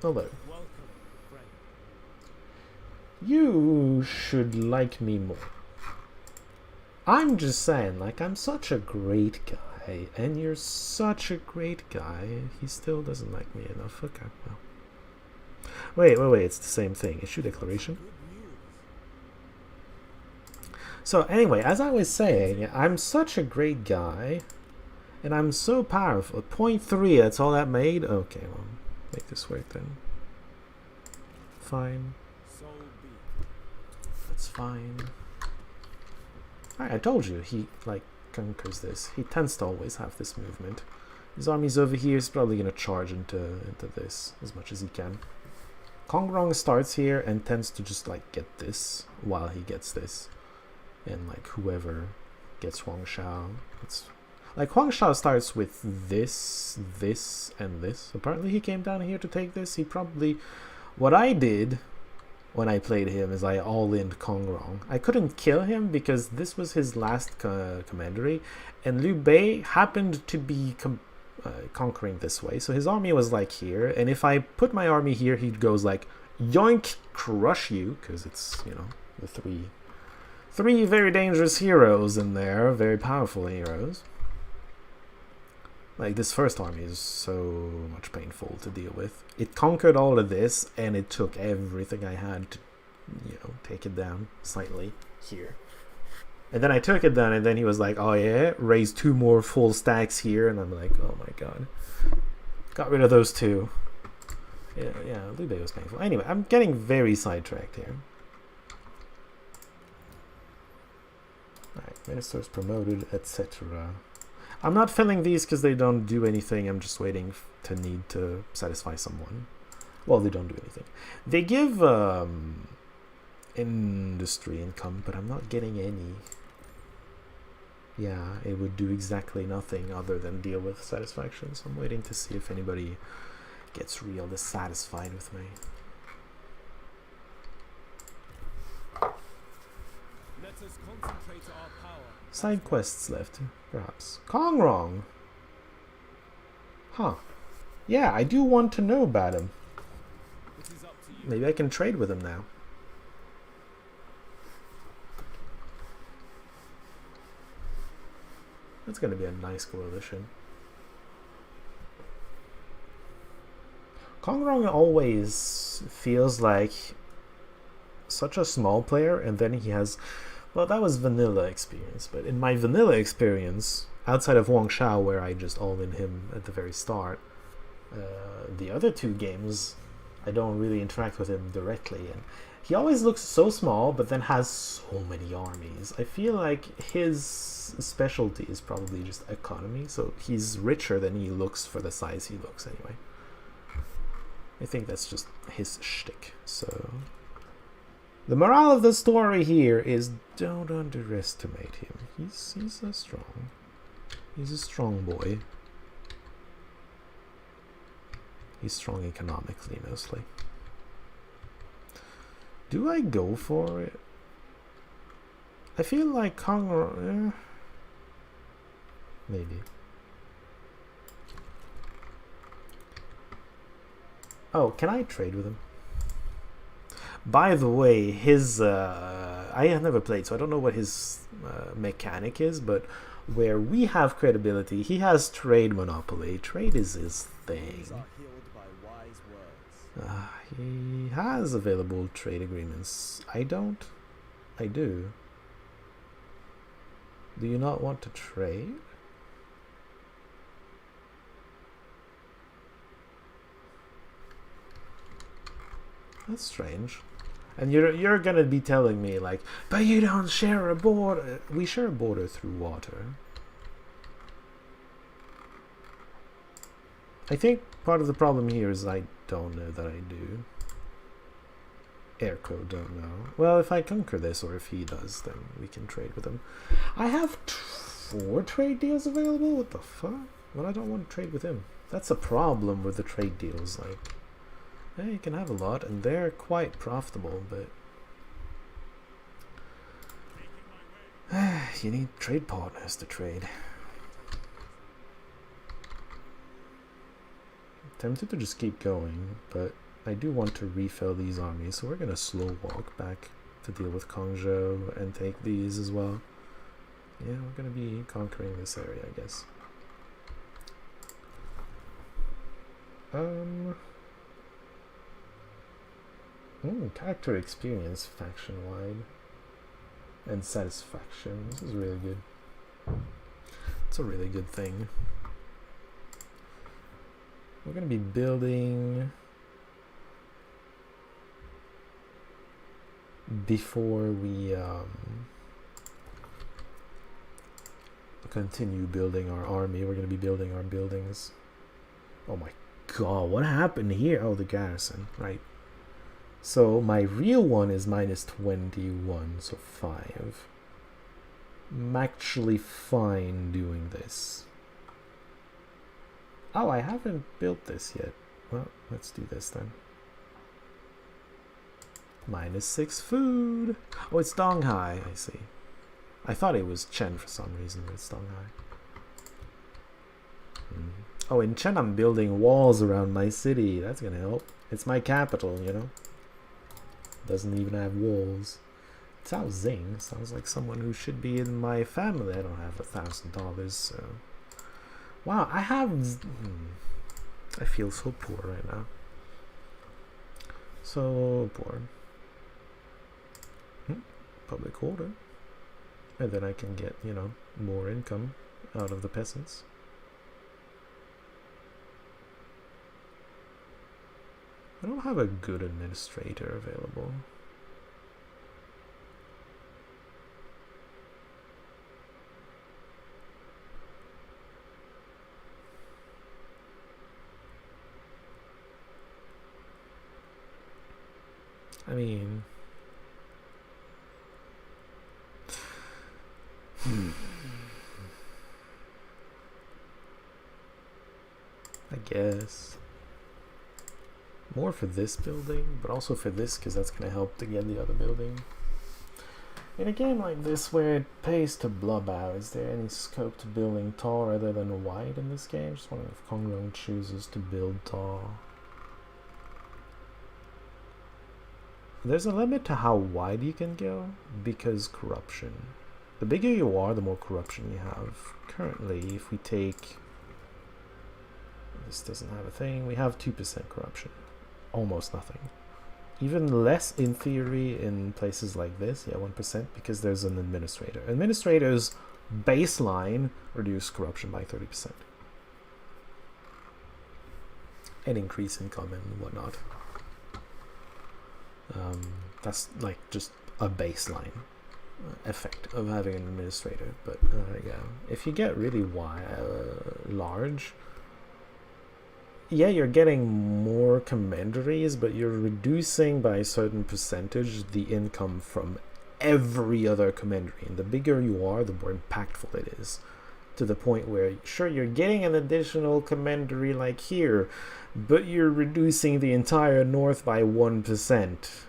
Hello. Welcome, friend. You should like me more. I'm just saying, like, I'm such a great guy, and you're such a great guy. He still doesn't like me enough. Okay, well. Wait, it's the same thing. Issue declaration. So anyway, as I was saying, I'm such a great guy, and I'm so powerful. 0.3, that's all that made? Okay, well, make this work then. Fine. So be. That's fine. Alright, I told you, he, like, conquers this. He tends to always have this movement. His army's over here, he's probably gonna charge into this as much as he can. Kongrong starts here and tends to just, like, get this while he gets this. and like whoever gets Huangshao. It's like Huangshao starts with this, this, and this. Apparently he came down here to take this. He probably... What I did when I played him is I all-ined Kongrong. I couldn't kill him because this was his last commandery, and Liu Bei happened to be conquering this way. So his army was like here, and if I put my army here, he goes like, yoink, crush you, because it's, you know, the three very dangerous heroes in there, very powerful heroes. Like, this first army is so much painful to deal with. It conquered all of this, and it took everything I had to, you know, take it down slightly here. And then I took it down, and then he was like, oh yeah, raise 2 more full stacks here, and I'm like, oh my god. Got rid of those 2. Yeah, Liu Bei was painful. Anyway, I'm getting very sidetracked here. Alright, ministers promoted, etc. I'm not filling these because they don't do anything. I'm just waiting to need to satisfy someone. Well, they don't do anything. They give industry income, but I'm not getting any. Yeah, it would do exactly nothing other than deal with satisfaction. So I'm waiting to see if anybody gets real dissatisfied with me. Let us concentrate our power. Side quests left, perhaps. Kongrong! Huh. Yeah, I do want to know about him. It is up to you. Maybe I can trade with him now. That's gonna be a nice coalition. Kongrong always feels like such a small player, and then he has... Well, that was vanilla experience, but in my vanilla experience, outside of Huangshao, where I just all-in him at the very start, the other 2 games, I don't really interact with him directly, and he always looks so small, but then has so many armies. I feel like his specialty is probably just economy, so he's richer than he looks for the size he looks anyway. I think that's just his shtick, so... The morale of the story here is don't underestimate him. He's a strong boy. He's strong economically mostly. Do I go for it? I feel like Kongrong... maybe. Oh, can I trade with him? By the way, his... I have never played, so I don't know what his mechanic is, but where we have credibility, he has trade monopoly. Trade is his thing. These are healed by wise words. He has available trade agreements. I don't. I do. Do you not want to trade? That's strange. And you're gonna be telling me like, but you don't share a border. We share a border through water. I think part of the problem here is I don't know that I do. Airco don't know. Well, if I conquer this, or if he does, then we can trade with him. I have 4 trade deals available? What the fuck? Well, I don't want to trade with him. That's a problem with the trade deals, like... Yeah, you can have a lot, and they're quite profitable, but... you need trade partners to trade. I'm tempted to just keep going, but I do want to refill these armies, so we're gonna slow walk back to deal with Kongzhou and take these as well. Yeah, we're gonna be conquering this area, I guess. Character experience faction-wide and satisfaction. This is really good. It's a really good thing. We're gonna be building before we continue building our army. We're gonna be building our buildings. Oh my god, what happened here? Oh, the garrison, right. So my real one is -21, so 5. I'm actually fine doing this. Oh, I haven't built this yet. Well, let's do this then. -6 food. Oh, it's Donghai, I see. I thought it was Chen for some reason, but it's Donghai. Oh, in Chen I'm building walls around my city. That's gonna help. It's my capital, you know. Doesn't even have walls. Cao Zing sounds like someone who should be in my family. I don't have $1,000, so... Wow, I have... I feel so poor right now. So poor. Public order. And then I can get, you know, more income out of the peasants. I don't have a good administrator available. I mean... I guess. More for this building, but also for this, because that's going to help to get the other building. In a game like this, where it pays to blub out, is there any scope to building tall rather than wide in this game? Just wondering if Kongrong chooses to build tall. There's a limit to how wide you can go, because corruption. The bigger you are, the more corruption you have. Currently, if we take... This doesn't have a thing. We have 2% corruption. Almost nothing. Even less in theory in places like this. Yeah, 1%, because there's an administrator. Administrators baseline reduce corruption by 30%. And increase income and whatnot. That's like just a baseline effect of having an administrator. But yeah, if you get really large, yeah, you're getting more commanderies, but you're reducing by a certain percentage the income from every other commandery. And the bigger you are, the more impactful it is. To the point where, sure, you're getting an additional commandery like here, but you're reducing the entire north by 1%.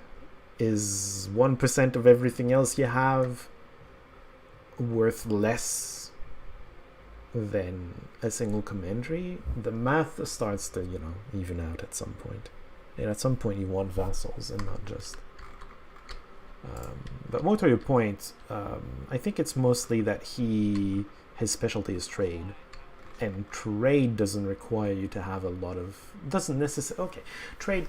Is 1% of everything else you have worth less than a single commandery? The math starts to, you know, even out at some point. And at some point you want vassals and not just... but more to your point, I think it's mostly that his specialty is trade. And trade doesn't require you to have a lot of... Doesn't necessarily... Okay, trade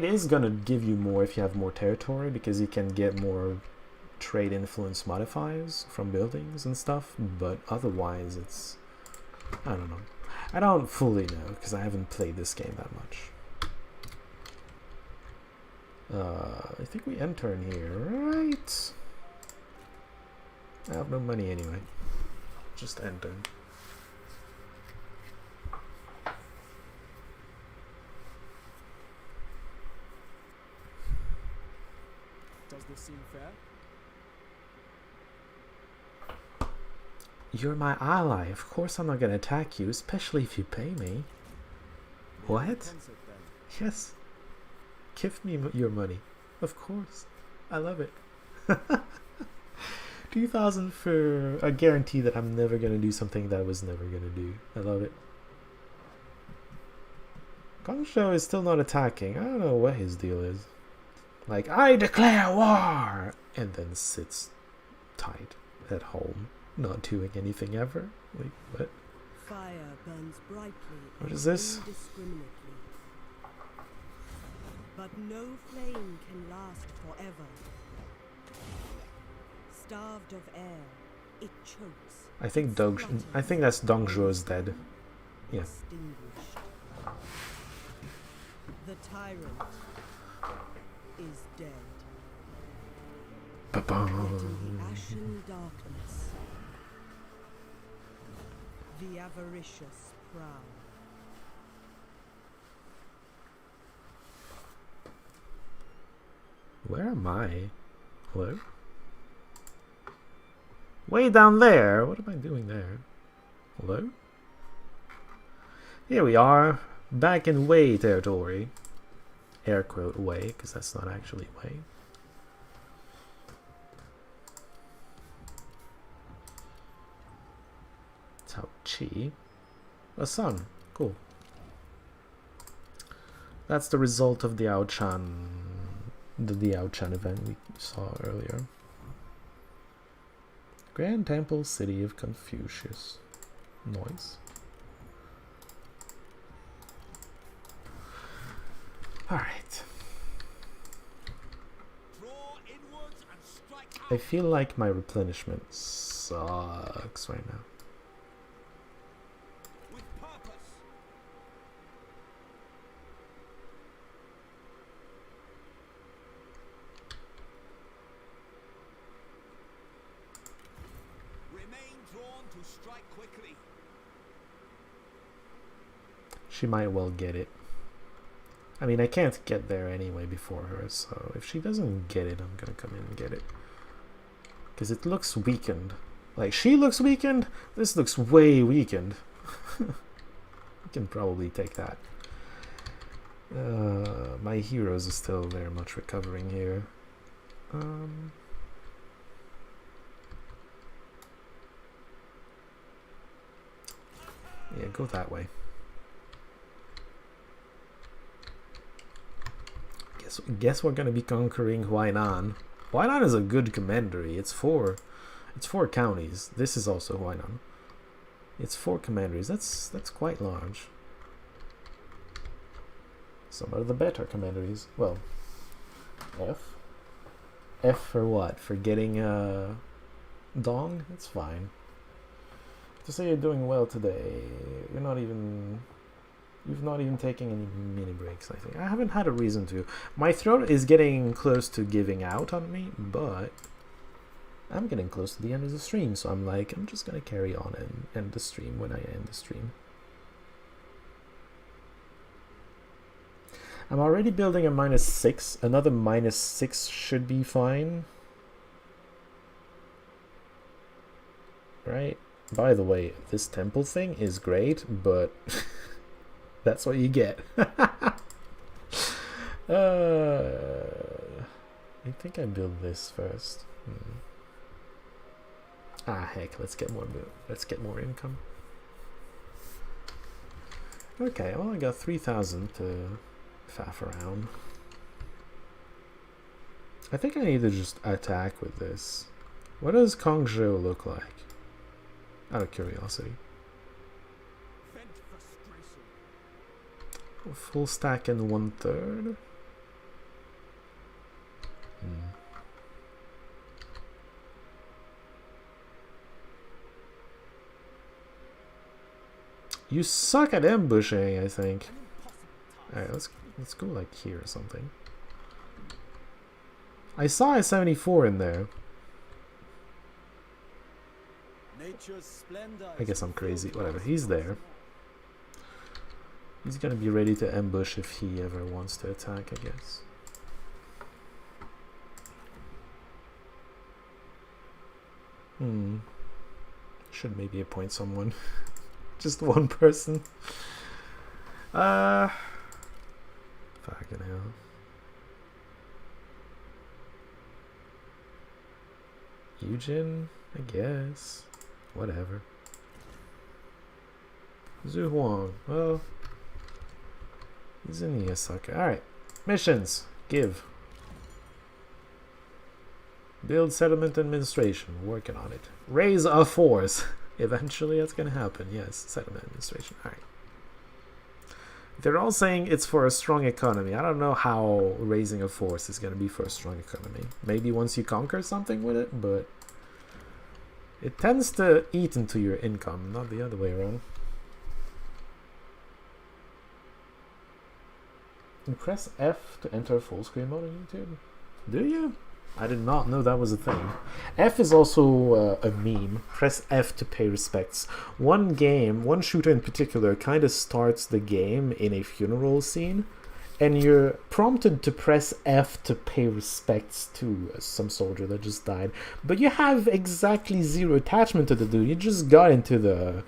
is gonna give you more if you have more territory, because you can get more trade influence modifiers from buildings and stuff, but otherwise it's... I don't know. I don't fully know, because I haven't played this game that much. I think we enter in here, right? I have no money anyway. Just enter. Does this seem fair? You're my ally. Of course I'm not gonna attack you, especially if you pay me. What? Concert, then. Yes. Give me your money. Of course. I love it. 2,000 for a guarantee that I'm never gonna do something that I was never gonna do. I love it. Gongsho is still not attacking. I don't know what his deal is. Like, I declare war! And then sits tight at home, not doing anything ever. Like, what? Fire burns brightly. What and is this? indiscriminately. But no flame can last forever. Starved of air, it chokes. I think that's Dongzhuo's dead. Yeah. Extinguished. The tyrant is dead. Yet in the ashen darkness, the avaricious prowl. Where am I? Hello? Way down there? What am I doing there? Hello? Here we are, back in Wei territory. Air quote Wei, because that's not actually Wei. Cao Qi. A sun. Cool. That's the result of the Aochan, the Aochan event we saw earlier. Grand Temple, City of Confucius. Noise. Alright. I feel like my replenishment sucks right now. She might well get it. I mean, I can't get there anyway before her, so if she doesn't get it, I'm gonna come in and get it. Because it looks weakened. Like, she looks weakened, this looks way weakened. We can probably take that. My heroes are still very much recovering here. Yeah, go that way. Guess we're gonna be conquering Huainan. Huainan is a good commandery. It's four counties. This is also Huainan. It's 4 commanderies. That's quite large. Some of the better commanderies. Well, F for what? For getting Dong? It's fine. To say you're doing well today, you've not even taken any mini breaks, I think. I haven't had a reason to. My throat is getting close to giving out on me, but I'm getting close to the end of the stream, so I'm like, I'm just gonna carry on and end the stream when I end the stream. I'm already building a -6. Another -6 should be fine. Right? By the way, this temple thing is great, but that's what you get. I think I build this first. Ah, heck, let's get more income. Okay, well, I got 3,000 to faff around. I think I need to just attack with this. What does Kongzhou look like? Out of curiosity. Full stack and 1/3. You suck at ambushing, I think. Alright, let's go like here or something. I saw a 74 in there. I guess I'm crazy. Whatever, he's there. He's gonna be ready to ambush if he ever wants to attack, I guess. Should maybe appoint someone. Just one person. Fucking hell. Eugen, I guess. Whatever. Zhu Huang. Well, he's in Yasaka. Alright. Missions. Give. Build settlement administration. Working on it. Raise a force. Eventually that's gonna happen. Yes. Settlement administration. Alright. They're all saying it's for a strong economy. I don't know how raising a force is gonna be for a strong economy. Maybe once you conquer something with it, but it tends to eat into your income, not the other way around. You press F to enter full screen mode on YouTube. Do you? I did not know that was a thing. F is also a meme. Press F to pay respects. One shooter in particular, kind of starts the game in a funeral scene, and you're prompted to press F to pay respects to some soldier that just died, but you have exactly zero attachment to the dude. You just got into the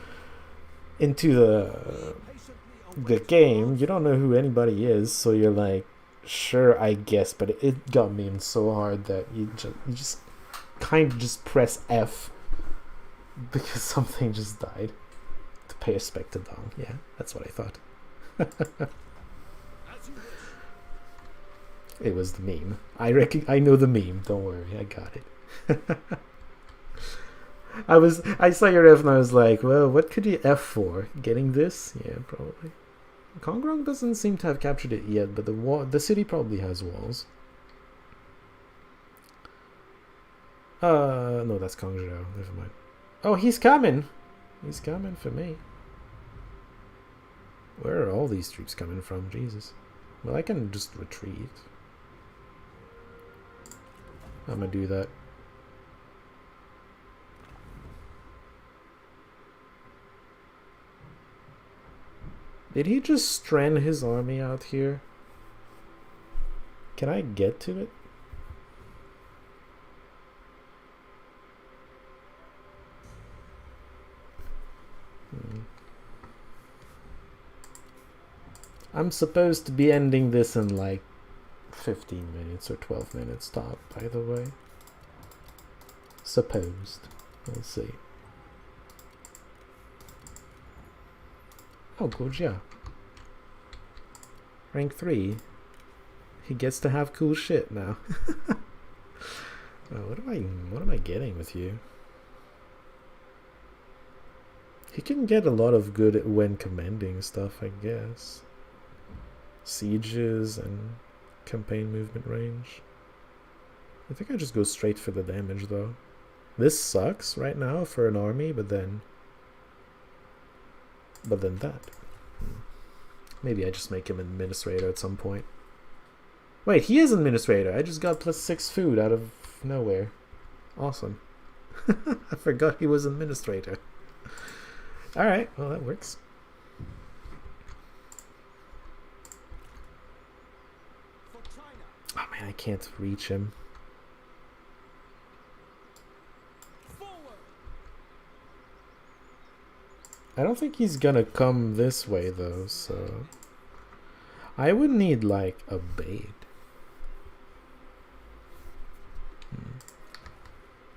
game. You don't know who anybody is, so you're like, sure, I guess. But it got me in so hard that you just kind of just press F because something just died to pay respect to Dong. Yeah, that's what I thought. It was the meme. I know the meme. Don't worry, I got it. I saw your F and I was like, well, what could you F for? Getting this? Yeah, probably. Kongrong doesn't seem to have captured it yet, but the city probably has walls. No, that's Kongzhou. Never mind. Oh, he's coming. He's coming for me. Where are all these troops coming from? Jesus. Well, I can just retreat. I'm gonna do that. Did he just strand his army out here? Can I get to it? I'm supposed to be ending this in like 15 minutes or 12 minutes top, by the way. Supposed. Let's see. Oh, Gojia. Rank 3. He gets to have cool shit now. Oh, what am I getting with you? He can get a lot of good when commanding stuff, I guess. Sieges and campaign movement range. I think I just go straight for the damage though. This sucks right now for an army, but then that. Maybe I just make him administrator at some point. Wait, he is administrator. I just got +6 food out of nowhere. Awesome. I forgot he was administrator. Alright, well that works. Oh man, I can't reach him. I don't think he's gonna come this way though, so I would need like a bait.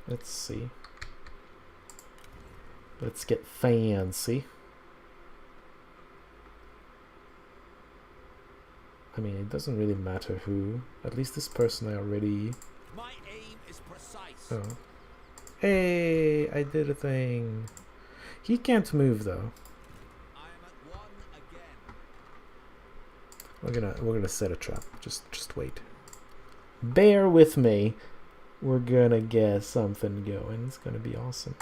Let's see. Let's get fancy. I mean, it doesn't really matter who. At least this person I already... My aim is precise. Oh. Hey, I did a thing. He can't move though. I am at 1 again. We're gonna set a trap. Just wait. Bear with me. We're gonna get something going. It's gonna be awesome.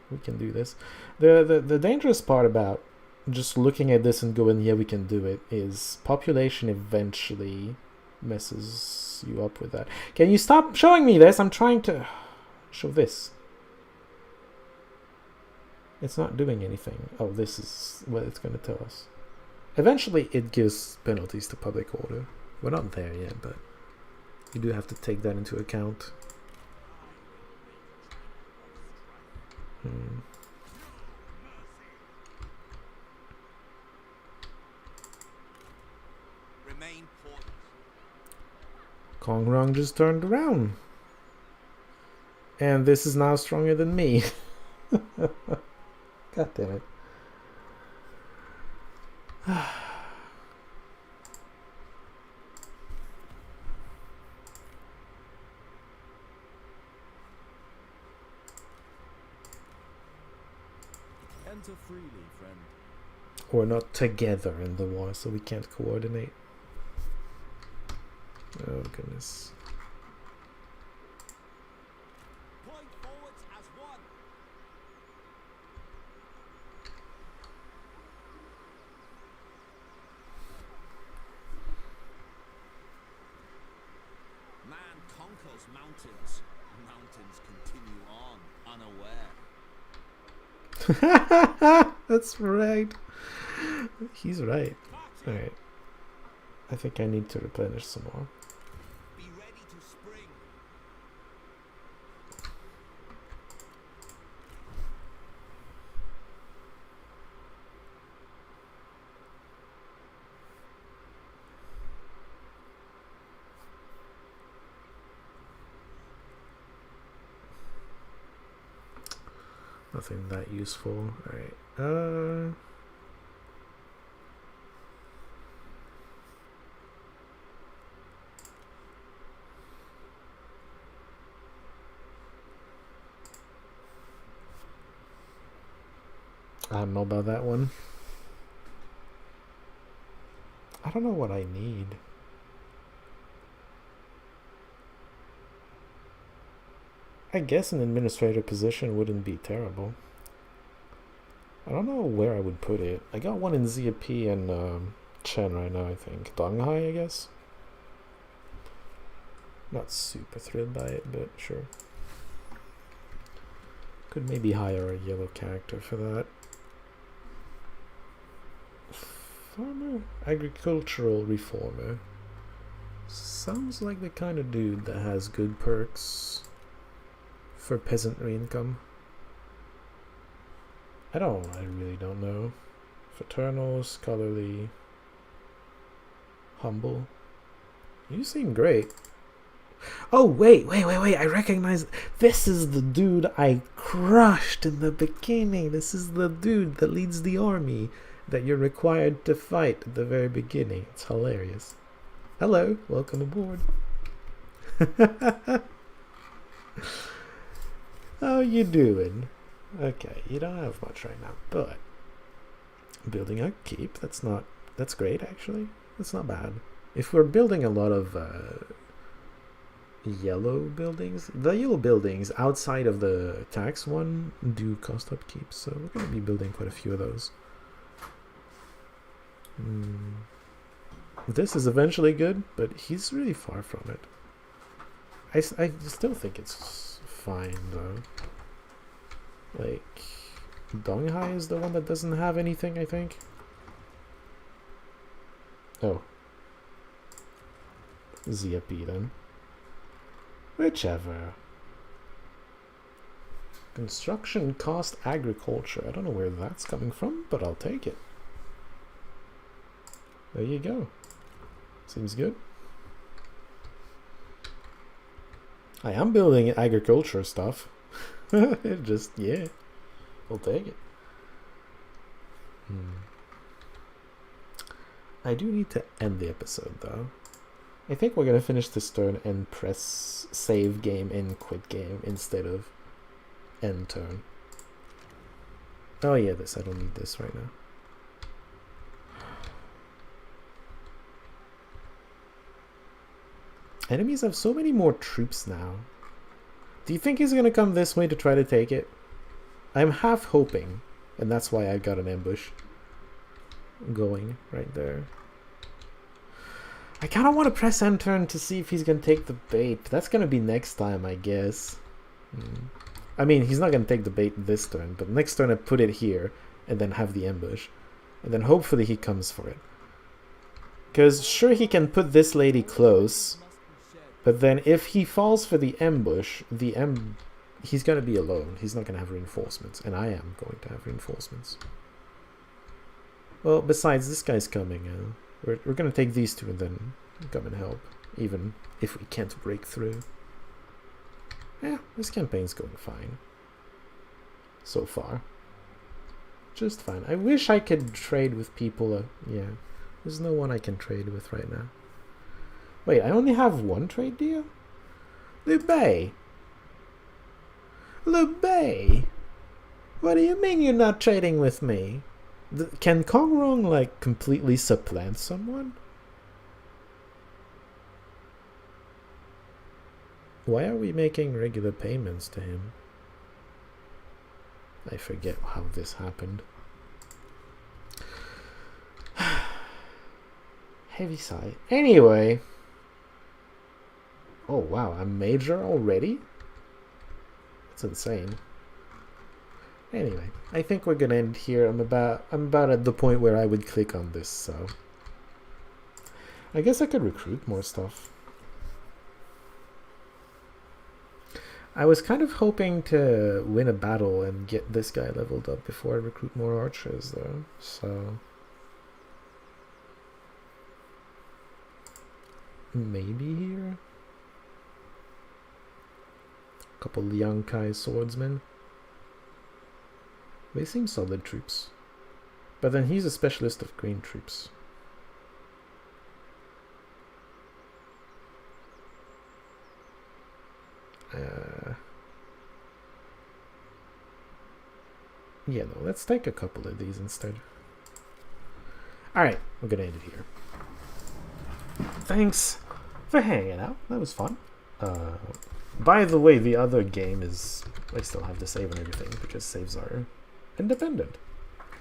We can do this. The dangerous part about just looking at this and going, yeah, we can do it, is population eventually messes you up with that. Can you stop showing me this? I'm trying to show this. It's not doing anything. Oh, this is what it's going to tell us. Eventually, it gives penalties to public order. We're not there yet, but you do have to take that into account. Remain port. Kongrong just turned around. And this is now stronger than me. God damn it. Enter freely, friend. We're not together in the war, so we can't coordinate. Oh, goodness. Point forwards as one. Man conquers mountains. Mountains continue on, unaware. That's right. He's right. Alright. I think I need to replenish some more. Be ready to spring. Nothing that useful. Alright. I don't know about that one. I don't know what I need. I guess an administrator position wouldn't be terrible. I don't know where I would put it. I got one in ZP and Chen right now, I think. Donghai, I guess. Not super thrilled by it, but sure. Could maybe hire a yellow character for that. Farmer? Agricultural reformer. Sounds like the kind of dude that has good perks for peasantry income. I really don't know. Fraternal, scholarly, humble. You seem great. Oh, wait, I recognize. This is the dude I crushed in the beginning. This is the dude that leads the army that you're required to fight at the very beginning. It's hilarious. Hello, welcome aboard. How you doing? Okay, you don't have much right now, but building a keep, that's great actually. That's not bad. If we're building a lot of yellow buildings, the yellow buildings outside of the tax one do cost upkeep, so we're going to be building quite a few of those. This is eventually good, but he's really far from it. I still think it's fine though. Like, Donghai is the one that doesn't have anything, I think. Oh. ZFB then. Whichever. Construction cost agriculture. I don't know where that's coming from, but I'll take it. There you go. Seems good. I am building agriculture stuff. Just, yeah. I'll take it. I do need to end the episode, though. I think we're going to finish this turn and press save game and quit game instead of end turn. Oh, yeah, this. I don't need this right now. Enemies have so many more troops now. Do you think he's going to come this way to try to take it? I'm half hoping, and that's why I got an ambush going right there. I kind of want to press end turn to see if he's going to take the bait. That's going to be next time, I guess. I mean, he's not going to take the bait this turn, but next turn I put it here and then have the ambush. And then hopefully he comes for it. Because sure, he can put this lady close, but then if he falls for the ambush, he's going to be alone. He's not going to have reinforcements, and I am going to have reinforcements. Well, besides, this guy's coming. We're going to take these two and then come and help, even if we can't break through. Yeah, this campaign's going fine. So far. Just fine. I wish I could trade with people. Yeah, there's no one I can trade with right now. Wait, I only have one trade deal? Liu Bei! Liu Bei! What do you mean you're not trading with me? Can Kong Rong, like, completely supplant someone? Why are we making regular payments to him? I forget how this happened. Heavy sigh. Anyway. Oh wow, I'm major already? That's insane. Anyway, I think we're gonna end here. I'm about at the point where I would click on this, so I guess I could recruit more stuff. I was kind of hoping to win a battle and get this guy leveled up before I recruit more archers though, so... maybe here? A couple Liang Kai swordsmen. They seem solid troops. But then he's a specialist of green troops. Yeah, no, let's take a couple of these instead. Alright, we're gonna end it here. Thanks for hanging out. That was fun. By the way, the other game is... I still have to save and everything because saves are independent.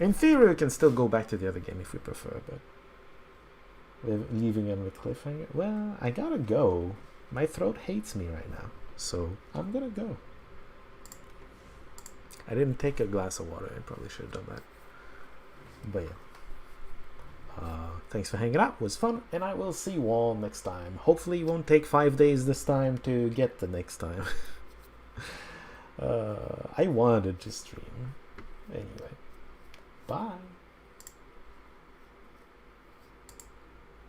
In theory, we can still go back to the other game if we prefer, but... we're leaving him with cliffhanger. Well, I gotta go. My throat hates me right now, so I'm gonna go. I didn't take a glass of water. I probably should have done that. But yeah. Thanks for hanging out. It was fun, and I will see you all next time. Hopefully it won't take 5 days this time to get the next time. I wanted to stream. Anyway. Bye.